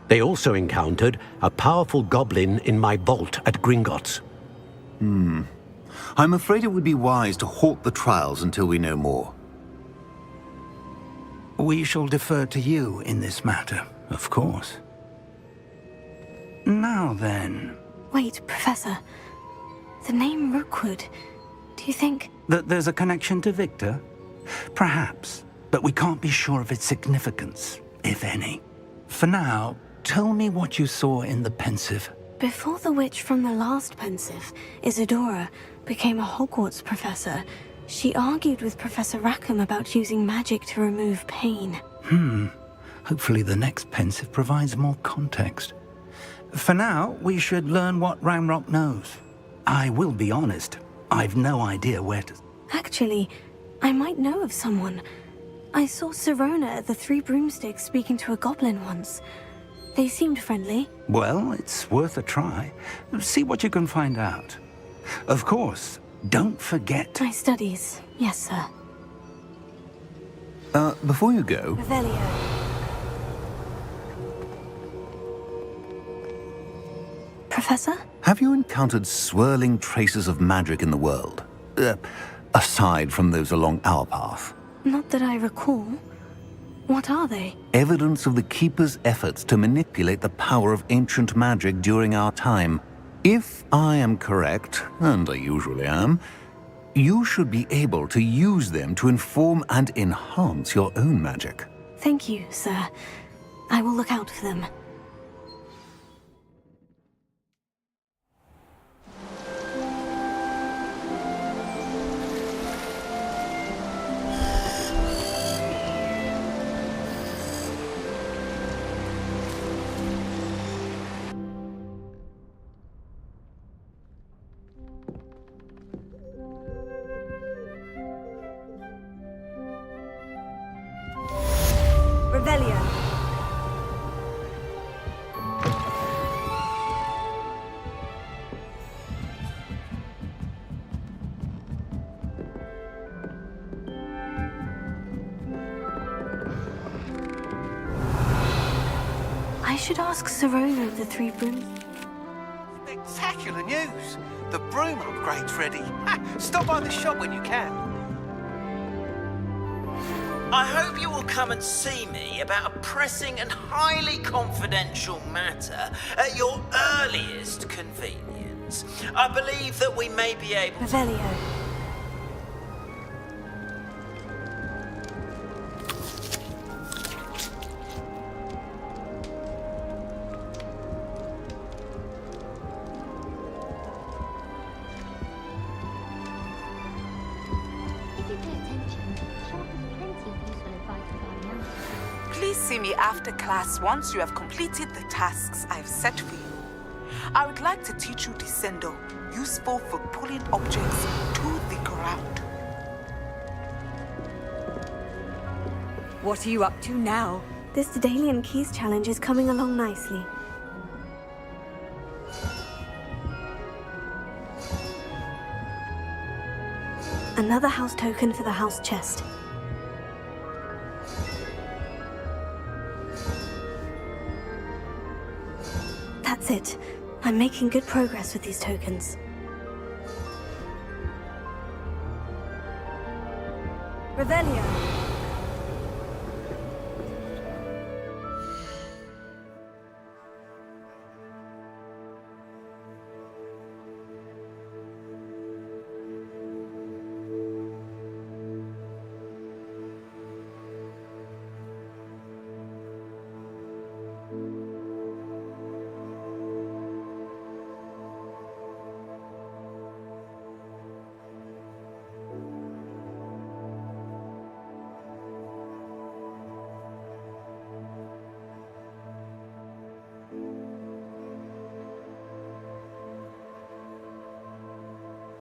they also encountered a powerful goblin in my vault at Gringotts. I'm afraid it would be wise to halt the trials until we know more. We shall defer to you in this matter, of course. Now then... Wait, Professor. The name Rookwood. Do you think... That there's a connection to Victor? Perhaps, but we can't be sure of its significance, if any. For now, tell me what you saw in the pensive. Before the witch from the last pensive, Isadora, became a Hogwarts professor, she argued with Professor Rackham about using magic to remove pain. Hopefully the next pensive provides more context. For now, we should learn what Ranrock knows. I will be honest, I've no idea where to... Actually, I might know of someone. I saw Sirona at the Three Broomsticks speaking to a goblin once. They seemed friendly. Well, it's worth a try. See what you can find out. Of course, don't forget... My studies. Yes, sir. Before you go... Revelio. Professor? Have you encountered swirling traces of magic in the world? Aside from those along our path? Not that I recall. What are they? Evidence of the Keeper's efforts to manipulate the power of ancient magic during our time. If I am correct, and I usually am, you should be able to use them to inform and enhance your own magic. Thank you, sir. I will look out for them. Revelio. I should ask Sirona of the Three Brooms. Spectacular news! The broom upgrade's ready. Stop by the shop when you can. I hope you will come and see me about a pressing and highly confidential matter at your earliest convenience. I believe that we may be able to... Revelio. Please see me after class once you have completed the tasks I've set for you. I would like to teach you Descendo, useful for pulling objects to the ground. What are you up to now? This Daedalian Keys challenge is coming along nicely. Another house token for the house chest. That's it. I'm making good progress with these tokens. Revelio.